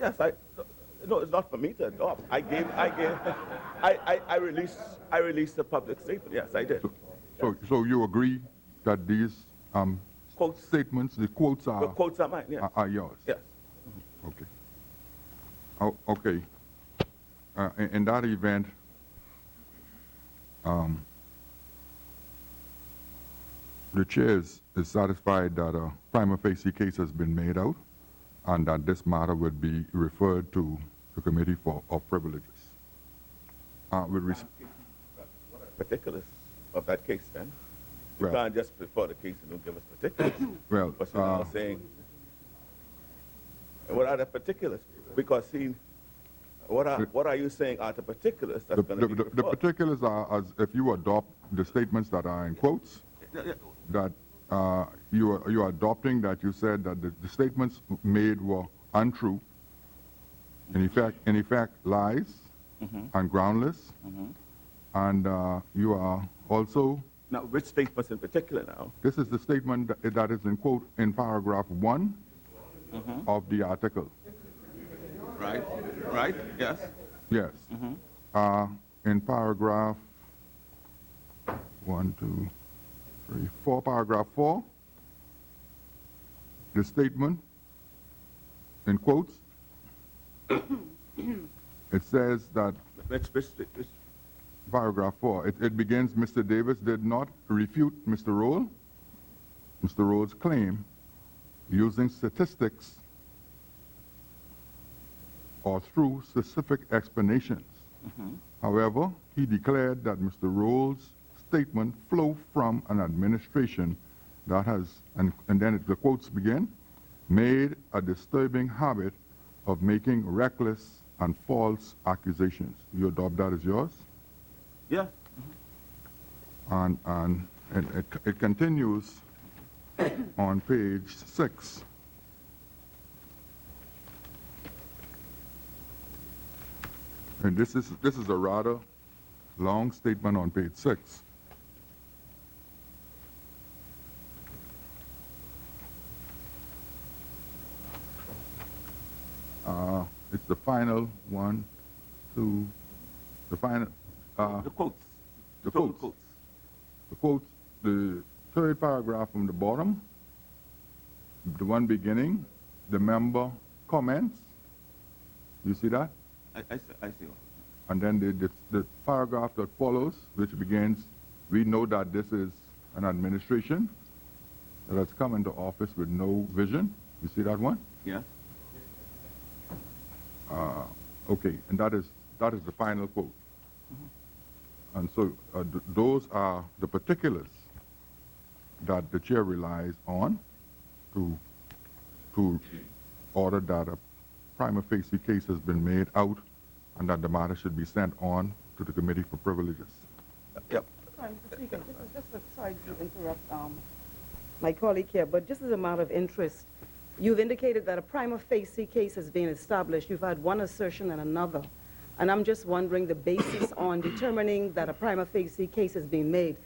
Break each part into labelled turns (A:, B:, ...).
A: Yes, no, it's not for me to adopt. I released the public statement. Yes, I did.
B: So you agree that these
A: Quotes,
B: statements, the quotes
A: the quotes are mine, yes.
B: are yours?
A: Yes.
B: Okay. Oh, okay. In that event, the chair is satisfied that a prima facie case has been made out and that this matter would be referred to the Committee of Privileges. With
A: What are the particulars of that case then? You
B: Well-
A: can't just refer the case and don't give us particulars.
B: well,
A: But you're now saying, what are the particulars? Because see, what are you saying are the particulars that's going to be
B: the
A: referred?
B: particulars are as if you adopt the statements that are in quotes, that you are adopting that you said that the statements made were untrue, in effect lies and groundless, and you are also,
A: Now, which statements in particular now?
B: this is the statement that is in quote in paragraph 1 of the article.
A: Right, yes.
B: Yes. In paragraph 1, 2, 3, 4, paragraph 4, the statement in quotes, it says that,
A: Which
B: paragraph 4, it begins, Mr. Davis did not refute Mr. Roll's claim using statistics or through specific explanations. However, he declared that Mr. Roll's statement flowed from an administration that has, and then the quotes begin, made a disturbing habit of making reckless and false accusations. You adopt that as yours?
A: Yeah.
B: And it continues on page 6. And this is a rather long statement on page 6. It's the final one, two, the final.
A: The quotes.
B: The
A: Total
B: quotes. The quotes, the third paragraph from the bottom, the one beginning, the member comments. You see that?
A: I see.
B: And then the paragraph that follows, which begins, we know that this is an administration that has come into office with no vision. You see that one?
A: Yeah.
B: Okay, and that is the final quote. And so those are the particulars that the chair relies on to order that a prima facie case has been made out and that the matter should be sent on to the Committee for Privileges.
A: Yep.
C: Sorry, Mr. Speaker, sorry to interrupt my colleague here, but just as a matter of interest, you've indicated that a prima facie case has been established. You've had one assertion and another. And I'm just wondering the basis on determining that a prima facie case has been made.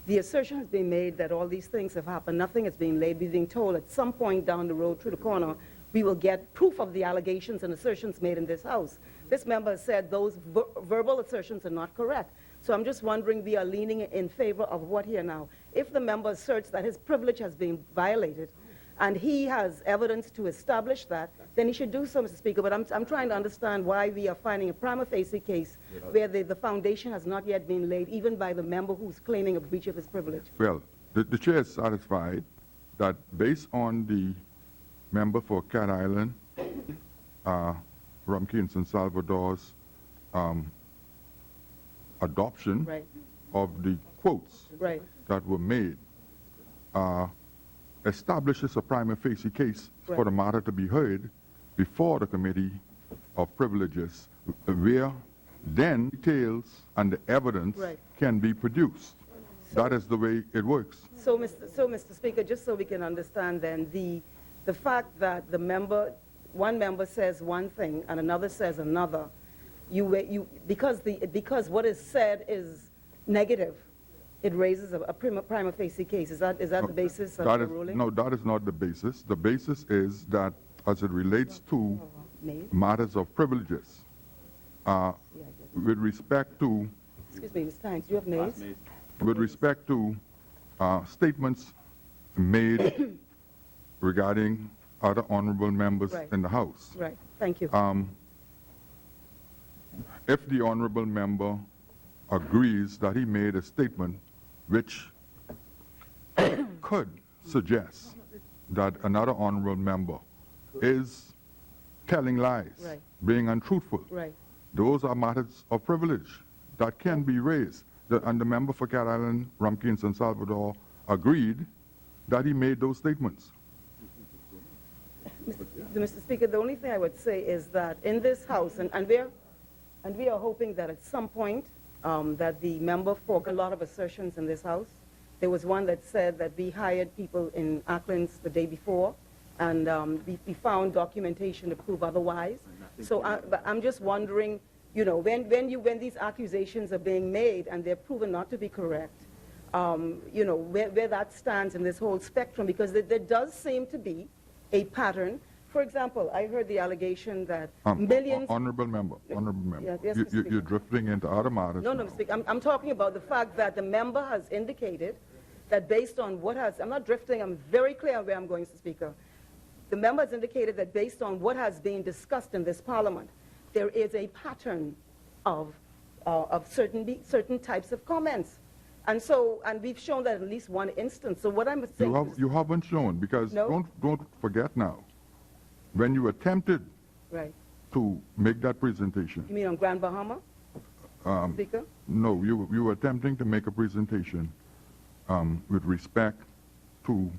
C: The assertion has been made that all these things have happened. Nothing has been laid. We're being told at some point down the road, through the corner, we will get proof of the allegations and assertions made in this House. This member has said those verbal assertions are not correct. So I'm just wondering, we are leaning in favor of what here now? If the member asserts that his privilege has been violated, and he has evidence to establish that, then he should do so, Mr. Speaker. But I'm trying to understand why we are finding a prima facie case where the foundation has not yet been laid, even by the member who's claiming a breach of his privilege.
B: Well, the chair is satisfied that based on the member for Cat Island, Rumkey and San Salvador's adoption
C: Right.
B: of the quotes
C: Right.
B: that were made, establishes a prima facie case for
C: Right.
B: the matter to be heard before the Committee of Privileges, where then details and the evidence
C: Right.
B: can be produced. That is the way it works.
C: So, Mr. Speaker, just so we can understand then, the fact that one member says one thing and another says another, because what is said is negative, it raises a prima facie case. Is that the basis of the ruling?
B: No, that is not the basis. The basis is that as it relates to
C: Made?
B: matters of privileges.
C: Yeah, I did.
B: With respect to,
C: Excuse me, Ms. Tynes, do you have maize?
B: with respect to statements made regarding other honorable members
C: Right.
B: in the House.
C: Right, thank you.
B: If the honorable member agrees that he made a statement which could suggest that another honorable member is telling lies,
C: Right.
B: being untruthful,
C: Right,
B: those are matters of privilege that can be raised. And the member for Cat Island, Rumpke, and San Salvador agreed that he made those statements.
C: Mr. Speaker, the only thing I would say is that in this House, and we are hoping that at some point that the member for a lot of assertions in this House. There was one that said that we hired people in Acklands the day before, and we found documentation to prove otherwise. So but I'm just wondering, you know, when these accusations are being made and they're proven not to be correct, you know, where that stands in this whole spectrum, because there does seem to be a pattern. For example, I heard the allegation that millions...
B: Honorable member.
C: Yeah, yes, Mr. Speaker.
B: You're drifting into other matters.
C: No,
B: now.
C: Mr. Speaker, I'm talking about the fact that the member has indicated that based on what has... I'm not drifting, I'm very clear on where I'm going, Mr. Speaker. The member has indicated that based on what has been discussed in this Parliament, there is a pattern of certain types of comments. And so, and we've shown that at least one instance. So what I'm saying
B: You haven't shown, because
C: No.
B: don't forget now, when you attempted
C: Right.
B: to make that presentation,
C: You mean on Grand Bahama, Speaker?
B: no, you were attempting to make a presentation with respect to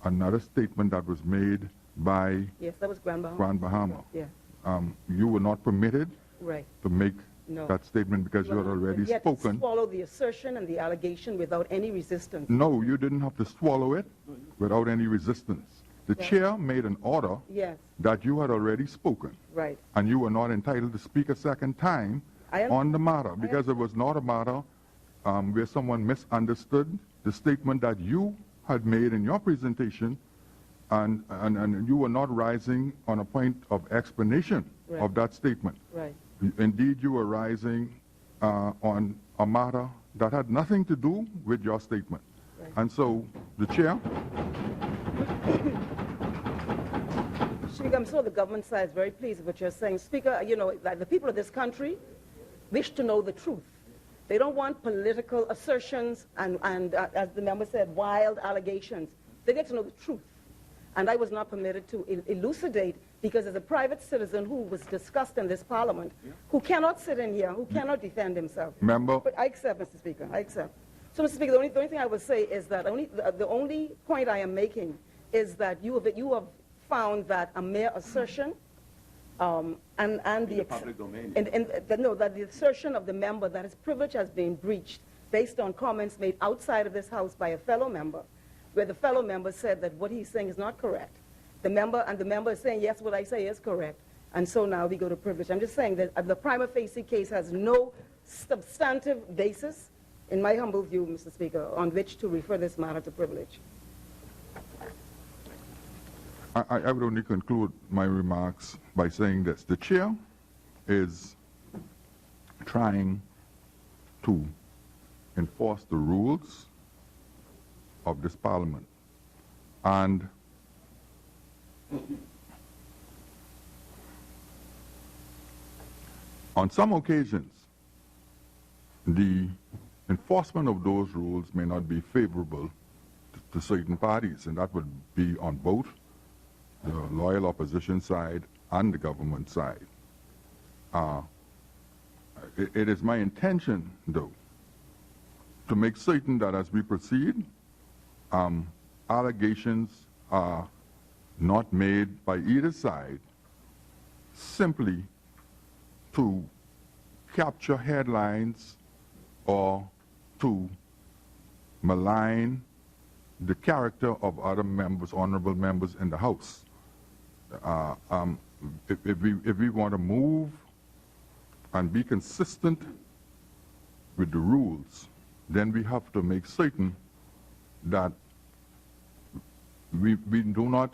B: another statement that was made by
C: Yes, that was Grand Bahama.
B: Grand Bahama.
C: Yeah,
B: You were not permitted
C: right.
B: to make
C: No.
B: that statement because you had already
C: You had to
B: spoken.
C: swallow the assertion and the allegation without any resistance.
B: No, you didn't have to swallow it without any resistance. The
C: Yeah.
B: chair made an order
C: Yes,
B: that you had already spoken,
C: right.
B: and you were not entitled to speak a second time
C: I
B: on the matter, because it was not a matter where someone misunderstood the statement that you had made in your presentation, and you were not rising on a point of explanation
C: Right.
B: of that statement.
C: Right.
B: Indeed, you were rising on a matter that had nothing to do with your statement.
C: Right.
B: And so the chair...
C: Speaker, I'm sure the government side is very pleased with what you're saying. Speaker, you know, like the people of this country wish to know the truth. They don't want political assertions and as the member said, wild allegations. They get to know the truth. And I was not permitted to elucidate because as a private citizen who was discussed in this Parliament, who cannot sit in here, who cannot defend himself.
B: Member,
C: But I accept, Mr. Speaker, I accept. So, Mr. Speaker, the only thing I would say is that the only point I am making is that you have found that a mere assertion and the
A: public domain.
C: that the assertion of the member that his privilege has been breached based on comments made outside of this House by a fellow member, where the fellow member said that what he's saying is not correct. The member is saying, yes, what I say is correct. And so now we go to privilege. I'm just saying that the prima facie case has no substantive basis, in my humble view, Mr. Speaker, on which to refer this matter to privilege.
B: I would only conclude my remarks by saying this. The chair is trying to enforce the rules of this Parliament. And on some occasions, the enforcement of those rules may not be favorable to certain parties, and that would be on both the loyal opposition side and the government side. It is my intention, though, to make certain that as we proceed, allegations are not made by either side simply to capture headlines or to malign the character of other members, honorable members in the House. If we want to move and be consistent with the rules, then we have to make certain that we do not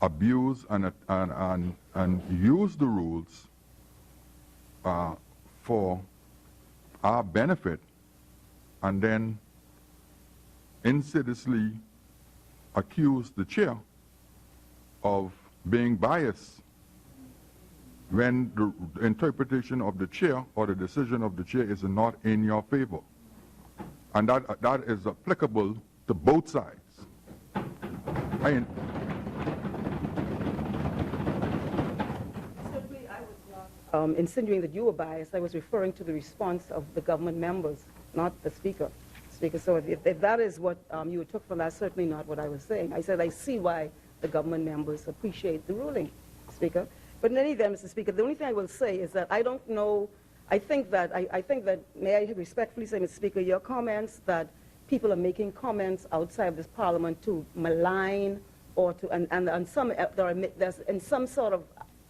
B: abuse and use the rules for our benefit, and then insidiously accuse the chair of being biased when the interpretation of the chair or the decision of the chair is not in your favor. And that is applicable to both sides.
C: Certainly, I was not insinuating that you were biased. I was referring to the response of the government members, not the speaker. So if that is what you took from that, that's certainly not what I was saying. I said I see why the government members appreciate the ruling, Speaker. But in any event, Mr. Speaker, the only thing I will say is that I don't know, I think that, may I respectfully say, Mr. Speaker, your comments that people are making comments outside of this Parliament to malign or to, and some, there's in some sort of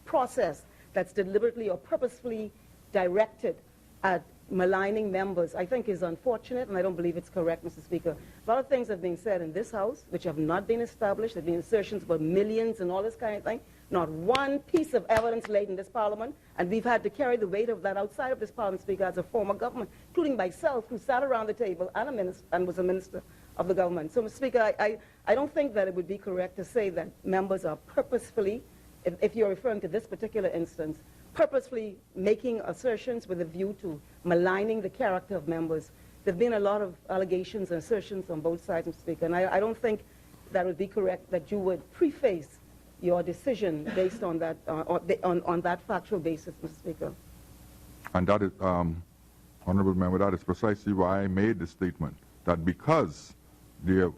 C: process that's deliberately or purposefully directed at maligning members, I think is unfortunate, and I don't believe it's correct, Mr. Speaker. A lot of things have been said in this House which have not been established. There have been assertions about millions and all this kind of thing. Not one piece of evidence laid in this Parliament, and we've had to carry the weight of that outside of this Parliament, Speaker, as a former government, including myself, who sat around the table and was a minister of the government. So, Mr. Speaker, I don't think that it would be correct to say that members are purposefully, if you're referring to this particular instance, purposefully making assertions with a view to maligning the character of members. There have been a lot of allegations and assertions on both sides, Mr. Speaker, and I don't think that would be correct that you would preface your decision based on that, on that factual basis, Mr. Speaker.
B: And that is, Honorable Member, that is precisely why I made the statement, that because there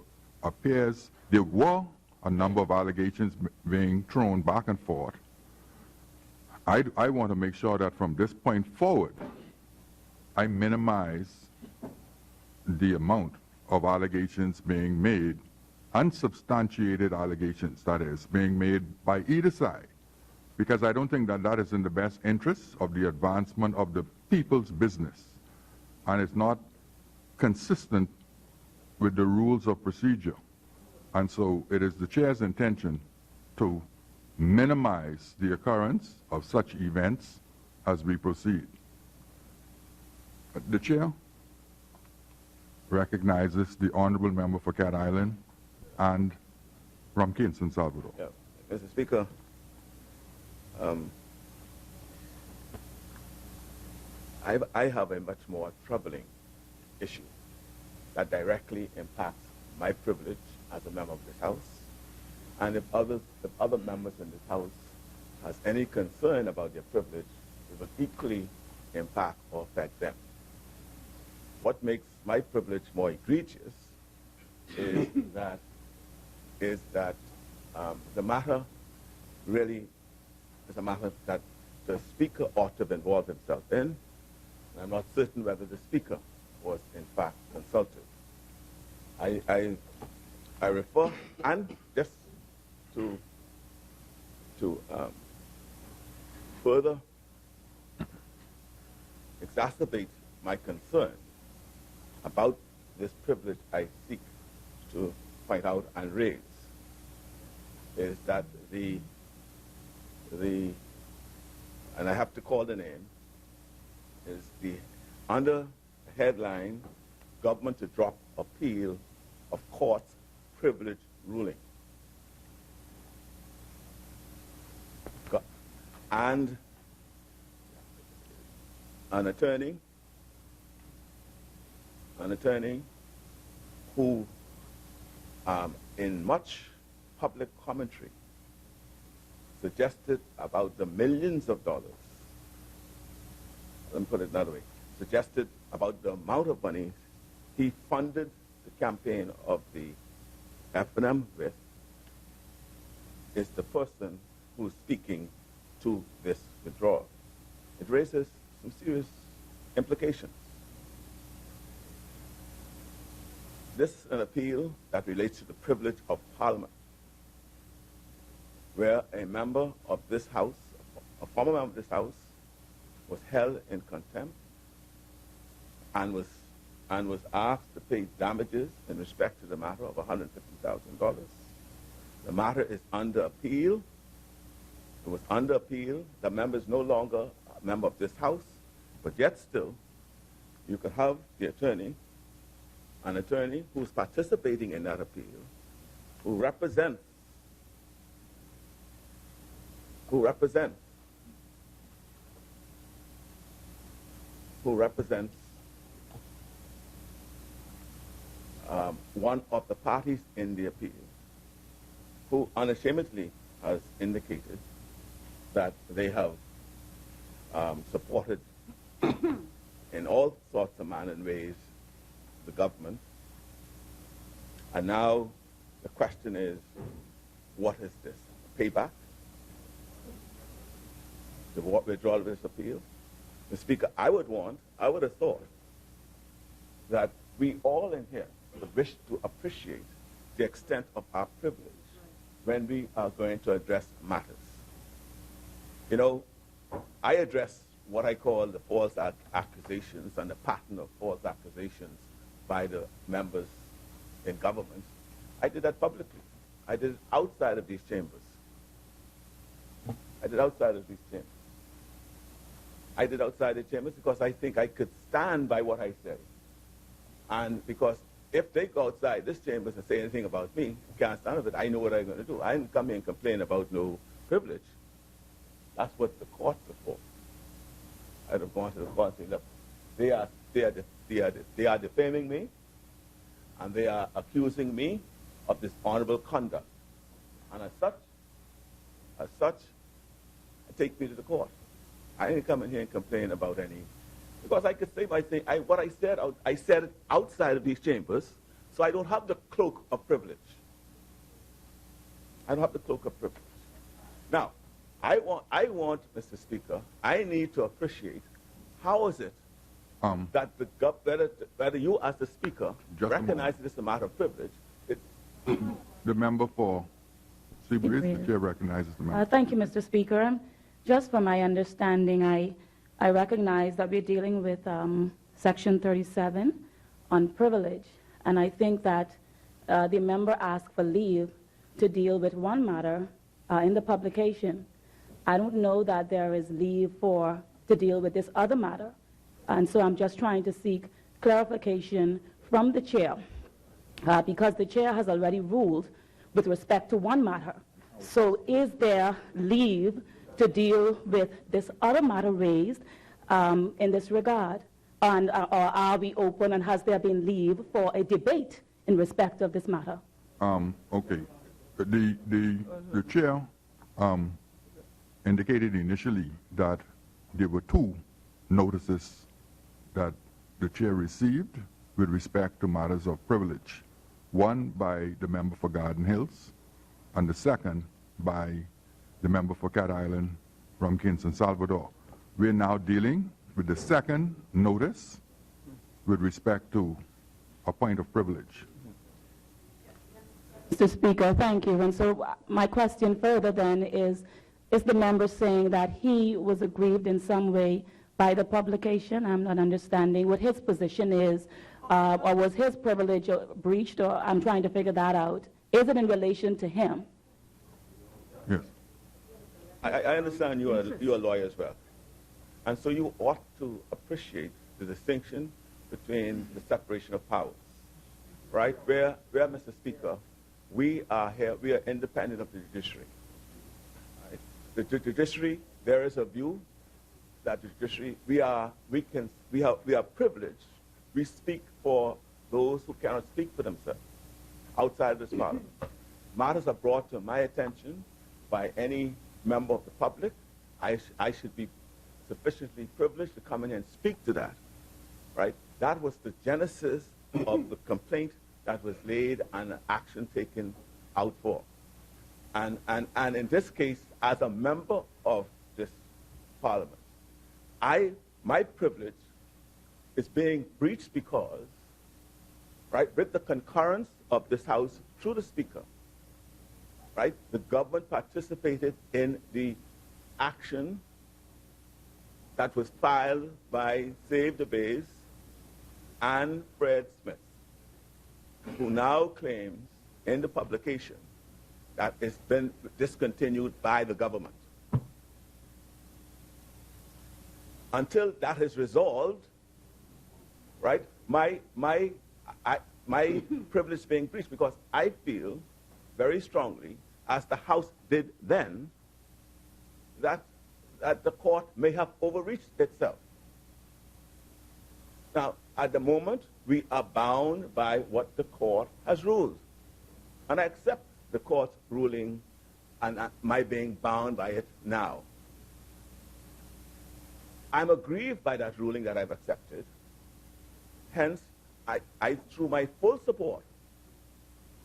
B: were a number of allegations being thrown back and forth, I want to make sure that from this point forward, I minimize the amount of allegations being made, unsubstantiated allegations, that is, being made by either side, because I don't think that that is in the best interest of the advancement of the people's business, and it's not consistent with the rules of procedure. And so it is the chair's intention to minimize the occurrence of such events as we proceed. The chair recognizes the honorable member for Cat Island and from Kingston, Salvador.
A: Yeah. Mr. Speaker, I have a much more troubling issue that directly impacts my privilege as a member of this House. And if other members in this House has any concern about their privilege, it will equally impact or affect them. What makes my privilege more egregious is that the matter really is a matter that the Speaker ought to have involved himself in, and I'm not certain whether the Speaker was in fact consulted. I refer, and just to further exacerbate my concern about this privilege I seek to point out and raise, is that and I have to call the name, is the under headline, government to drop appeal of court's privilege ruling. And an attorney who, in much public commentary, suggested about the millions of dollars, let me put it another way, suggested about the amount of money he funded the campaign of the F&M with, is the person who's speaking to this withdrawal. It raises some serious implications. This is an appeal that relates to the privilege of Parliament, where a member of this House, a former member of this House, was held in contempt and was asked to pay damages in respect to the matter of $150,000, The matter is under appeal. It was under appeal. The member is no longer a member of this House, but yet still, you could have the attorney, an attorney who's participating in that appeal, who represents one of the parties in the appeal, who unashamedly has indicated that they have supported in all sorts of manner and ways the government. And now the question is, what is this? Payback? The withdrawal of this appeal? Mr. Speaker, I would have thought that we all in here would wish to appreciate the extent of our privilege when we are going to address matters. You know, I address what I call the false accusations and the pattern of false accusations by the members in government. I did that publicly. I did it outside of these chambers. I did outside the chambers because I think I could stand by what I say. And because if they go outside this chambers and say anything about me, can't stand of it, I know what I'm going to do. I didn't come here and complain about no privilege. That's what the courts are for. I'd have gone to the court and said, look, they are defaming me, and they are accusing me of dishonorable conduct. And as such, take me to the court. I didn't come in here and complain about any, because I could say my thing. What I said it outside of these chambers, so I don't have the cloak of privilege. I don't have the cloak of privilege. Now, I want, Mr. Speaker, I need to appreciate how is it that whether you as the Speaker recognize this as a matter of privilege.
B: The member for Seabreeze, the chair recognizes the member.
D: Thank you, Mr. Speaker. Just from my understanding, I recognize that we're dealing with Section 37 on privilege, and I think that the member asked for leave to deal with one matter in the publication. I don't know that there is leave to deal with this other matter, and so I'm just trying to seek clarification from the chair, because the chair has already ruled with respect to one matter. So is there leave to deal with this other matter raised in this regard? And, or are we open, and has there been leave for a debate in respect of this matter?
B: Okay. The chair indicated initially that there were two notices that the chair received with respect to matters of privilege. One by the member for Garden Hills, and the second by the member for Cat Island from Kingston, Salvador. We're now dealing with the second notice with respect to a point of privilege.
D: Mr. Speaker, thank you. And so my question further then is the member saying that he was aggrieved in some way by the publication? I'm not understanding what his position is, or was his privilege breached, or I'm trying to figure that out. Is it in relation to him?
B: Yes.
A: I understand you're a lawyer as well. And so you ought to appreciate the distinction between the separation of powers, right? Where Mr. Speaker, we are here, we are independent of the judiciary. Right? The judiciary, there is a view that the judiciary, we are privileged. We speak for those who cannot speak for themselves outside of this parliament. Matters are brought to my attention by any member of the public. I should be sufficiently privileged to come in and speak to that, right? That was the genesis of the complaint that was laid and action taken out for. And in this case, as a member of this parliament, my privilege is being breached because, right, with the concurrence of this House through the Speaker, right, the government participated in the action that was filed by Save the Base and Fred Smith, who now claims in the publication that has been discontinued by the government. Until that is resolved, right, my privilege is being breached, because I feel very strongly, as the House did then, that the court may have overreached itself. Now, at the moment, we are bound by what the court has ruled. And I accept the court's ruling and my being bound by it now. I'm aggrieved by that ruling that I've accepted. Hence, I threw my full support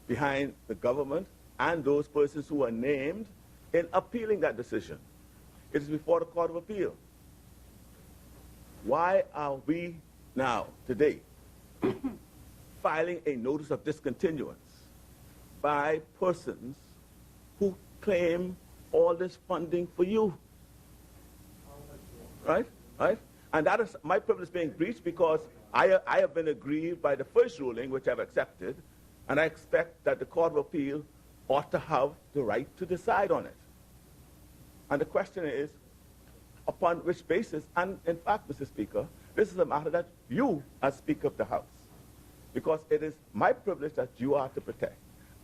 A: behind the government and those persons who are named in appealing that decision. It is before the Court of Appeal. Why are we now, today, filing a notice of discontinuance by persons who claim all this funding for you? Right? Right? And that is my privilege being breached, because I have been aggrieved by the first ruling, which I've accepted, and I expect that the Court of Appeal ought to have the right to decide on it. And the question is, upon which basis? And in fact, Mr. Speaker, this is a matter that you, as Speaker of the House, because it is my privilege that you are to protect,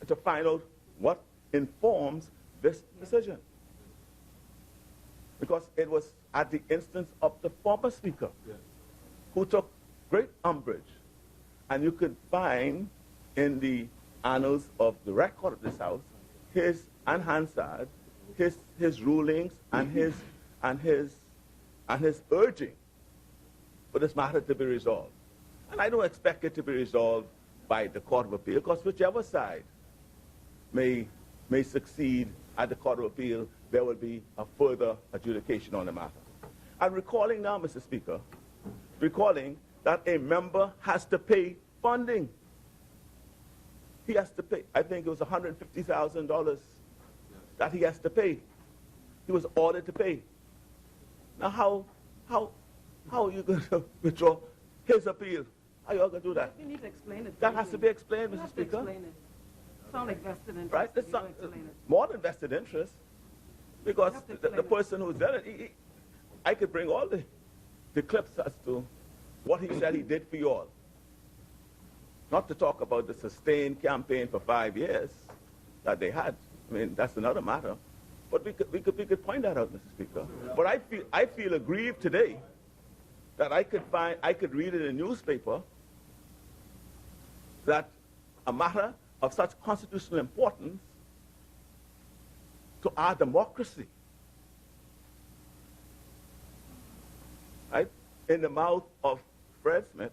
A: to find out what informs this decision. Because it was at the instance of the former Speaker, who took great umbrage. And you could find in the annals of the record of this House his and Hansard, his rulings and his urging for this matter to be resolved. And I don't expect it to be resolved by the Court of Appeal, because whichever side may succeed at the Court of Appeal, there will be a further adjudication on the matter. I'm recalling now, Mr. Speaker, that a member has to pay funding. He has to pay, I think it was $150,000 that he has to pay. He was ordered to pay. Now how are you going to withdraw his appeal? How are you going to do that?
C: You need to explain it.
A: That has to be explained,
C: You
A: Mr.
C: have to
A: Speaker.
C: explain it. Sound like vested interest.
A: Right?
C: You
A: It's
C: don't explain it.
A: more than vested interest, because
C: You have to
A: the
C: explain it.
A: person who's done it, I could bring all the clips as to what he said he did for you all. Not to talk about the sustained campaign for 5 years that they had. I mean, that's another matter. But we could point that out, Mr. Speaker. But I feel aggrieved today that I could read in a newspaper that a matter of such constitutional importance to our democracy, right, in the mouth of Fred Smith,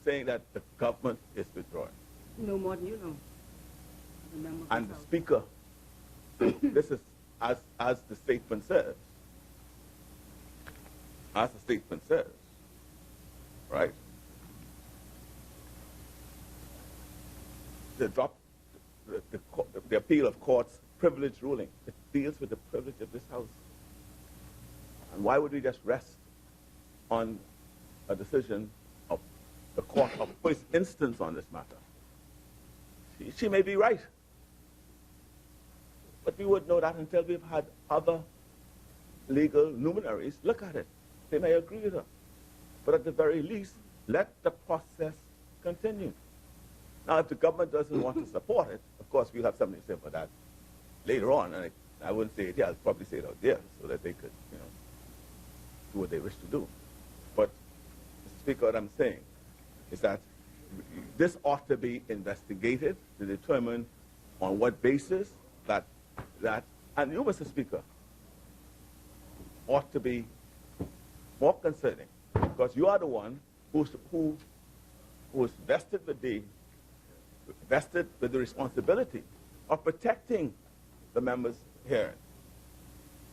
A: saying that the government is withdrawing.
C: No more than you know. The member of
A: And
C: the
A: the
C: House.
A: Speaker, this is, as the statement says, right, the appeal of court's privilege ruling. It deals with the privilege of this House. And why would we just rest on a decision of the court of first instance on this matter? She may be right. But we would know that until we've had other legal luminaries look at it. They may agree with her. But at the very least, let the process continue. Now, if the government doesn't want to support it, of course, we'll have something to say about that later on. And I wouldn't say it here. I'll probably say it out there so that they could, do what they wish to do. But, Mr. Speaker, what I'm saying is that this ought to be investigated to determine on what basis that and you, Mr. Speaker, ought to be more concerning, because you are the one who's vested with the responsibility of protecting the members here.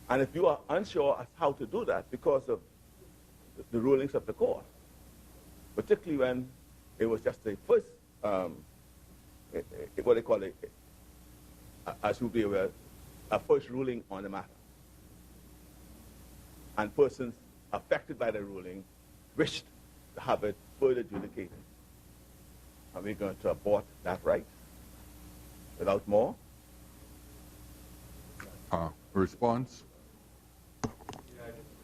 A: And if you are unsure as how to do that because of the rulings of the court, particularly when it was just a first, what they call it, as you'll be aware, a first ruling on the matter. And persons affected by the ruling wished to have it further adjudicated. Are we going to abort that right without more?
B: Response?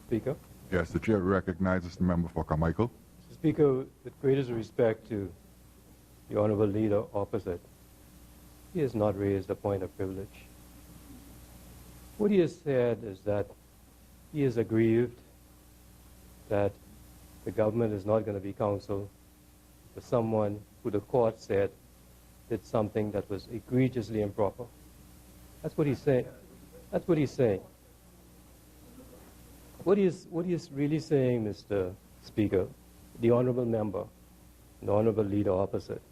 E: Speaker.
B: Yes, the chair recognizes the member for Carmichael.
E: Mr. Speaker, with greatest respect to the honourable leader opposite, he has not raised a point of privilege. What he has said is that he is aggrieved that the government is not going to be counsel for someone who the court said did something that was egregiously improper. That's what he's saying. That's what he's saying. What he is really saying, Mr. Speaker, the honourable member, the honourable leader opposite,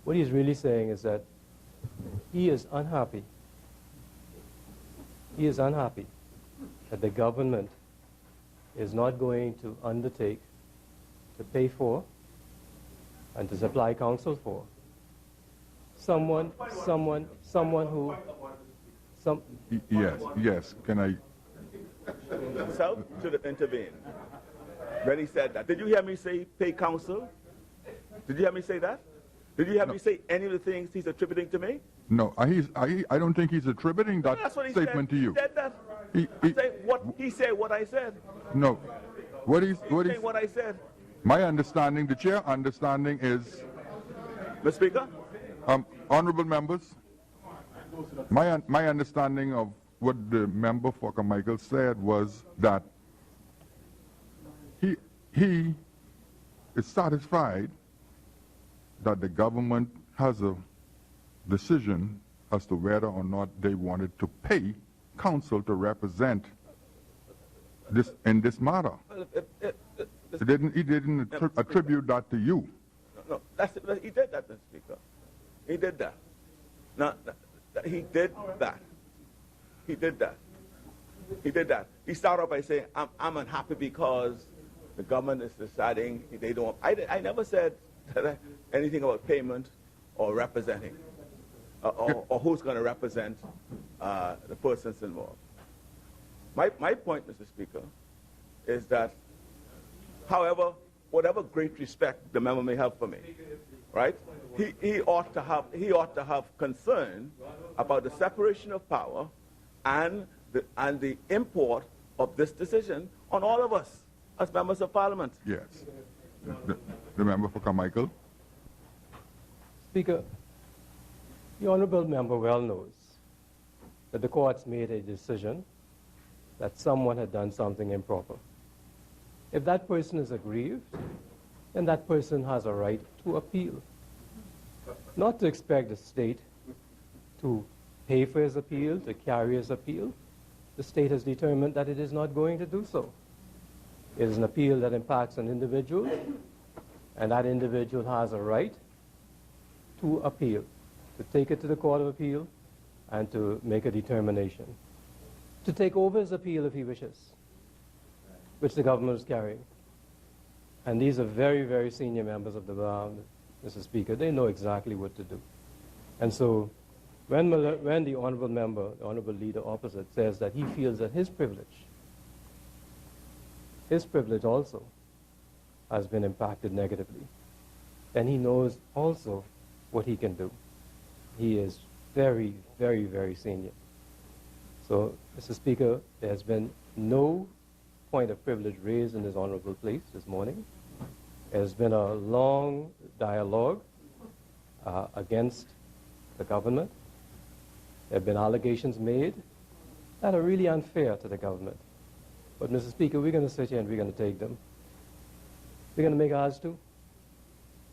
E: what he's really saying is that he is unhappy. He is unhappy that the government is not going to undertake to pay for and to supply counsel for someone who,
B: Yes, can I?
A: Self should have intervened when he said that. Did you hear me say pay counsel? Did you hear me say that? Did you hear me say any of the things he's attributing to me?
B: No, I don't think he's attributing that
A: That's what he
B: statement
A: said.
B: to you.
A: He said that. He said what I said.
B: No, what
A: He's saying what I said.
B: my understanding, the chair understanding is,
A: Mr. Speaker?
B: honourable members, my understanding of what the member for Carmichael said was that he is satisfied that the government has a decision as to whether or not they wanted to pay counsel to represent this in this matter. He didn't attribute that to you.
A: No, he did that, Mr. Speaker. He did that. No, he did that. He did that. He did that. He started off by saying, I'm unhappy because the government is deciding they don't. I never said anything about payment or representing or who's going to represent the persons involved. My point, Mr. Speaker, is that, however, whatever great respect the member may have for me, right? He ought to have concern about the separation of power and the import of this decision on all of us as members of Parliament.
B: Yes. The member for Carmichael.
E: Speaker, the honourable member well knows that the courts made a decision that someone had done something improper. If that person is aggrieved, then that person has a right to appeal. Not to expect the state to pay for his appeal, to carry his appeal. The state has determined that it is not going to do so. It is an appeal that impacts an individual, and that individual has a right to appeal, to take it to the Court of Appeal and to make a determination, to take over his appeal if he wishes, which the government is carrying. And these are very, very senior members of the Bahamas, Mr. Speaker. They know exactly what to do. And so when the honourable member, the honourable leader opposite, says that he feels that his privilege also has been impacted negatively, then he knows also what he can do. He is very, very, very senior. So, Mr. Speaker, there has been no point of privilege raised in this honourable place this morning. There has been a long dialogue against the government. There have been allegations made that are really unfair to the government. But, Mr. Speaker, we're going to sit here and we're going to take them. We're going to make ours too.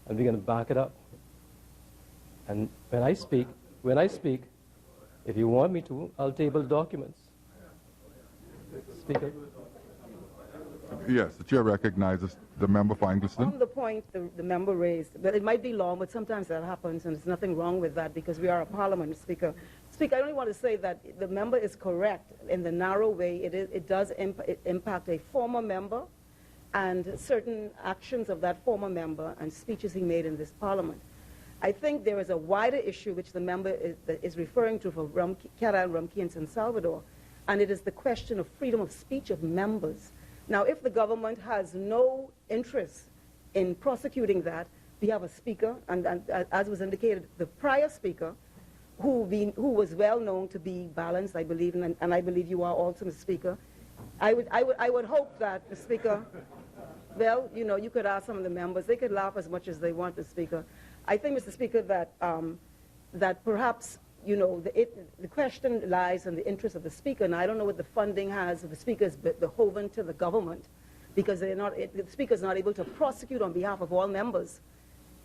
E: And we're going to back it up. And when I speak, if you want me to, I'll table documents. Speaker.
B: Yes, the chair recognizes the member for Angleston.
C: On the point the member raised, but it might be long, but sometimes that happens, and there's nothing wrong with that because we are a parliament, Speaker. Speaker, I only want to say that the member is correct in the narrow way. It does impact a former member and certain actions of that former member and speeches he made in this parliament. I think there is a wider issue which the member is referring to for Cara and Rumkey in San Salvador, and it is the question of freedom of speech of members. Now, if the government has no interest in prosecuting that, we have a speaker, and as was indicated, the prior speaker, who was well known to be balanced, I believe, and I believe you are also, Mr. Speaker. I would hope that, Mr. Speaker, well, you know, you could ask some of the members. They could laugh as much as they want, Mr. Speaker. I think, Mr. Speaker, that that perhaps, you know, the question lies in the interest of the Speaker, and I don't know what the funding has if the Speaker is beholden to the government, because the Speaker is not able to prosecute on behalf of all members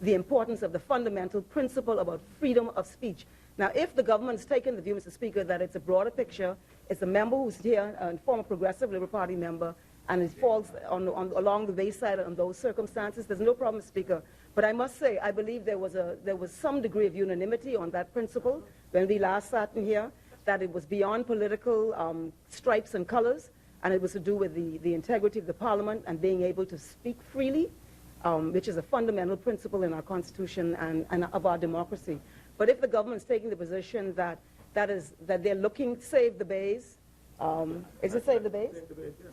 C: the importance of the fundamental principle about freedom of speech. Now, if the government has taken the view, Mr. Speaker, that it's a broader picture, it's a member who's here, a former Progressive Liberal Party member, and it falls along the wayside on those circumstances, there's no problem, Mr. Speaker. But I must say, I believe there was some degree of unanimity on that principle when we last sat in here, that it was beyond political stripes and colors, and it was to do with the integrity of the Parliament and being able to speak freely, which is a fundamental principle in our Constitution and of our democracy. But if the government's taking the position that they're looking to save the bays, is it save the bays?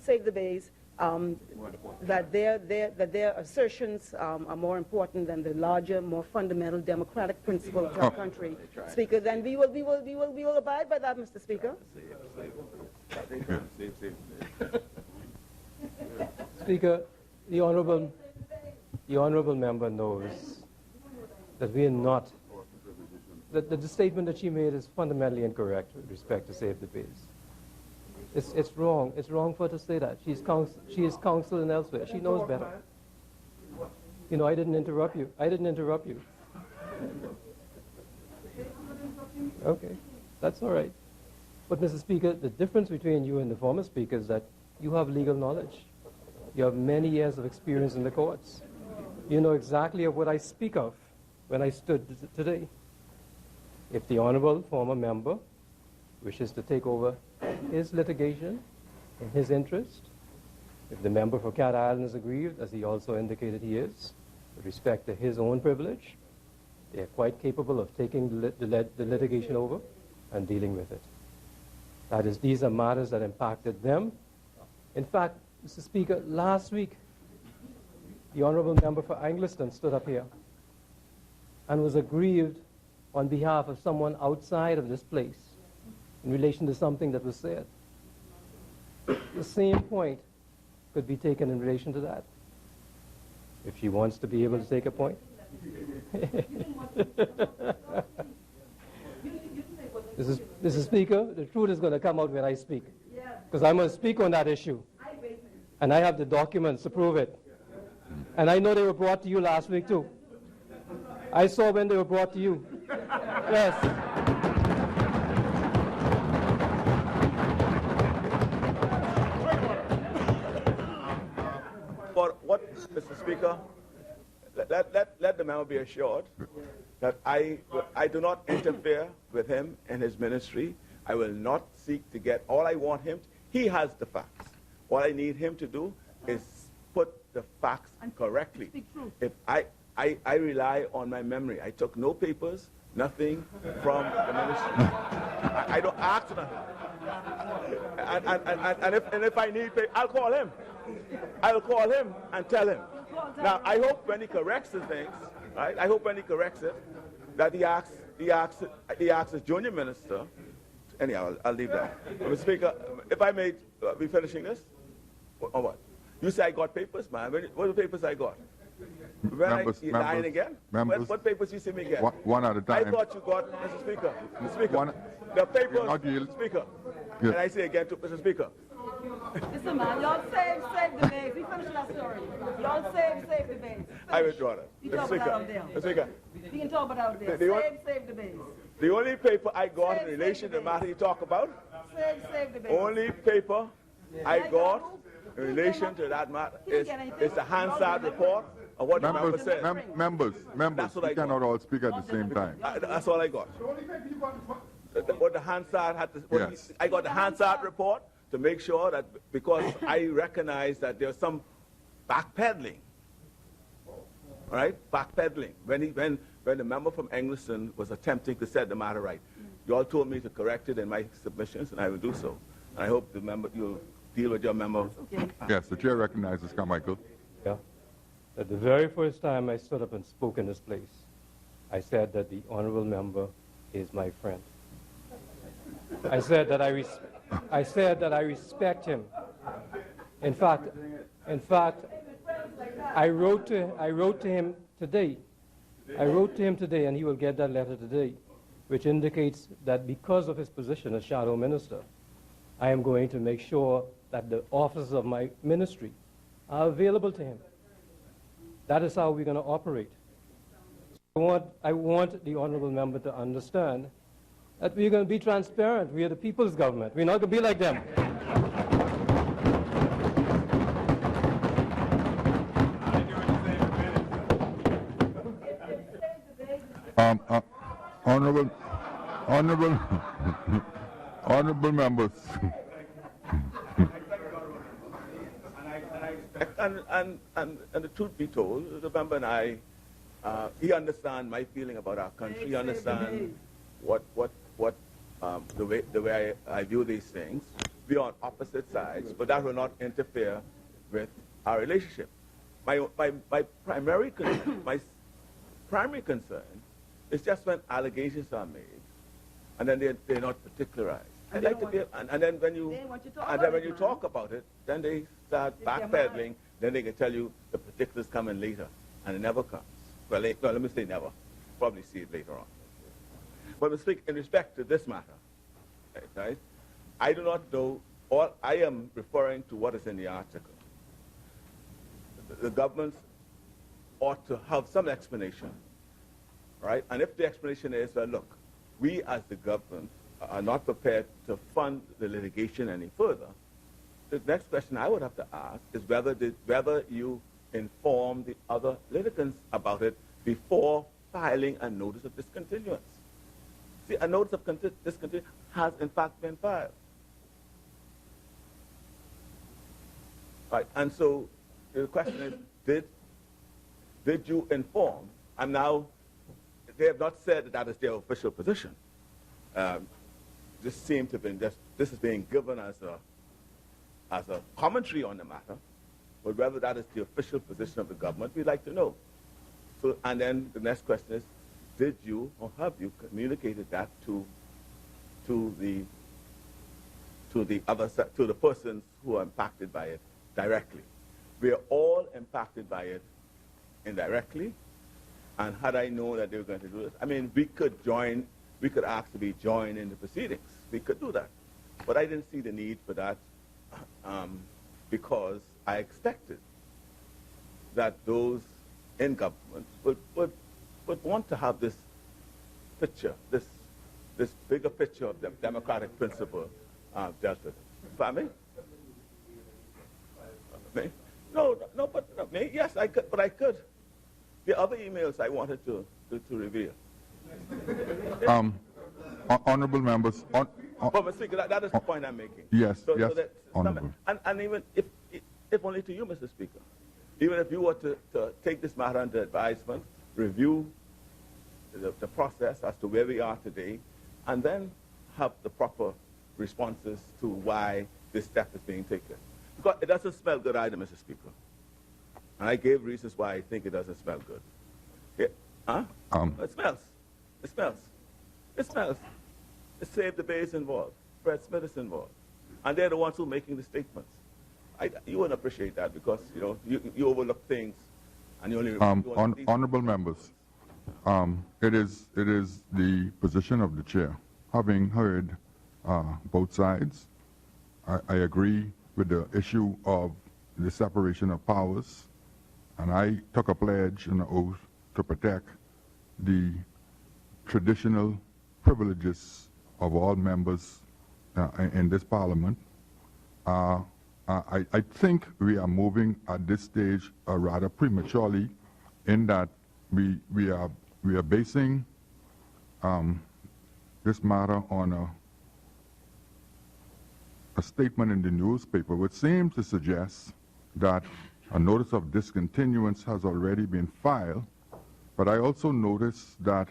C: Save the bays. That their assertions are more important than the larger, more fundamental democratic principle of our country, Speaker. Then we will abide by that, Mr. Speaker.
E: Speaker, the honourable member knows that we are not. That the statement that she made is fundamentally incorrect with respect to save the base. It's wrong. It's wrong for her to say that. She is counsel and elsewhere. She knows better. You know, I didn't interrupt you. Okay, that's all right. But, Mr. Speaker, the difference between you and the former Speaker is that you have legal knowledge. You have many years of experience in the courts. You know exactly of what I speak of when I stood today. If the honourable former member wishes to take over his litigation in his interest, if the member for Cat Island is aggrieved, as he also indicated he is, with respect to his own privilege, they are quite capable of taking the litigation over and dealing with it. That is, these are matters that impacted them. In fact, Mr. Speaker, last week, the honourable member for Angliston stood up here and was aggrieved on behalf of someone outside of this place in relation to something that was said. The same point could be taken in relation to that, if she wants to be able to take a point. Mrs. Speaker, the truth is going to come out when I speak, because I'm going to speak on that issue, and I have the documents to prove it. And I know they were brought to you last week too. I saw when they were brought to you. Yes.
A: For what, Mr. Speaker, let the member be assured that I do not interfere with him in his ministry. I will not seek to get all I want him. He has the facts. All I need him to do is put the facts correctly. If I rely on my memory. I took no papers, nothing from the ministry. I don't ask nothing. And if I need papers, I'll call him. I'll call him and tell him. Now, I hope when he corrects the things, right? I hope when he corrects it, that he asks the junior minister. Anyhow, I'll leave that. Mr. Speaker, if I may be finishing this, or what? You say I got papers, man. What are the papers I got? You lying again? What papers you see me get?
B: One at a time.
A: I thought you got, Mr. Speaker. Mr. Speaker, the papers, Mr. Speaker. Yes. And I say again to Mr. Speaker.
C: Listen, man, y'all save the base. We finished that story. Y'all save the base.
A: I withdraw that.
C: We can talk about out there.
A: Mr. Speaker.
C: We can talk about out there. Save the base.
A: The only paper I got in relation to the matter you talk about,
C: save the base.
A: only paper I got in relation to that matter is the Hansard report of what the member said.
B: Members, we cannot all speak at the same time.
A: That's all I got. What the Hansard had to, I got the Hansard report to make sure that, because I recognize that there's some backpedaling, all right, backpedaling. When the member from Engliston was attempting to set the matter right, you all told me to correct it in my submissions, and I will do so. And I hope the member, you'll deal with your member.
C: Okay.
B: Yes, the chair recognizes Carmichael.
E: Yeah. At the very first time I stood up and spoke in this place, I said that the honourable member is my friend. I said that I respect him. In fact, I wrote to him today. I wrote to him today, and he will get that letter today, which indicates that because of his position as shadow minister, I am going to make sure that the offices of my ministry are available to him. That is how we're going to operate. I want the honorable member to understand that we're going to be transparent. We are the people's government. We're not going to be like them.
B: Honorable members.
A: And the truth be told, the member and I, he understands my feeling about our country. He understands the way I view these things. We are on opposite sides, but that will not interfere with our relationship. My primary concern is just when allegations are made, and then they're not particularized. I like to be, and then when you talk about it, then they start backpedaling. Then they can tell you the particulars coming later, and it never comes. Well, let me say never. Probably see it later on. But we speak in respect to this matter, right? I do not know. All I am referring to what is in the article. The governments ought to have some explanation, right? And if the explanation is, well, look, we as the government are not prepared to fund the litigation any further, the next question I would have to ask is whether you inform the other litigants about it before filing a notice of discontinuance. See, a notice of discontinuance has in fact been filed. Right, and so the question is, did you inform? And now, they have not said that is their official position. This seems to have been this is being given as a commentary on the matter, but whether that is the official position of the government, we'd like to know. So, and then the next question is, did you or have you communicated that to the persons who are impacted by it directly? We are all impacted by it indirectly, and had I known that they were going to do this, I mean, we could ask to be joined in the proceedings. We could do that. But I didn't see the need for that because I expected that those in government would want to have this picture, this bigger picture of the democratic principle dealt with. Me? Me? No, but me? Yes, I could, but I could. The other emails I wanted to reveal.
B: Honorable members.
A: But Mr. Speaker, that is the point I'm making.
B: Yes,
A: so,
B: yes,
A: so
B: Honorable.
A: And even if only to you, Mr. Speaker, even if you were to take this matter under advisement, review the process as to where we are today, and then have the proper responses to why this step is being taken. Because it doesn't smell good either, Mr. Speaker. And I gave reasons why I think it doesn't smell good. It smells. It smells. It smells. Save the Bay is involved. Fred Smith is involved. And they're the ones who are making the statements. You wouldn't appreciate that because, you overlook things and you only...
B: honorable members, it is the position of the chair. Having heard both sides, I agree with the issue of the separation of powers, and I took a pledge and an oath to protect the traditional privileges of all members in this parliament. I think we are moving at this stage rather prematurely in that we are basing this matter on a statement in the newspaper which seems to suggest that a notice of discontinuance has already been filed, but I also noticed that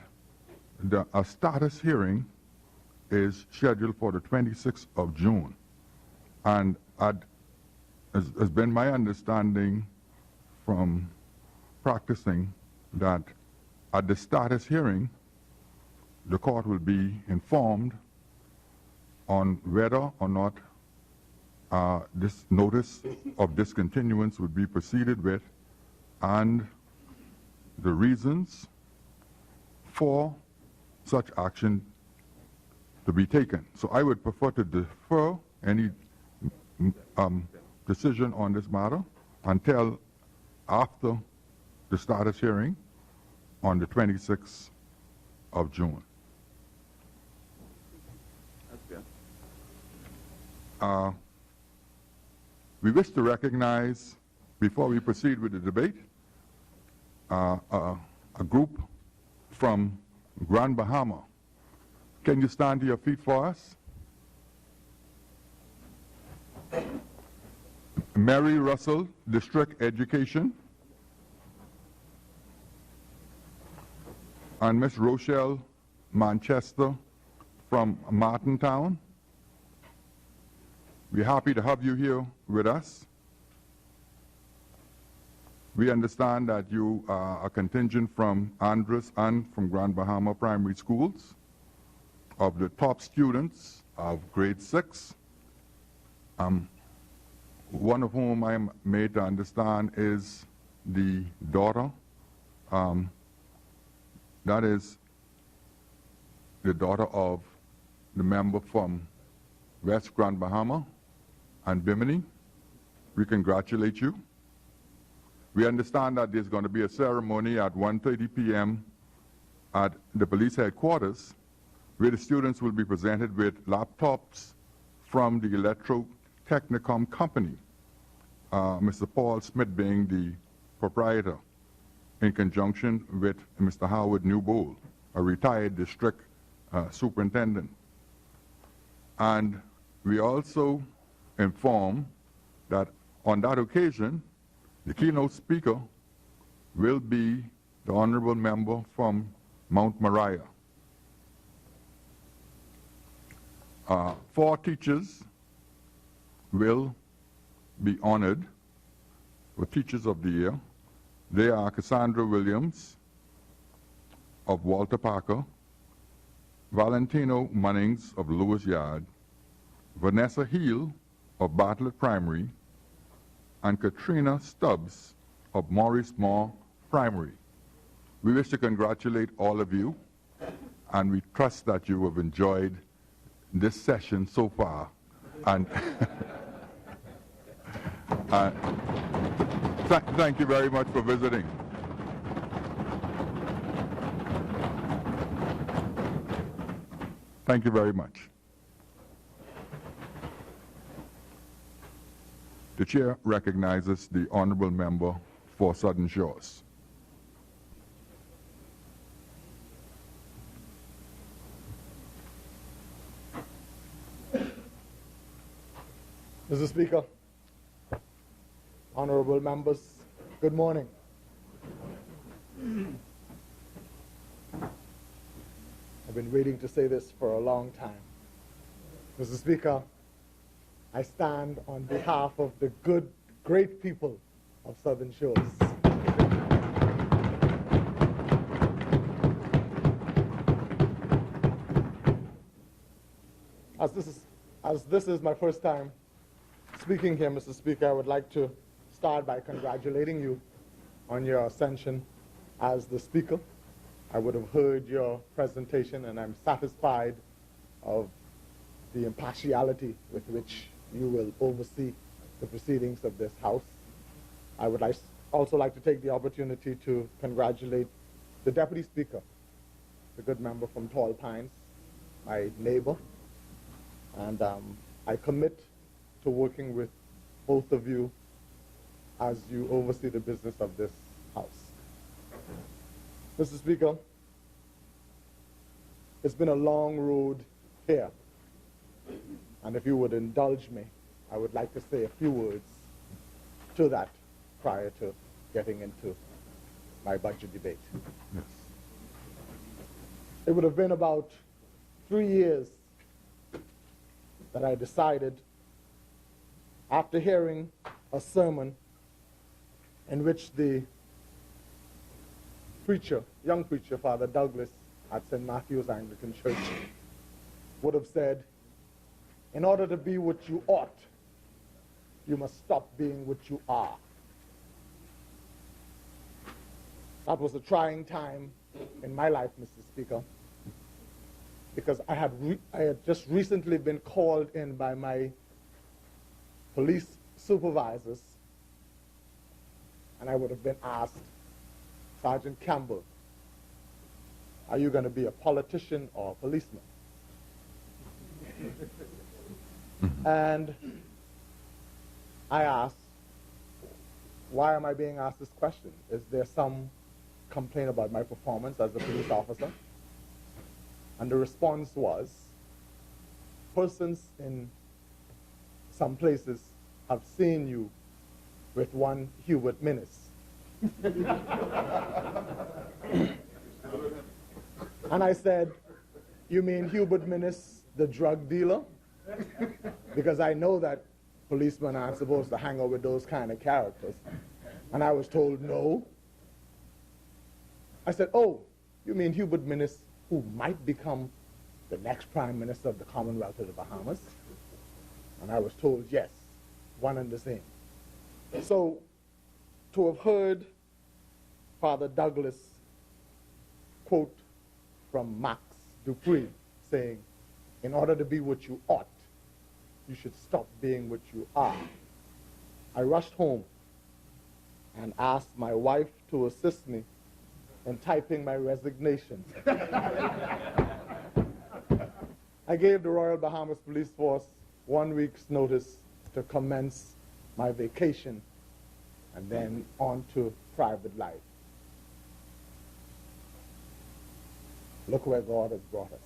B: a status hearing is scheduled for the 26th of June. And has been my understanding from practicing that at the status hearing, the court will be informed on whether or not this notice of discontinuance would be proceeded with and the reasons for such action to be taken. So I would prefer to defer any decision on this matter until after the status hearing on the 26th of June. We wish to recognize, before we proceed with the debate, a group from Grand Bahama. Can you stand to your feet for us? Mary Russell, District Education, and Miss Rochelle Manchester from Martintown. We're happy to have you here with us. We understand that you are a contingent from Andres and from Grand Bahama Primary Schools, of the top students of grade 6. One of whom I am made to understand is the daughter. That is the daughter of the member from West Grand Bahama and Bimini. We congratulate you. We understand that there's going to be a ceremony at 1:30 p.m. at the police headquarters where the students will be presented with laptops from the Electro-Technicom company, Mr. Paul Smith being the proprietor, in conjunction with Mr. Howard Newbold, a retired district superintendent. And we also inform that on that occasion, the keynote speaker will be the honorable member from Mount Moriah. 4 teachers will be honored for Teachers of the Year. They are Cassandra Williams of Walter Parker, Valentino Munnings of Lewis Yard, Vanessa Heel of Bartlett Primary, and Katrina Stubbs of Maurice Moore Primary. We wish to congratulate all of you, and we trust that you have enjoyed this session so far. And thank you very much for visiting. Thank you very much. The chair recognizes the honorable member for Southern Shores.
F: Mr. Speaker, honorable members, good morning. I've been waiting to say this for a long time. Mr. Speaker, I stand on behalf of the good, great people of Southern Shores. As this is my first time speaking here, Mr. Speaker, I would like to start by congratulating you on your ascension as the Speaker. I would have heard your presentation, and I'm satisfied of the impartiality with which you will oversee the proceedings of this House. I would also like to take the opportunity to congratulate the Deputy Speaker, the good member from Tall Pines, my neighbor, and I commit to working with both of you as you oversee the business of this House. Mr. Speaker, it's been a long road here, and if you would indulge me, I would like to say a few words to that prior to getting into my budget debate.
B: Yes.
F: It would have been about 3 years that I decided, after hearing a sermon in which the preacher, young preacher, Father Douglas, at St. Matthew's Anglican Church would have said, in order to be what you ought, you must stop being what you are. That was a trying time in my life, Mr. Speaker, because I had just recently been called in by my police supervisors, and I would have been asked, Sergeant Campbell, are you going to be a politician or a policeman? And I asked, why am I being asked this question? Is there some complaint about my performance as a police officer? And the response was, persons in some places have seen you with one Hubert Minnis. And I said, you mean Hubert Minnis, the drug dealer? Because I know that policemen aren't supposed to hang out with those kind of characters. And I was told, no. I said, oh, you mean Hubert Minnis, who might become the next Prime Minister of the Commonwealth of the Bahamas? And I was told, yes, one and the same. So, to have heard Father Douglas quote from Max Dupree saying, in order to be what you ought, you should stop being what you are. I rushed home and asked my wife to assist me in typing my resignation. I gave the Royal Bahamas Police Force 1 week's notice to commence my vacation and then on to private life. Look where God has brought us.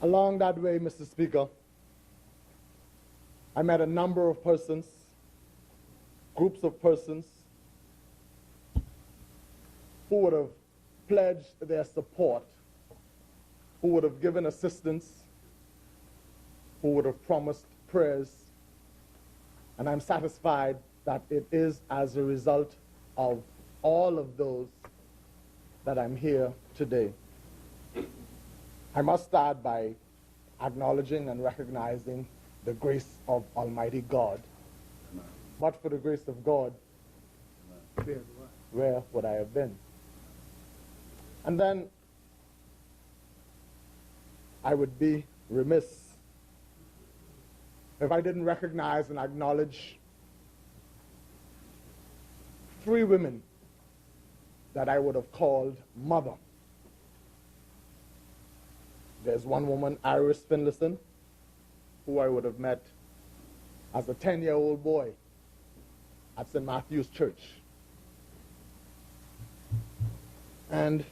F: Along that way, Mr. Speaker, I met a number of persons, groups of persons, who would have pledged their support, who would have given assistance, who would have promised prayers, and I'm satisfied that it is as a result of all of those that I'm here today. I must start by acknowledging and recognizing the grace of Almighty God. Amen. But for the grace of God, amen, where would I have been? And then I would be remiss if I didn't recognize and acknowledge 3 women that I would have called mother. There's one woman, Iris Finlayson, who I would have met as a 10-year-old boy at St. Matthew's Church. And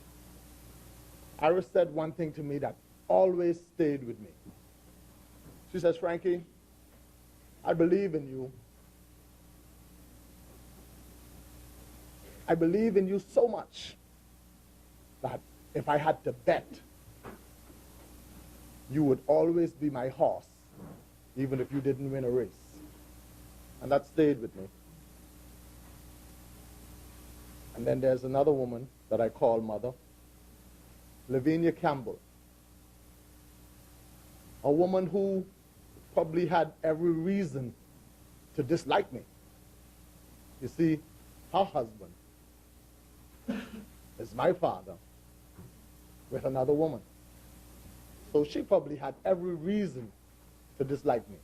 F: Iris said one thing to me that always stayed with me. She says, Frankie, I believe in you. I believe in you so much that if I had to bet, you would always be my horse, even if you didn't win a race. And that stayed with me. And then there's another woman that I call mother, Lavinia Campbell, a woman who probably had every reason to dislike me. You see, her husband is my father with another woman. So she probably had every reason to dislike me.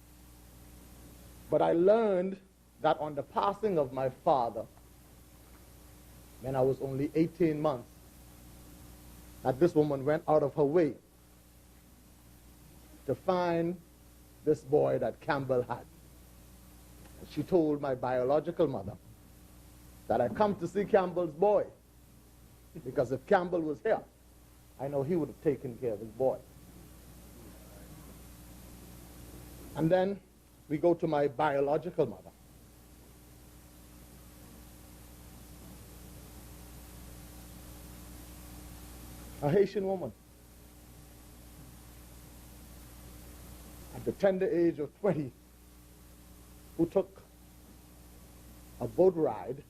F: But I learned that on the passing of my father, when I was only 18 months, that this woman went out of her way to find this boy that Campbell had. And she told my biological mother that I'd come to see Campbell's boy, because if Campbell was here, I know he would have taken care of his boy. And then we go to my biological mother. A Haitian woman. At the tender age of 20, who took a boat ride,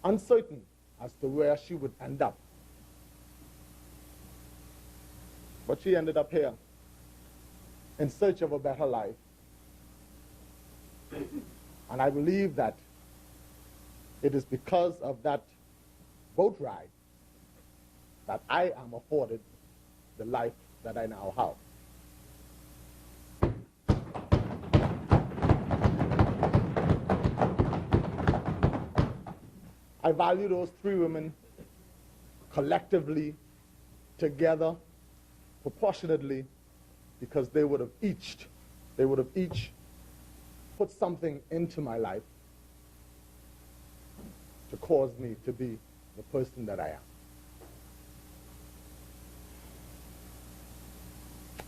F: uncertain as to where she would end up. But she ended up here in search of a better life. And I believe that it is because of that boat ride that I am afforded the life that I now have. I value those three women collectively, together, proportionately, because they would have each put something into my life to cause me to be the person that I am.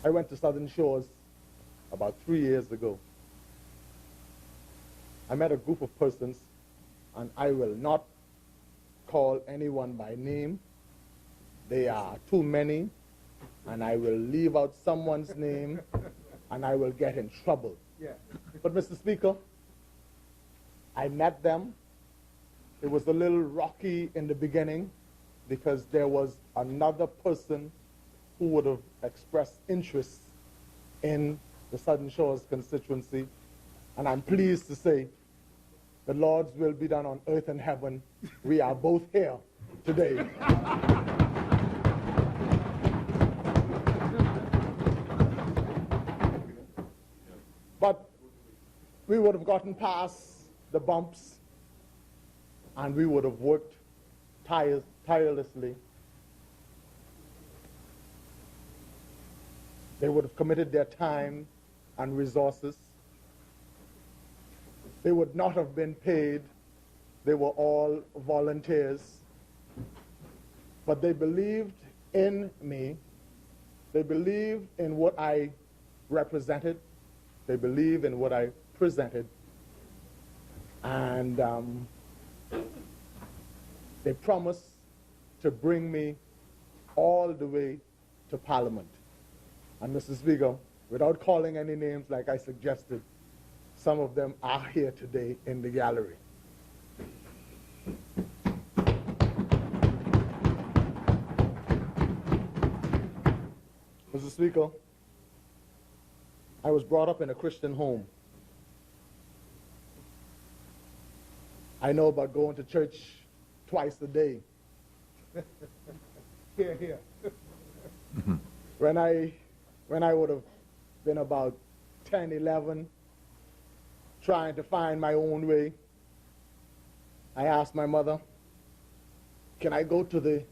F: I went to Southern Shores about 3 years ago. I met a group of persons, and I will not call anyone by name. They are too many, and I will leave out someone's name, and I will get in trouble. Yeah. But, Mr. Speaker, I met them. It was a little rocky in the beginning because there was another person who would have expressed interest in the Southern Shores constituency. And I'm pleased to say the Lord's will be done on earth and heaven. We are both here today. But we would have gotten past the bumps, and we would have worked tirelessly. They would have committed their time and resources. They would not have been paid. They were all volunteers. But they believed in me. They believed in what I represented. They believed in what I presented. And they promised to bring me all the way to Parliament. And Mr. Speaker, without calling any names like I suggested, some of them are here today in the gallery. Mr. Speaker, I was brought up in a Christian home. I know about going to church twice a day. Here. When I would have been about 10, 11, trying to find my own way, I asked my mother, can I go to the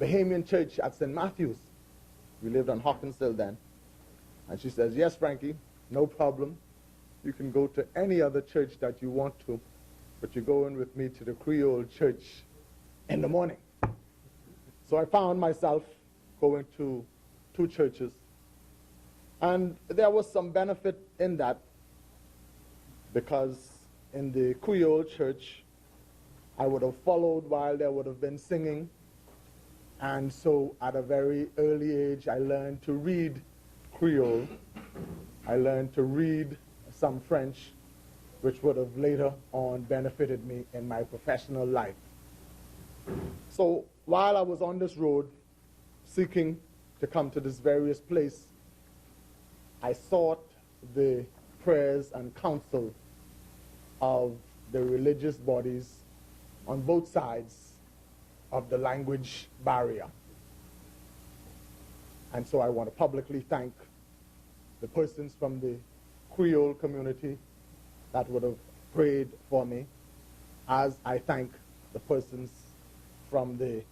F: Bahamian church at St. Matthew's? We lived on Hawkins Hill then. And she says, yes, Frankie, no problem. You can go to any other church that you want to, but you're going with me to the Creole church in the morning. So I found myself going to 2 churches. And there was some benefit in that, because in the Creole church, I would have followed while there would have been singing. And so at a very early age, I learned to read Creole. I learned to read some French, which would have later on benefited me in my professional life. So while I was on this road, seeking to come to this various place, I sought the prayers and counsel of the religious bodies on both sides of the language barrier. And so I want to publicly thank the persons from the Creole community that would have prayed for me, as I thank the persons from the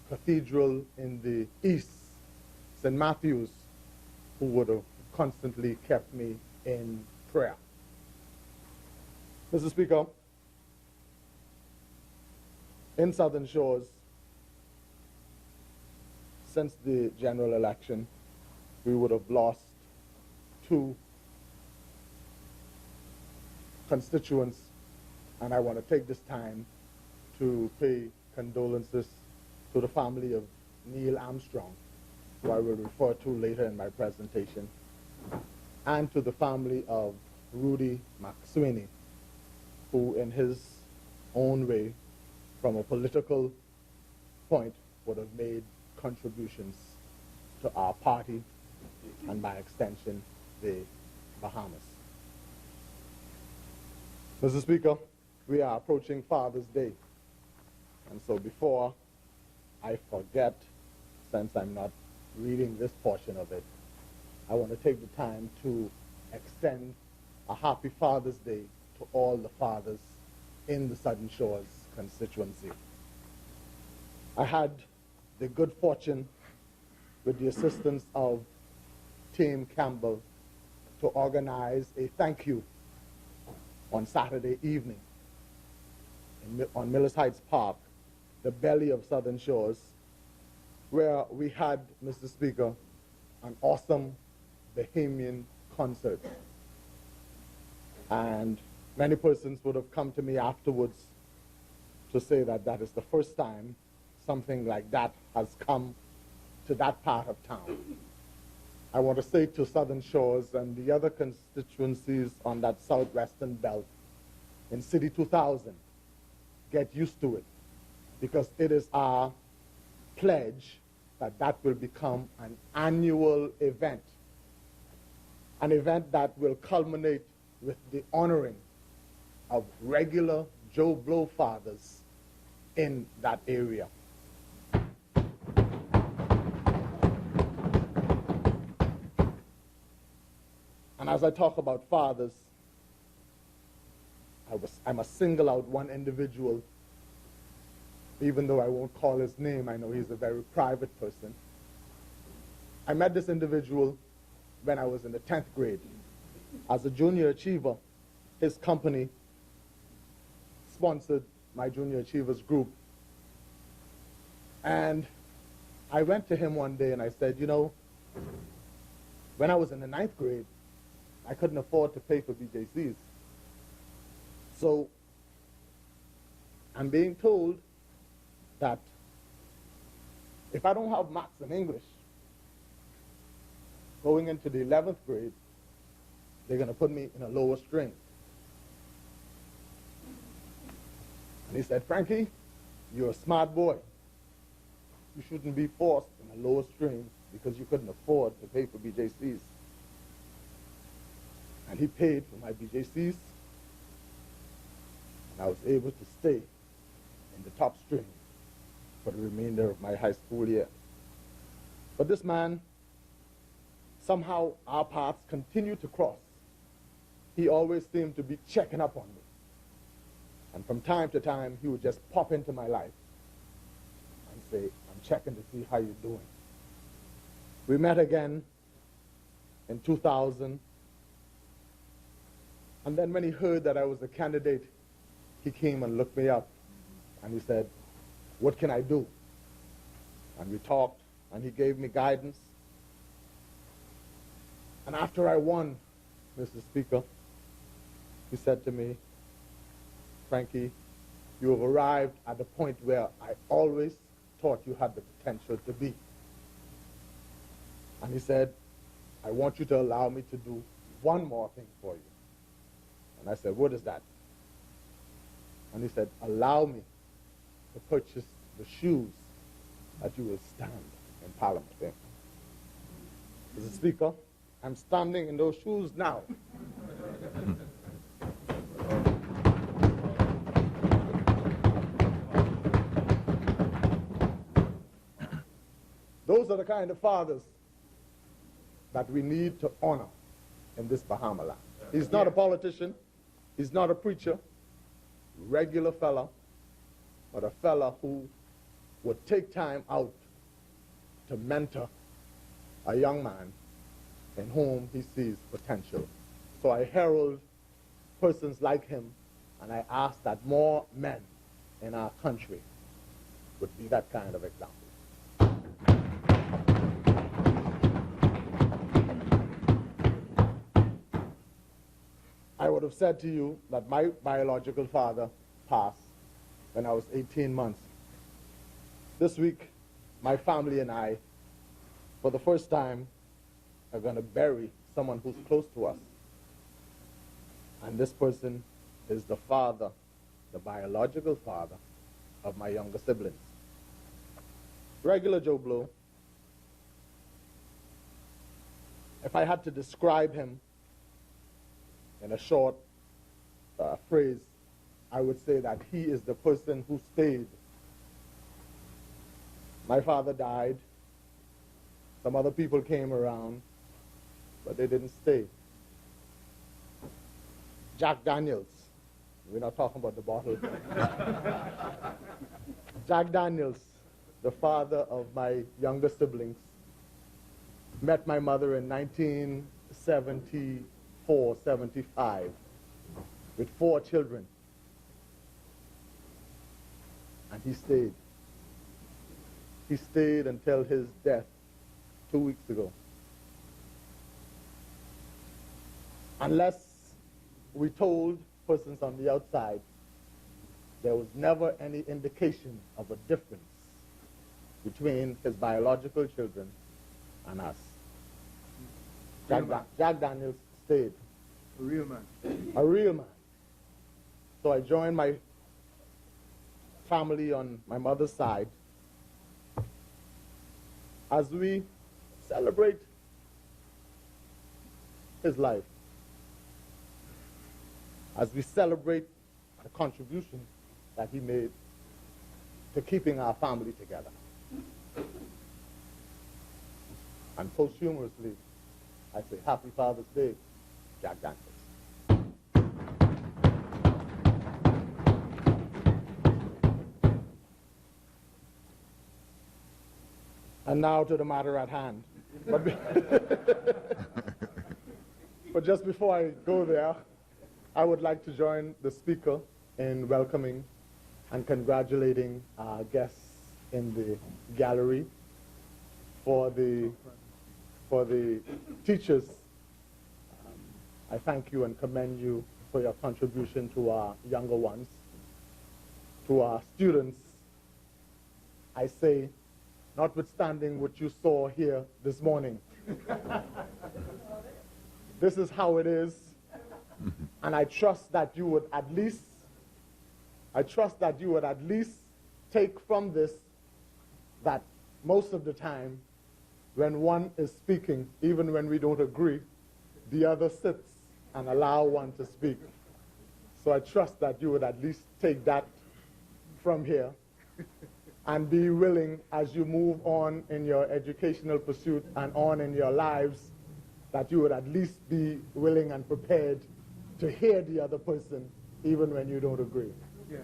F: cathedral in the east, St. Matthew's, who would have constantly kept me in prayer. Mr. Speaker, in Southern Shores, since the general election, we would have lost 2 constituents, and I want to take this time to pay condolences to the family of Neil Armstrong, who I will refer to later in my presentation, and to the family of Rudy McSweeney, who in his own way, from a political point, would have made contributions to our party and by extension, the Bahamas. Mr. Speaker, we are approaching Father's Day. And so before I forget, since I'm not reading this portion of it, I want to take the time to extend a happy Father's Day to all the fathers in the Southern Shores constituency. I had the good fortune, with the assistance of Tim Campbell, to organize a thank you on Saturday evening on Millis Heights Park, the belly of Southern Shores, where we had, Mr. Speaker, an awesome Bahamian concert. And many persons would have come to me afterwards to say that that is the first time something like that has come to that part of town. I want to say to Southern Shores and the other constituencies on that southwestern belt, in City 2000, get used to it, because it is our pledge that that will become an annual event, an event that will culminate with the honoring of regular Joe Blow fathers in that area. And as I talk about fathers, I must single out one individual. Even though I won't call his name, I know he's a very private person. I met this individual when I was in the 10th grade. As a junior achiever, his company sponsored my junior achievers group. And I went to him one day and I said, you know, when I was in the 9th grade, I couldn't afford to pay for BJCs. So I'm being told that if I don't have maths and English going into the 11th grade, they're going to put me in a lower string. And he said, Frankie, you're a smart boy. You shouldn't be forced in a lower string because you couldn't afford to pay for BJCs. And he paid for my BJCs, and I was able to stay in the top string for the remainder of my high school year. But this man, somehow our paths continue to cross. He always seemed to be checking up on me. And from time to time, he would just pop into my life and say, I'm checking to see how you're doing. We met again in 2000. And then when he heard that I was a candidate, he came and looked me up and he said, what can I do? And we talked and he gave me guidance. And after I won, Mr. Speaker, he said to me, Frankie, you have arrived at the point where I always thought you had the potential to be. And he said, I want you to allow me to do one more thing for you. And I said, what is that? And he said, allow me to purchase the shoes that you will stand in Parliament in. Mr. Speaker, I'm standing in those shoes now. Those are the kind of fathers that we need to honor in this Bahama land. He's not a politician. He's not a preacher, regular fella, but a fella who would take time out to mentor a young man in whom he sees potential. So I herald persons like him, and I ask that more men in our country would be that kind of example. I would have said to you that my biological father passed when I was 18 months. This week, my family and I, for the first time, are going to bury someone who's close to us. And this person is the father, the biological father of my younger siblings. Regular Joe Blow. If I had to describe him in a short phrase, I would say that he is the person who stayed. My father died. Some other people came around, but they didn't stay. Jack Daniels. We're not talking about the bottle. Jack Daniels, the father of my younger siblings, met my mother in 1974, 75, with 4 children. And he stayed. He stayed until his death 2 weeks ago. Unless we told persons on the outside, there was never any indication of a difference between his biological children and us. Jack Daniels stayed.
B: A real man.
F: A real man. So I joined my family on my mother's side as we celebrate his life, as we celebrate the contribution that he made to keeping our family together. And posthumously, I say Happy Father's Day, Jack Daniels. And now to the matter at hand. But just before I go there, I would like to join the speaker in welcoming and congratulating our guests in the gallery for the teachers. I thank you and commend you for your contribution to our younger ones. To our students, I say, notwithstanding what you saw here this morning, this is how it is, and I trust that you would at least take from this that most of the time when one is speaking, even when we don't agree, the other sits and allow one to speak. So I trust that you would at least take that from here and be willing, as you move on in your educational pursuit and on in your lives, that you would at least be willing and prepared to hear the other person, even when you don't agree. Yeah.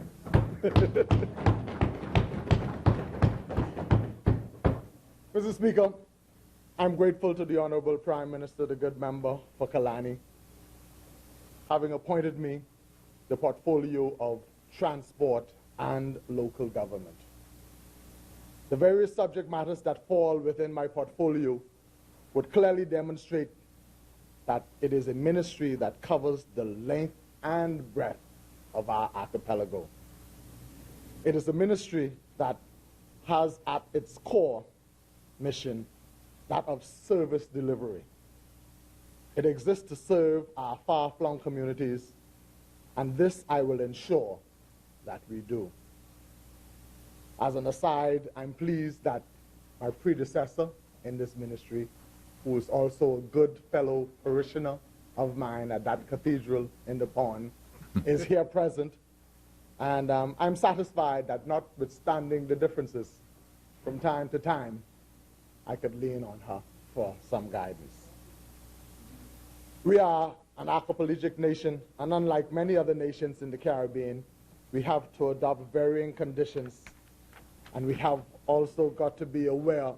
F: Mr. Speaker, I'm grateful to the Honorable Prime Minister, the good member for Kalani, having appointed me the portfolio of transport and local government. The various subject matters that fall within my portfolio would clearly demonstrate that it is a ministry that covers the length and breadth of our archipelago. It is a ministry that has at its core mission that of service delivery. It exists to serve our far-flung communities, and this I will ensure that we do. As an aside, I'm pleased that my predecessor in this ministry, who is also a good fellow parishioner of mine at that cathedral in the pond, is here present. And I'm satisfied that notwithstanding the differences, from time to time, I could lean on her for some guidance. We are an archipelagic nation, and unlike many other nations in the Caribbean, we have to adopt varying conditions. And we have also got to be aware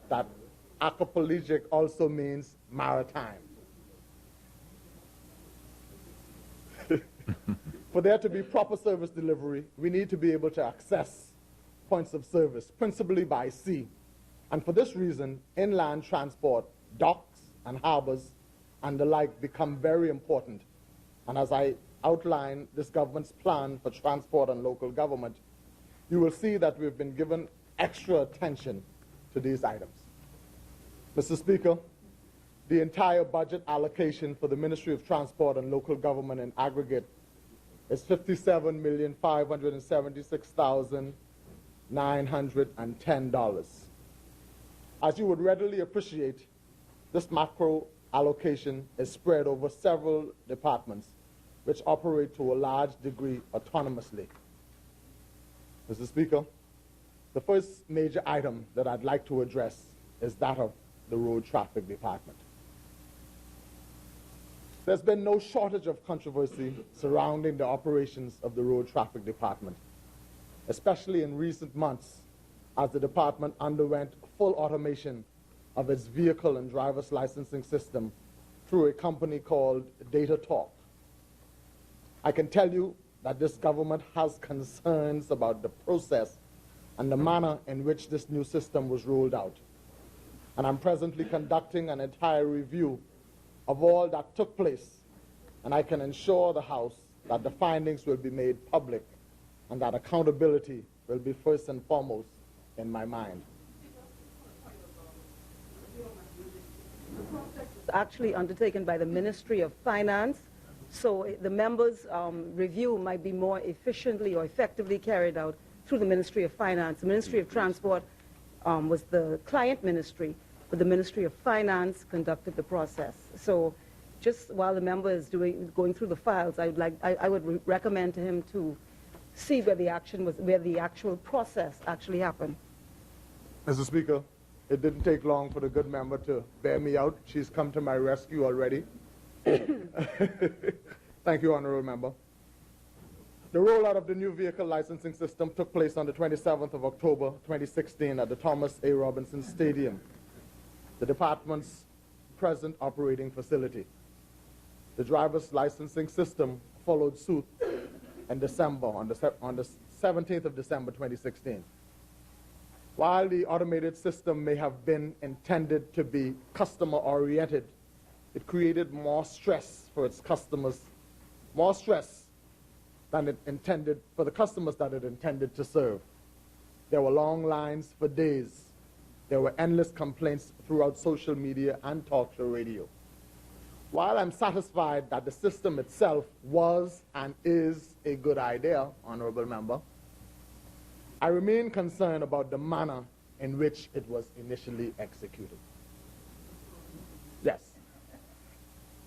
F: that archipelagic also means maritime. For there to be proper service delivery, we need to be able to access points of service, principally by sea. And for this reason, inland transport, docks and harbors and the like become very important. And as I outline this government's plan for transport and local government, you will see that we've been given extra attention to these items. Mr. Speaker, the entire budget allocation for the Ministry of Transport and Local Government in aggregate is $57,576,910. As you would readily appreciate, this macro allocation is spread over several departments which operate to a large degree autonomously. Mr. Speaker, the first major item that I'd like to address is that of the Road Traffic Department. There's been no shortage of controversy surrounding the operations of the Road Traffic Department, especially in recent months as the department underwent full automation of its vehicle and driver's licensing system through a company called DataTalk. I can tell you that this government has concerns about the process and the manner in which this new system was rolled out. And I'm presently conducting an entire review of all that took place, and I can assure the House that the findings will be made public and that accountability will be first and foremost in my mind.
C: Actually undertaken by the Ministry of Finance, so the members' review might be more efficiently or effectively carried out through the Ministry of Finance. The Ministry of Transport was the client ministry, but the Ministry of Finance conducted the process. So just while the member is going through the files, I would recommend to him to see where the actual process actually happened.
F: Mr. Speaker, it didn't take long for the good member to bear me out. She's come to my rescue already. Thank you, Honorable Member. The rollout of the new vehicle licensing system took place on the 27th of October, 2016 at the Thomas A. Robinson Stadium, the department's present operating facility. The driver's licensing system followed suit in December, on the 17th of December, 2016. While the automated system may have been intended to be customer-oriented, it created more stress for its customers, more stress than it intended for the customers that it intended to serve. There were long lines for days. There were endless complaints throughout social media and talk show radio. While I'm satisfied that the system itself was and is a good idea, Honorable Member, I remain concerned about the manner in which it was initially executed. Yes.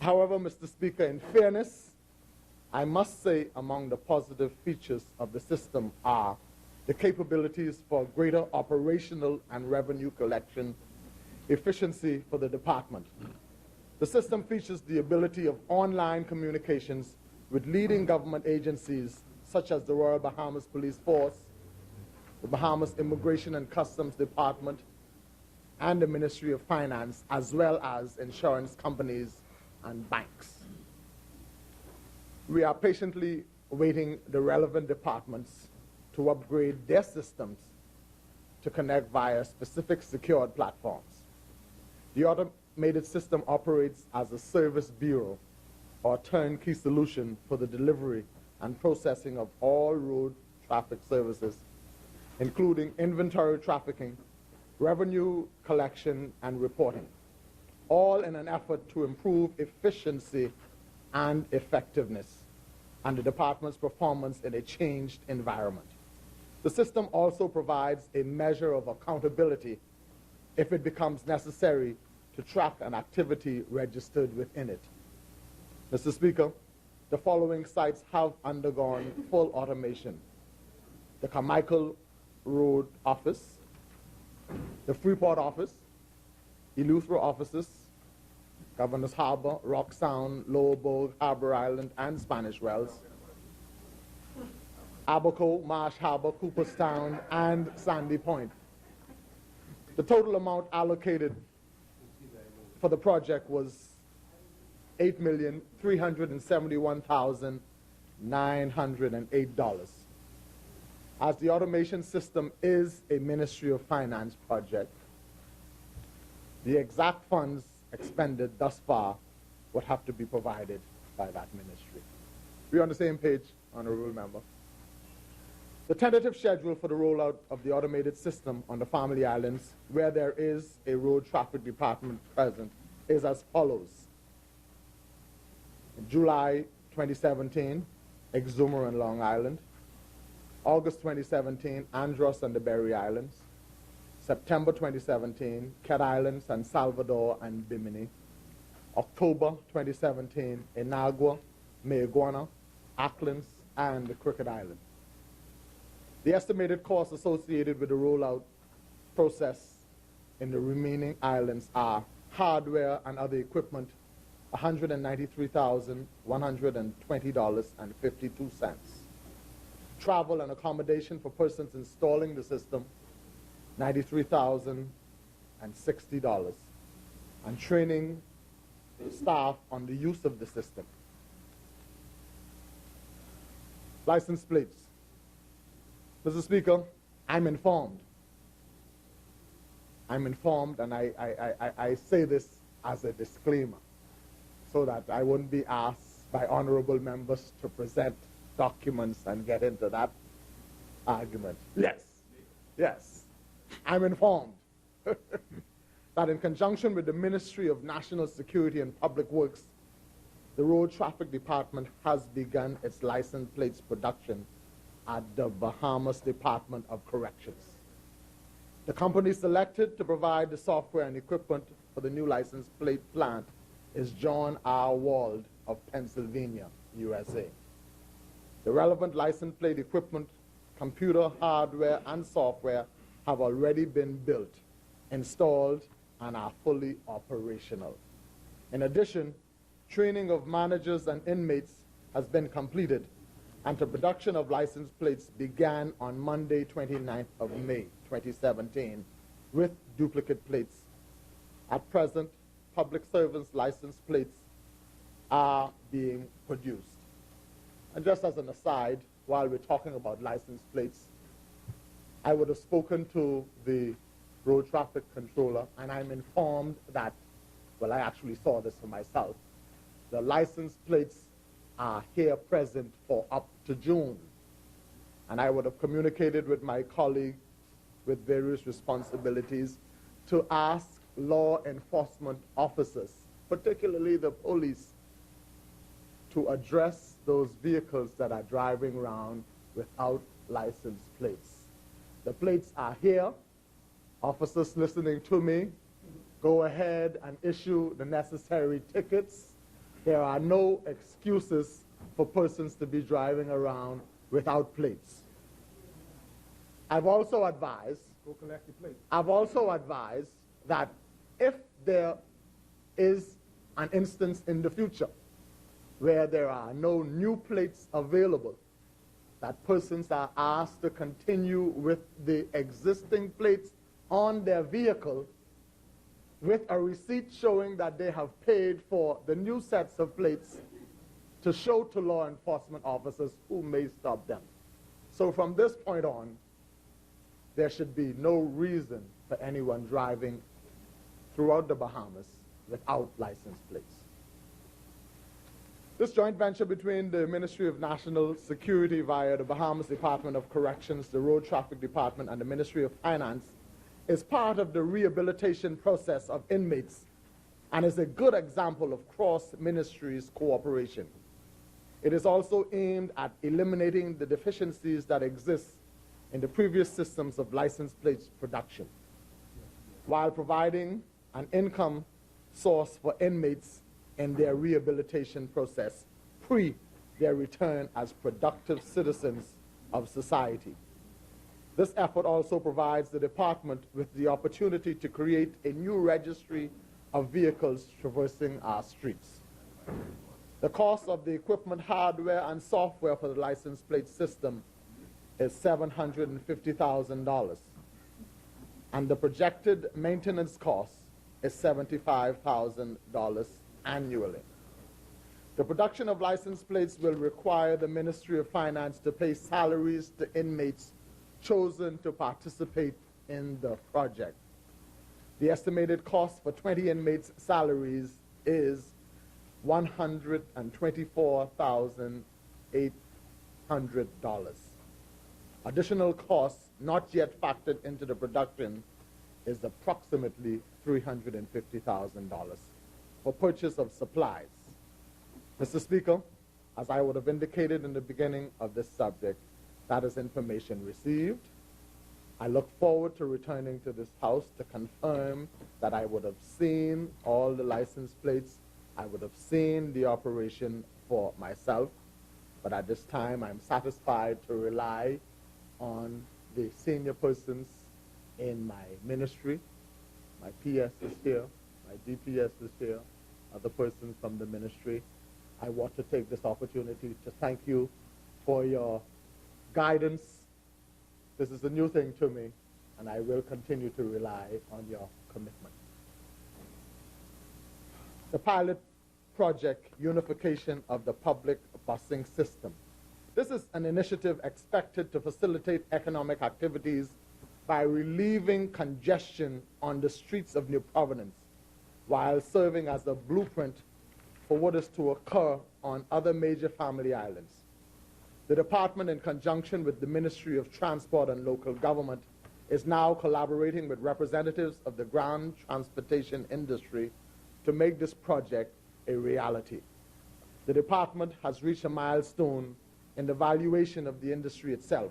F: However, Mr. Speaker, in fairness, I must say among the positive features of the system are the capabilities for greater operational and revenue collection efficiency for the department. The system features the ability of online communications with leading government agencies such as the Royal Bahamas Police Force, the Bahamas Immigration and Customs Department, and the Ministry of Finance, as well as insurance companies and banks. We are patiently awaiting the relevant departments to upgrade their systems to connect via specific secured platforms. The automated system operates as a service bureau or turnkey solution for the delivery and processing of all road traffic services, including inventory trafficking, revenue collection, and reporting, all in an effort to improve efficiency and effectiveness and the department's performance in a changed environment. The system also provides a measure of accountability if it becomes necessary to track an activity registered within it. Mr. Speaker, the following sites have undergone full automation: the Carmichael Road Office, the Freeport Office, Eleuthera offices, Governor's Harbor, Rock Sound, Lowell, Harbor Island, and Spanish Wells, Abaco, Marsh Harbor, Cooperstown, and Sandy Point. The total amount allocated for the project was $8,371,908. As the automation system is a Ministry of Finance project, the exact funds expended thus far would have to be provided by that ministry. We're on the same page, Honorable Member. The tentative schedule for the rollout of the automated system on the Family Islands, where there is a road traffic department present, is as follows. In July 2017, Exumer and Long Island. August 2017, Andros and the Berry Islands. September 2017, Cat Island, San Salvador, and Bimini. October 2017, Inagua, Mayaguana, Acklins, and the Crooked Island. The estimated costs associated with the rollout process in the remaining islands are hardware and other equipment, $193,120.52. Travel and accommodation for persons installing the system, $93,060. And training staff on the use of the system. License plates. Mr. Speaker, I'm informed. I'm informed, and I say this as a disclaimer so that I wouldn't be asked by honorable members to present documents and get into that argument. Yes, yes, I'm informed that in conjunction with the Ministry of National Security and Public Works, the Road Traffic Department has begun its license plates production at the Bahamas Department of Corrections. The company selected to provide the software and equipment for the new license plate plant is John R. Wald of Pennsylvania, USA. The relevant license plate equipment, computer hardware, and software have already been built, installed, and are fully operational. In addition, training of managers and inmates has been completed, and the production of license plates began on Monday, 29th of May, 2017, with duplicate plates. At present, public servants' license plates are being produced. And just as an aside, while we're talking about license plates, I would have spoken to the road traffic controller, and I'm informed that, well, I actually saw this for myself, the license plates are here present for up to June. And I would have communicated with my colleagues with various responsibilities to ask law enforcement officers, particularly the police, to address those vehicles that are driving around without license plates. The plates are here. Officers listening to me, go ahead and issue the necessary tickets. There are no excuses for persons to be driving around without plates. I've also advised,
B: Go collect the plate.
F: I've also advised that if there is an instance in the future where there are no new plates available, that persons are asked to continue with the existing plates on their vehicle with a receipt showing that they have paid for the new sets of plates to show to law enforcement officers who may stop them. So from this point on, there should be no reason for anyone driving throughout the Bahamas without license plates. This joint venture between the Ministry of National Security via the Bahamas Department of Corrections, the Road Traffic Department, and the Ministry of Finance is part of the rehabilitation process of inmates and is a good example of cross-ministries cooperation. It is also aimed at eliminating the deficiencies that exist in the previous systems of license plate production, while providing an income source for inmates in their rehabilitation process pre their return as productive citizens of society. This effort also provides the department with the opportunity to create a new registry of vehicles traversing our streets. The cost of the equipment, hardware, and software for the license plate system is $750,000, and the projected maintenance cost is $75,000 annually. The production of license plates will require the Ministry of Finance to pay salaries to inmates chosen to participate in the project. The estimated cost for 20 inmates' salaries is $124,800. Additional costs not yet factored into the production is approximately $350,000. for purchase of supplies. Mr. Speaker, as I would have indicated in the beginning of this subject, that is information received. I look forward to returning to this House to confirm that I would have seen all the license plates, I would have seen the operation for myself, but at this time I'm satisfied to rely on the senior persons in my ministry. My PS is here, my DPS is here, other persons from the ministry. I want to take this opportunity to thank you for your guidance. This is a new thing to me, and I will continue to rely on your commitment. The pilot project, unification of the public busing system. This is an initiative expected to facilitate economic activities by relieving congestion on the streets of New Providence, while serving as a blueprint for what is to occur on other major family islands. The department, in conjunction with the Ministry of Transport and Local Government, is now collaborating with representatives of the ground transportation industry to make this project a reality. The department has reached a milestone in the valuation of the industry itself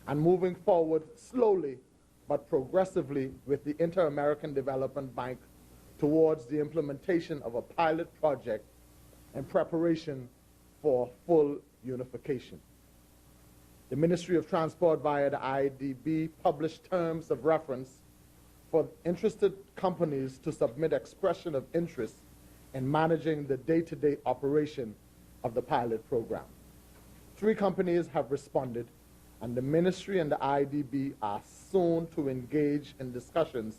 F: and moving forward slowly but progressively with the Inter-American Development Bank towards the implementation of a pilot project in preparation for full unification. The Ministry of Transport via the IDB published terms of reference for interested companies to submit expression of interest in managing the day-to-day operation of the pilot program. 3 companies have responded, and the Ministry and the IDB are soon to engage in discussions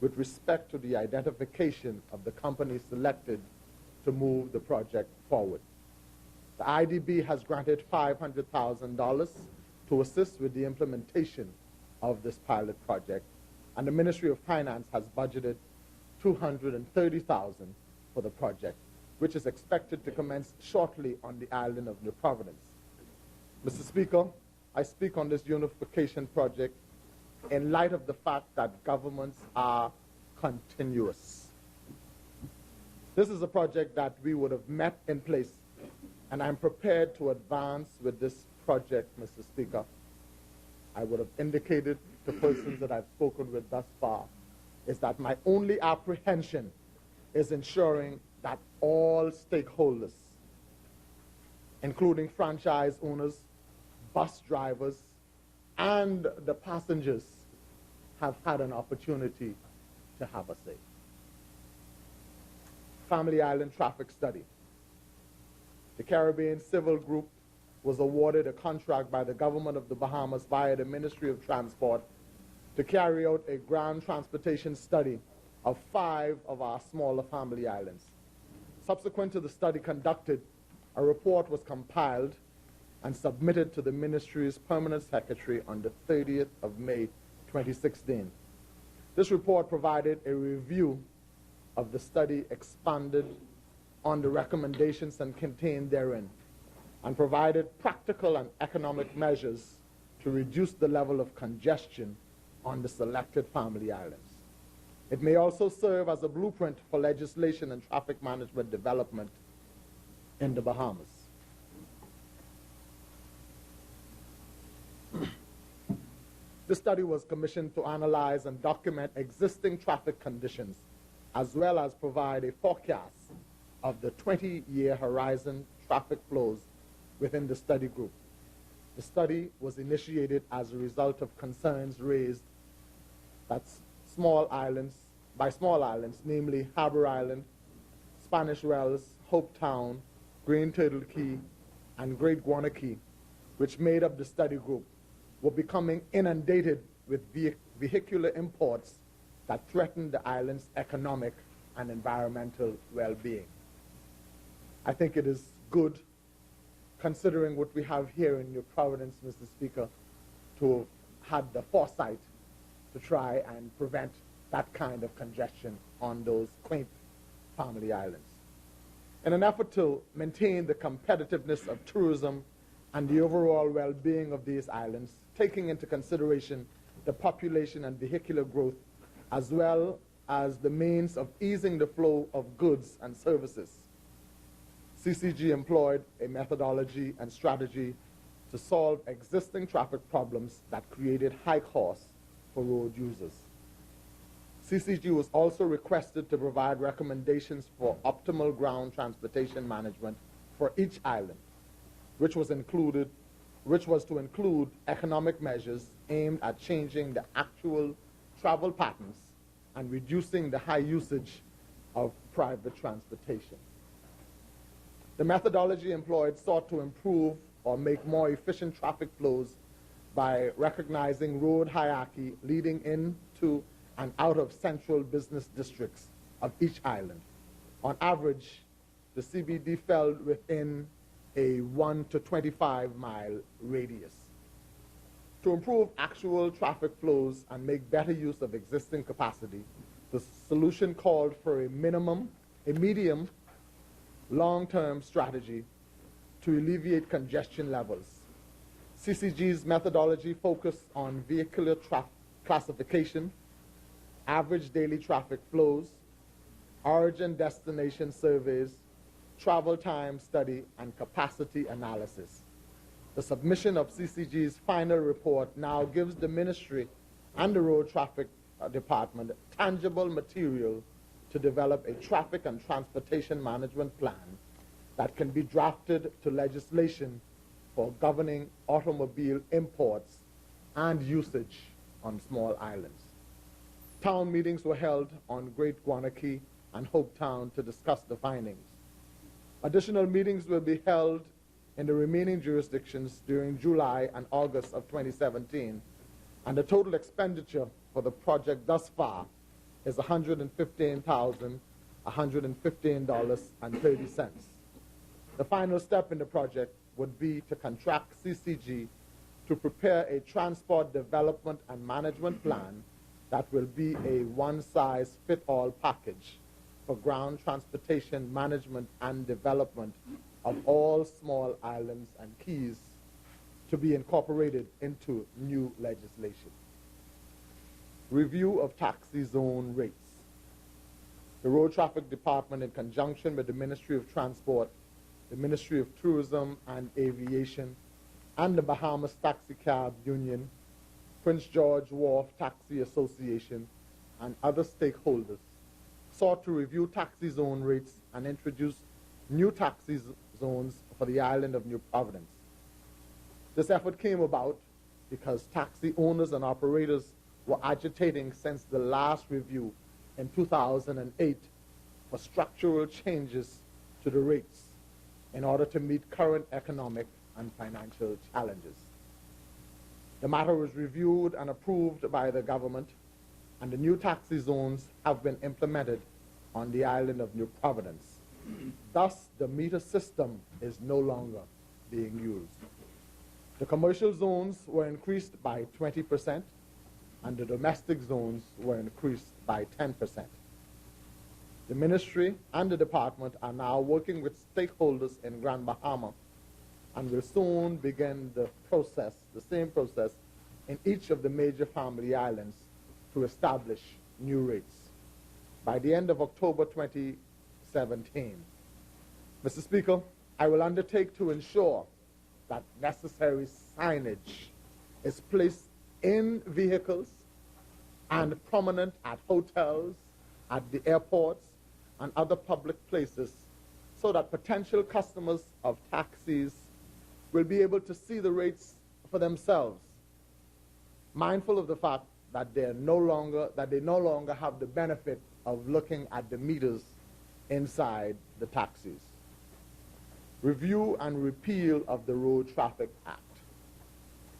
F: with respect to the identification of the companies selected to move the project forward. The IDB has granted $500,000 to assist with the implementation of this pilot project, and the Ministry of Finance has budgeted $230,000 for the project, which is expected to commence shortly on the island of New Providence. Mr. Speaker, I speak on this unification project in light of the fact that governments are continuous. This is a project that we would have met in place, and I'm prepared to advance with this project, Mr. Speaker. I would have indicated to persons that I've spoken with thus far is that my only apprehension is ensuring that all stakeholders, including franchise owners, bus drivers, and the passengers, have had an opportunity to have a say. Family Island Traffic Study. The Caribbean Civil Group was awarded a contract by the government of the Bahamas via the Ministry of Transport to carry out a ground transportation study of 5 of our smaller family islands. Subsequent to the study conducted, a report was compiled and submitted to the ministry's permanent secretary on the 30th of May, 2016. This report provided a review of the study, expanded on the recommendations and contained therein, and provided practical and economic measures to reduce the level of congestion on the selected family islands. It may also serve as a blueprint for legislation and traffic management development in the Bahamas. This study was commissioned to analyze and document existing traffic conditions, as well as provide a forecast of the 20-year horizon traffic flows within the study group. The study was initiated as a result of concerns raised that small islands, namely Harbor Island, Spanish Wells, Hope Town, Green Turtle Key, and Great Guana Key, which made up the study group, were becoming inundated with vehicular imports that threatened the island's economic and environmental well-being. I think it is good, considering what we have here in New Providence, Mr. Speaker, to have had the foresight to try and prevent that kind of congestion on those quaint family islands. In an effort to maintain the competitiveness of tourism and the overall well-being of these islands, taking into consideration the population and vehicular growth, as well as the means of easing the flow of goods and services. CCG employed a methodology and strategy to solve existing traffic problems that created high costs for road users. CCG was also requested to provide recommendations for optimal ground transportation management for each island, which was to include economic measures aimed at changing the actual travel patterns and reducing the high usage of private transportation. The methodology employed sought to improve or make more efficient traffic flows by recognizing road hierarchy leading into and out of central business districts of each island. On average, the CBD fell within a 1 to 25-mile radius. To improve actual traffic flows and make better use of existing capacity, the solution called for a medium, long-term strategy to alleviate congestion levels. CCG's methodology focused on vehicular classification, average daily traffic flows, origin-destination surveys, travel time study, and capacity analysis. The submission of CCG's final report now gives the Ministry and the Road Traffic Department tangible material to develop a traffic and transportation management plan that can be drafted to legislation for governing automobile imports and usage on small islands. Town meetings were held on Great Guanakee and Hopetown to discuss the findings. Additional meetings will be held in the remaining jurisdictions during July and August of 2017, and the total expenditure for the project thus far is $115,115.30. The final step in the project would be to contract CCG to prepare a transport development and management plan that will be a one-size-fits-all package for ground transportation management and development of all small islands and keys to be incorporated into new legislation. Review of taxi zone rates. The Road Traffic Department, in conjunction with the Ministry of Transport, the Ministry of Tourism and Aviation, and the Bahamas Taxi Cab Union, Prince George Wharf Taxi Association, and other stakeholders, sought to review taxi zone rates and introduce new taxi zones for the island of New Providence. This effort came about because taxi owners and operators were agitating since the last review in 2008 for structural changes to the rates in order to meet current economic and financial challenges. The matter was reviewed and approved by the government, and the new taxi zones have been implemented on the island of New Providence. Thus, the meter system is no longer being used. The commercial zones were increased by 20%, and the domestic zones were increased by 10%. The ministry and the department are now working with stakeholders in Grand Bahama and will soon begin the same process in each of the major family islands to establish new rates by the end of October 2017. Mr. Speaker, I will undertake to ensure that necessary signage is placed in vehicles and prominent at hotels, at the airports, and other public places so that potential customers of taxis will be able to see the rates for themselves, mindful of the fact that they no longer have the benefit of looking at the meters inside the taxis. Review and repeal of the Road Traffic Act.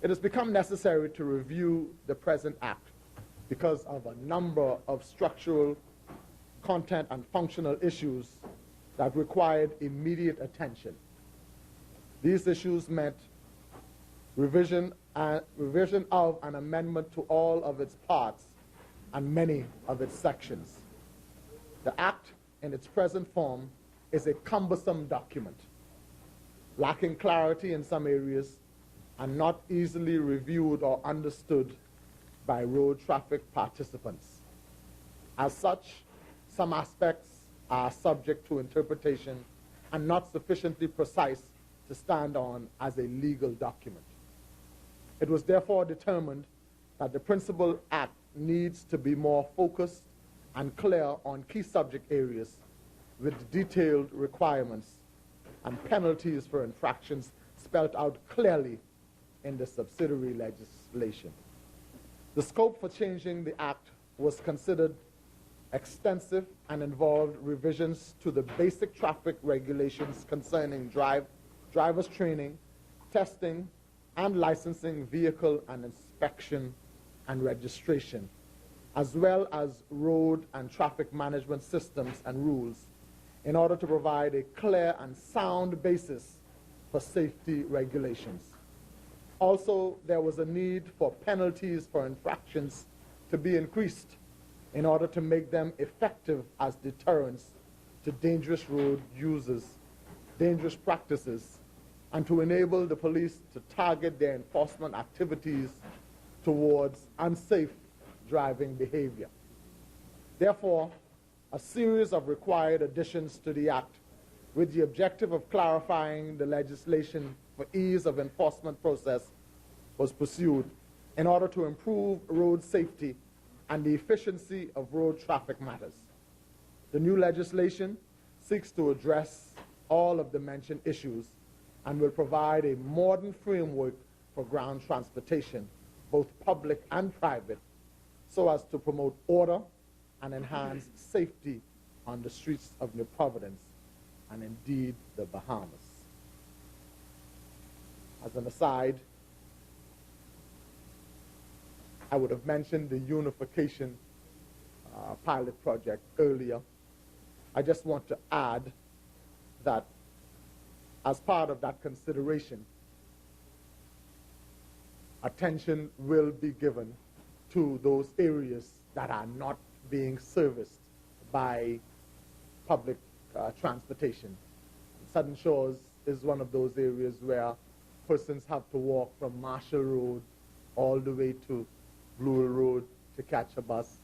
F: It has become necessary to review the present act because of a number of structural, content, and functional issues that required immediate attention. These issues meant revision of an amendment to all of its parts and many of its sections. The Act, in its present form, is a cumbersome document, lacking clarity in some areas and not easily reviewed or understood by road traffic participants. As such, some aspects are subject to interpretation and not sufficiently precise to stand on as a legal document. It was therefore determined that the Principal Act needs to be more focused and clear on key subject areas with detailed requirements and penalties for infractions spelled out clearly in the subsidiary legislation. The scope for changing the Act was considered extensive and involved revisions to the basic traffic regulations concerning driver's training, testing, and licensing vehicle and inspection and registration, as well as road and traffic management systems and rules, in order to provide a clear and sound basis for safety regulations. Also, there was a need for penalties for infractions to be increased in order to make them effective as deterrents to dangerous road users, dangerous practices, and to enable the police to target their enforcement activities towards unsafe driving behavior. Therefore, a series of required additions to the Act with the objective of clarifying the legislation for ease of enforcement process was pursued in order to improve road safety and the efficiency of road traffic matters. The new legislation seeks to address all of the mentioned issues and will provide a modern framework for ground transportation, both public and private, so as to promote order and enhance safety on the streets of New Providence and indeed the Bahamas. As an aside, I would have mentioned the unification pilot project earlier. I just want to add that as part of that consideration, attention will be given to those areas that are not being serviced by public transportation. Southern Shores is one of those areas where persons have to walk from Marshall Road all the way to Blue Road to catch a bus,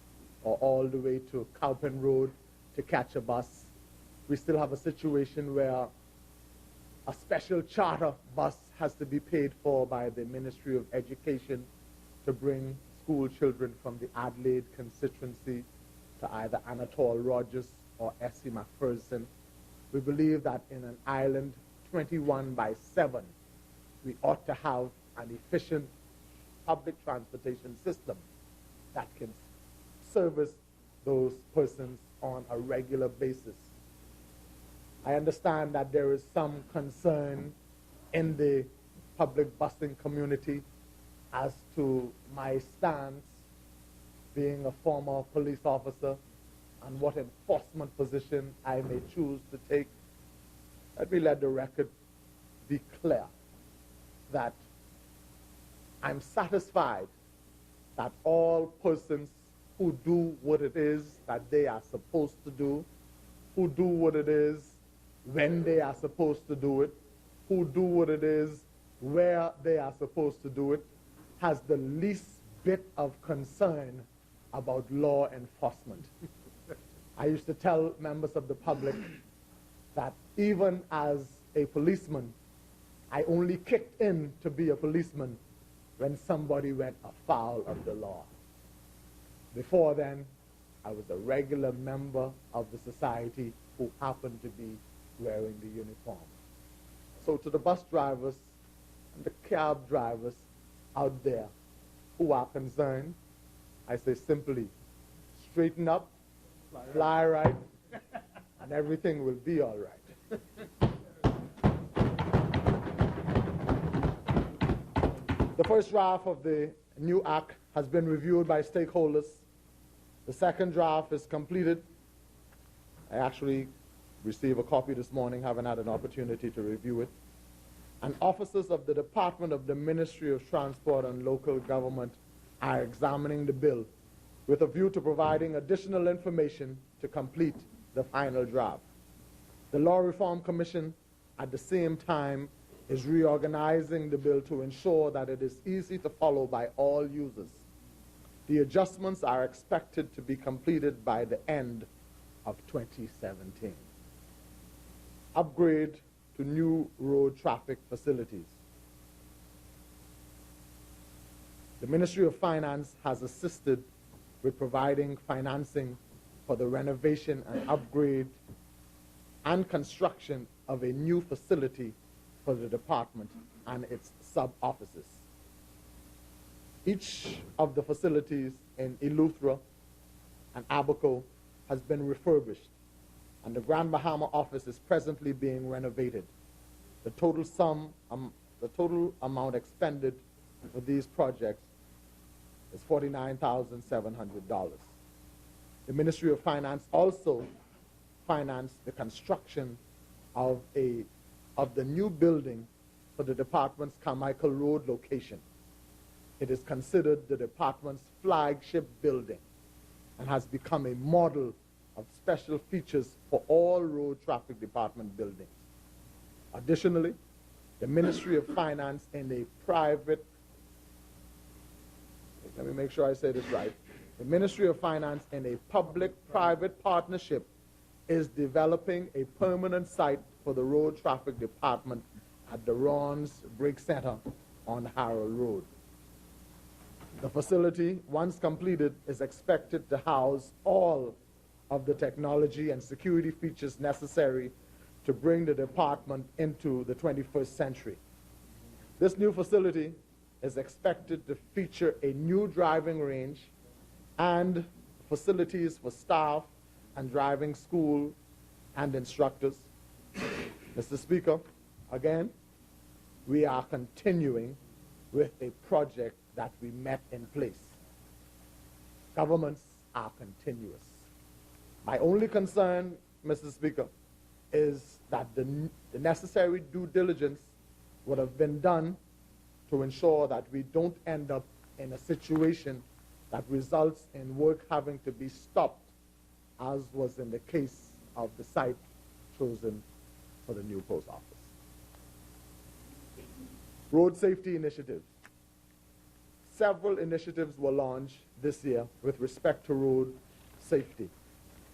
F: or all the way to Cowpen Road to catch a bus. We still have a situation where a special charter bus has to be paid for by the Ministry of Education to bring school children from the Adelaide constituency to either Anatole Rogers or Essie McPherson. We believe that in an island 21/7, we ought to have an efficient public transportation system that can service those persons on a regular basis. I understand that there is some concern in the public busing community as to my stance, being a former police officer, and what enforcement position I may choose to take. Let me let the record be clear that I'm satisfied that all persons who do what it is that they are supposed to do, who do what it is when they are supposed to do it, who do what it is where they are supposed to do it, has the least bit of concern about law enforcement. I used to tell members of the public that even as a policeman, I only kicked in to be a policeman when somebody went afoul of the law. Before then, I was a regular member of the society who happened to be wearing the uniform. So to the bus drivers and the cab drivers out there who are concerned, I say simply, straighten up, fly right, and everything will be all right. The first draft of the new act has been reviewed by stakeholders. The second draft is completed. I actually received a copy this morning, haven't had an opportunity to review it. And officers of the Department of the Ministry of Transport and Local Government are examining the bill with a view to providing additional information to complete the final draft. The Law Reform Commission, at the same time, is reorganizing the bill to ensure that it is easy to follow by all users. The adjustments are expected to be completed by the end of 2017. Upgrade to new road traffic facilities. The Ministry of Finance has assisted with providing financing for the renovation and upgrade and construction of a new facility for the department and its sub-offices. Each of the facilities in Eleuthera and Abaco has been refurbished, and the Grand Bahama office is presently being renovated. The total amount expended for these projects is $49,700. The Ministry of Finance also financed the construction of the new building for the department's Carmichael Road location. It is considered the department's flagship building and has become a model of special features for all road traffic department buildings. Additionally, the Ministry of Finance in a private, let me make sure I say this right, the Ministry of Finance in a public-private partnership is developing a permanent site for the road traffic department at the Ron's Break Center on Harold Road. The facility, once completed, is expected to house all of the technology and security features necessary to bring the department into the 21st century. This new facility is expected to feature a new driving range and facilities for staff and driving school and instructors. Mr. Speaker, again, we are continuing with a project that we met in place. Governments are continuous. My only concern, Mr. Speaker, is that the necessary due diligence would have been done to ensure that we don't end up in a situation that results in work having to be stopped, as was in the case of the site chosen for the new post office. Road safety initiatives. Several initiatives were launched this year with respect to road safety,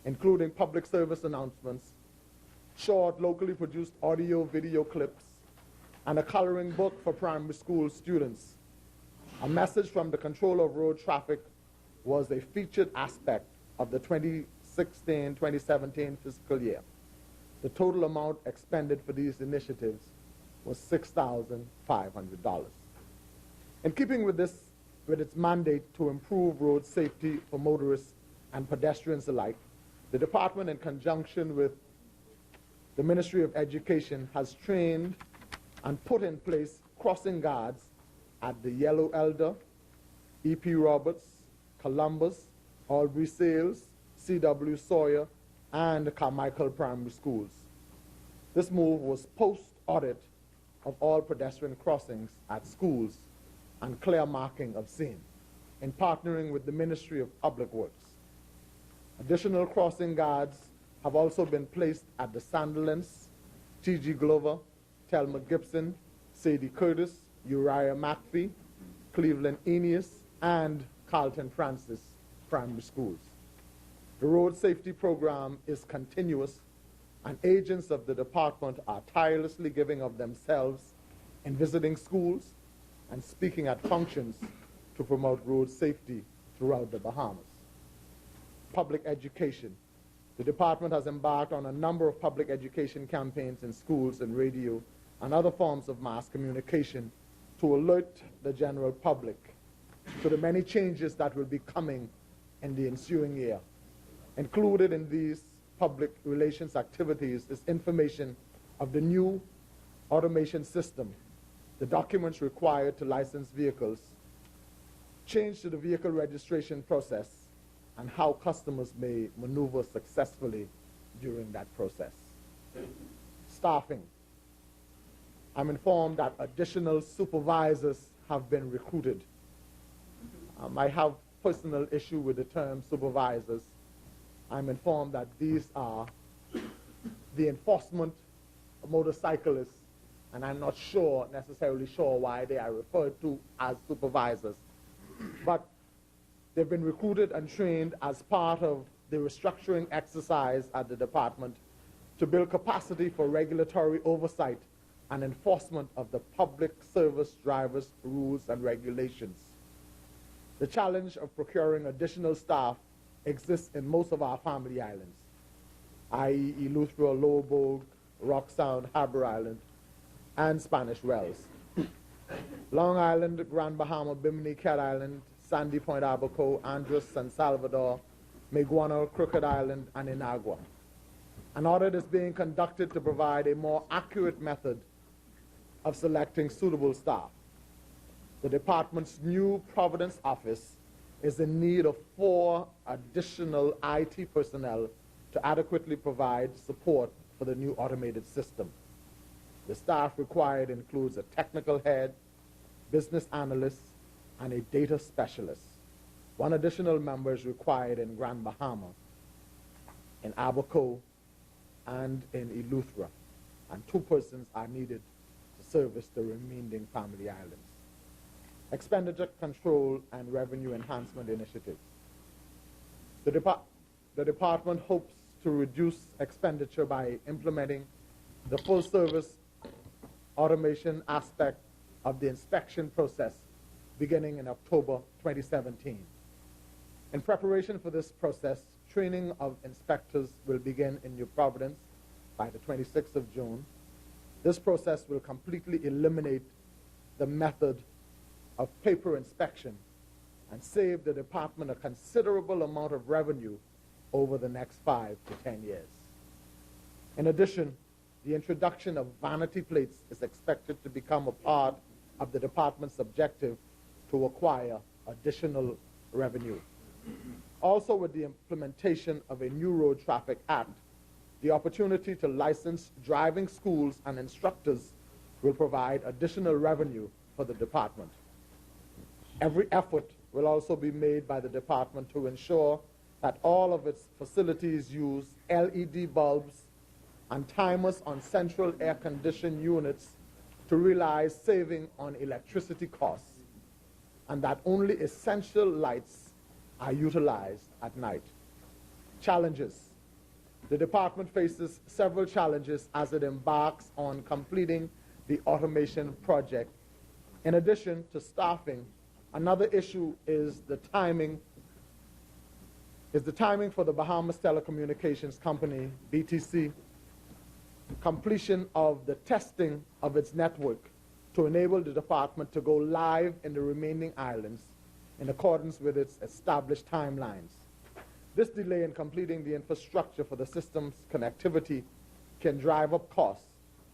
F: including public service announcements, short locally produced audio-video clips, and a coloring book for primary school students. A message from the Controller of Road Traffic was a featured aspect of the 2016-2017 fiscal year. The total amount expended for these initiatives was $6,500. In keeping with its mandate to improve road safety for motorists and pedestrians alike, the department, in conjunction with the Ministry of Education, has trained and put in place crossing guards at the Yellow Elder, E.P. Roberts, Columbus, Albury Sales, C.W. Sawyer, and Carmichael Primary Schools. This move was post-audit of all pedestrian crossings at schools and clear marking of scene, in partnering with the Ministry of Public Works. Additional crossing guards have also been placed at the Sandilands, T.G. Glover, Thelma Gibson, Sadie Curtis, Uriah McPhee, Cleveland Eneas, and Carlton Francis primary schools. The road safety program is continuous, and agents of the department are tirelessly giving of themselves in visiting schools and speaking at functions to promote road safety throughout the Bahamas. Public education. The department has embarked on a number of public education campaigns in schools and radio and other forms of mass communication to alert the general public to the many changes that will be coming in the ensuing year. Included in these public relations activities is information of the new automation system, the documents required to license vehicles, change to the vehicle registration process, and how customers may maneuver successfully during that process. Staffing. I'm informed that additional supervisors have been recruited. I have personal issue with the term supervisors. I'm informed that these are the enforcement motorcyclists, and I'm not necessarily sure why they are referred to as supervisors. But They've been recruited and trained as part of the restructuring exercise at the department to build capacity for regulatory oversight and enforcement of the public service drivers' rules and regulations. The challenge of procuring additional staff exists in most of our family islands, i.e. Eleuthera, Lobourg, Rock Sound, Harbour Island, and Spanish Wells. Long Island, Grand Bahama, Bimini, Cat Island, Sandy Point, Abaco, Andros, San Salvador, Meguana, Crooked Island, and Inagua. An audit is being conducted to provide a more accurate method of selecting suitable staff. The department's new Providence office is in need of 4 additional IT personnel to adequately provide support for the new automated system. The staff required includes a technical head, business analyst, and a data specialist. 1 additional member is required in Grand Bahama, in Abaco, and in Eleuthera, and 2 persons are needed to service the remaining family islands. Expenditure control and revenue enhancement initiatives. The department hopes to reduce expenditure by implementing the full service automation aspect of the inspection process beginning in October 2017. In preparation for this process, training of inspectors will begin in New Providence by the 26th of June. This process will completely eliminate the method of paper inspection and save the department a considerable amount of revenue over the next 5 to 10 years. In addition, the introduction of vanity plates is expected to become a part of the department's objective to acquire additional revenue. Also, with the implementation of a new Road Traffic Act, the opportunity to license driving schools and instructors will provide additional revenue for the department. Every effort will also be made by the department to ensure that all of its facilities use LED bulbs and timers on central air conditioning units to realize saving on electricity costs, and that only essential lights are utilized at night. Challenges. The department faces several challenges as it embarks on completing the automation project. In addition to staffing, another issue is the timing for the Bahamas Telecommunications Company, BTC, completion of the testing of its network to enable the department to go live in the remaining islands in accordance with its established timelines. This delay in completing the infrastructure for the system's connectivity can drive up costs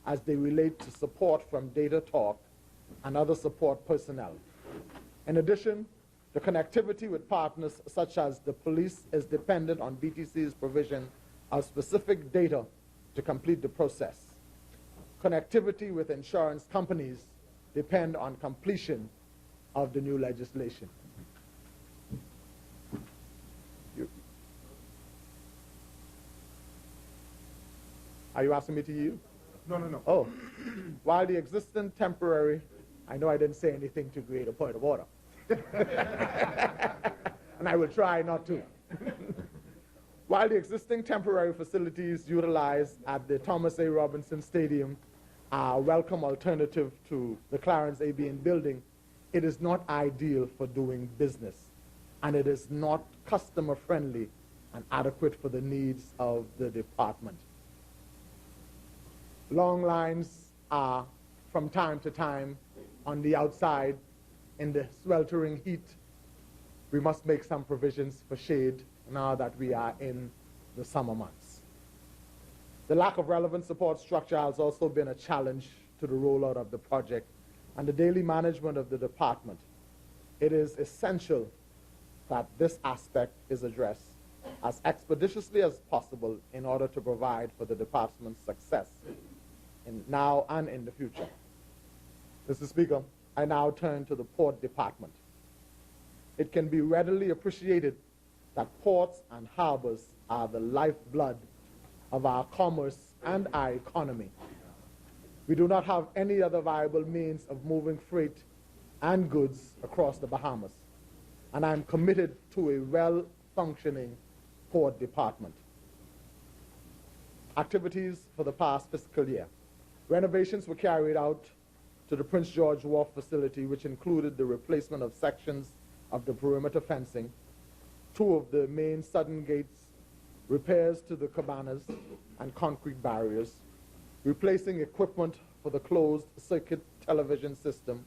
F: as they relate to support from Data Talk and other support personnel. In addition, the connectivity with partners such as the police is dependent on BTC's provision of specific data to complete the process. Connectivity with insurance companies depend on completion of the new legislation. Are you asking me to you?
B: No.
F: Oh, while the existing temporary, I know I didn't say anything to create a point of order. And I will try not to. While the existing temporary facilities utilized at the Thomas A. Robinson Stadium are a welcome alternative to the Clarence A. Bean building, it is not ideal for doing business, and it is not customer friendly and adequate for the needs of the department. Long lines are from time to time on the outside in the sweltering heat. We must make some provisions for shade now that we are in the summer months. The lack of relevant support structure has also been a challenge to the rollout of the project and the daily management of the department. It is essential that this aspect is addressed as expeditiously as possible in order to provide for the department's success now and in the future. Mr. Speaker, I now turn to the Port Department. It can be readily appreciated that ports and harbors are the lifeblood of our commerce and our economy. We do not have any other viable means of moving freight and goods across the Bahamas. and I'm committed to a well-functioning port department. Activities for the past fiscal year. Renovations were carried out to the Prince George Wharf facility, which included the replacement of sections of the perimeter fencing, 2 of the main southern gates, repairs to the cabanas and concrete barriers, replacing equipment for the closed circuit television system,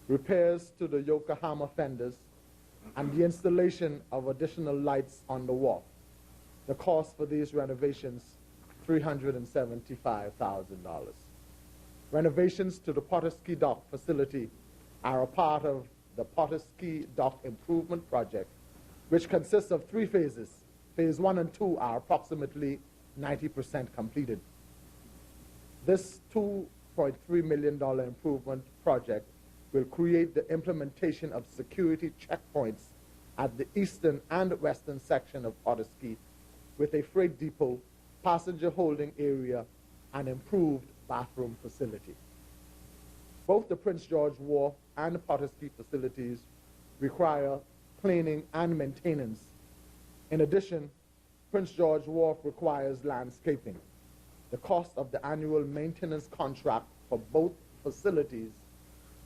F: repairs to the Yokohama fenders, and the installation of additional lights on the wharf. The cost for these renovations, $375,000. Renovations to the Potterski Dock facility are a part of the Potterski Dock Improvement Project, which consists of 3 phases. Phase 1 and 2 are approximately 90% completed. This $2.3 million improvement project will create the implementation of security checkpoints at the eastern and western section of Potterski with a freight depot, passenger holding area, and improved bathroom facility. Both the Prince George Wharf and Potterski facilities require cleaning and maintenance. In addition, Prince George Wharf requires landscaping. The cost of the annual maintenance contract for both facilities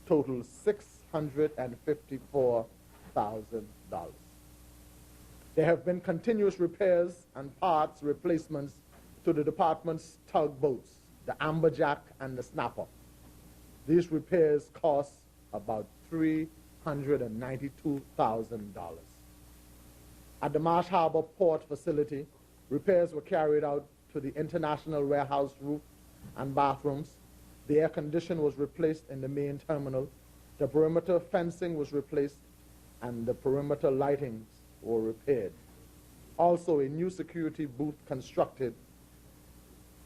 F: totals $654,000. There have been continuous repairs and parts replacements to the department's tugboats, the Amberjack and the Snapper. These repairs cost about $392,000. At the Marsh Harbor Port facility, repairs were carried out to the international warehouse roof and bathrooms. The air conditioner was replaced in the main terminal. The perimeter fencing was replaced, and the perimeter lightings were repaired. Also, a new security booth constructed.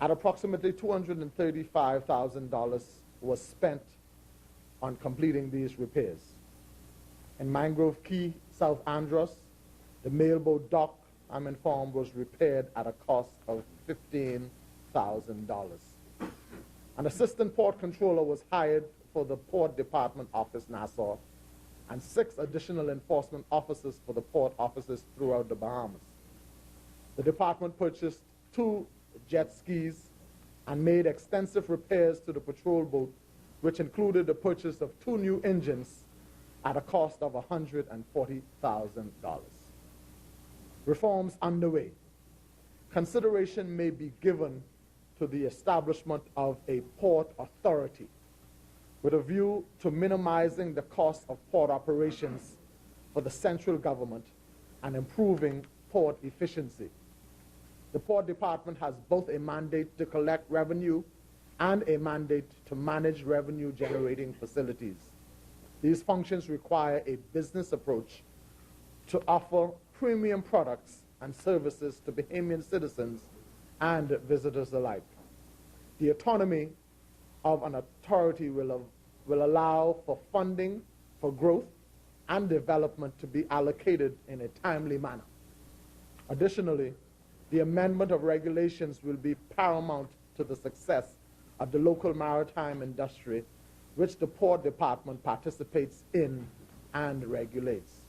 F: At approximately $235,000 was spent on completing these repairs. In Mangrove Key, South Andros, the mailboat dock, I'm informed, was repaired at a cost of $15,000. An assistant port controller was hired for the Port Department Office, Nassau, and 6 additional enforcement officers for the port offices throughout the Bahamas. The department purchased 2 jet skis and made extensive repairs to the patrol boat, which included the purchase of 2 new engines at a cost of $140,000. Reforms underway. Consideration may be given to the establishment of a port authority with a view to minimizing the cost of port operations for the central government and improving port efficiency. The Port Department has both a mandate to collect revenue and a mandate to manage revenue-generating facilities. These functions require a business approach to offer premium products and services to Bahamian citizens and visitors alike. The autonomy of an authority will allow for funding for growth and development to be allocated in a timely manner. Additionally, the amendment of regulations will be paramount to the success of the local maritime industry, which the Port Department participates in and regulates.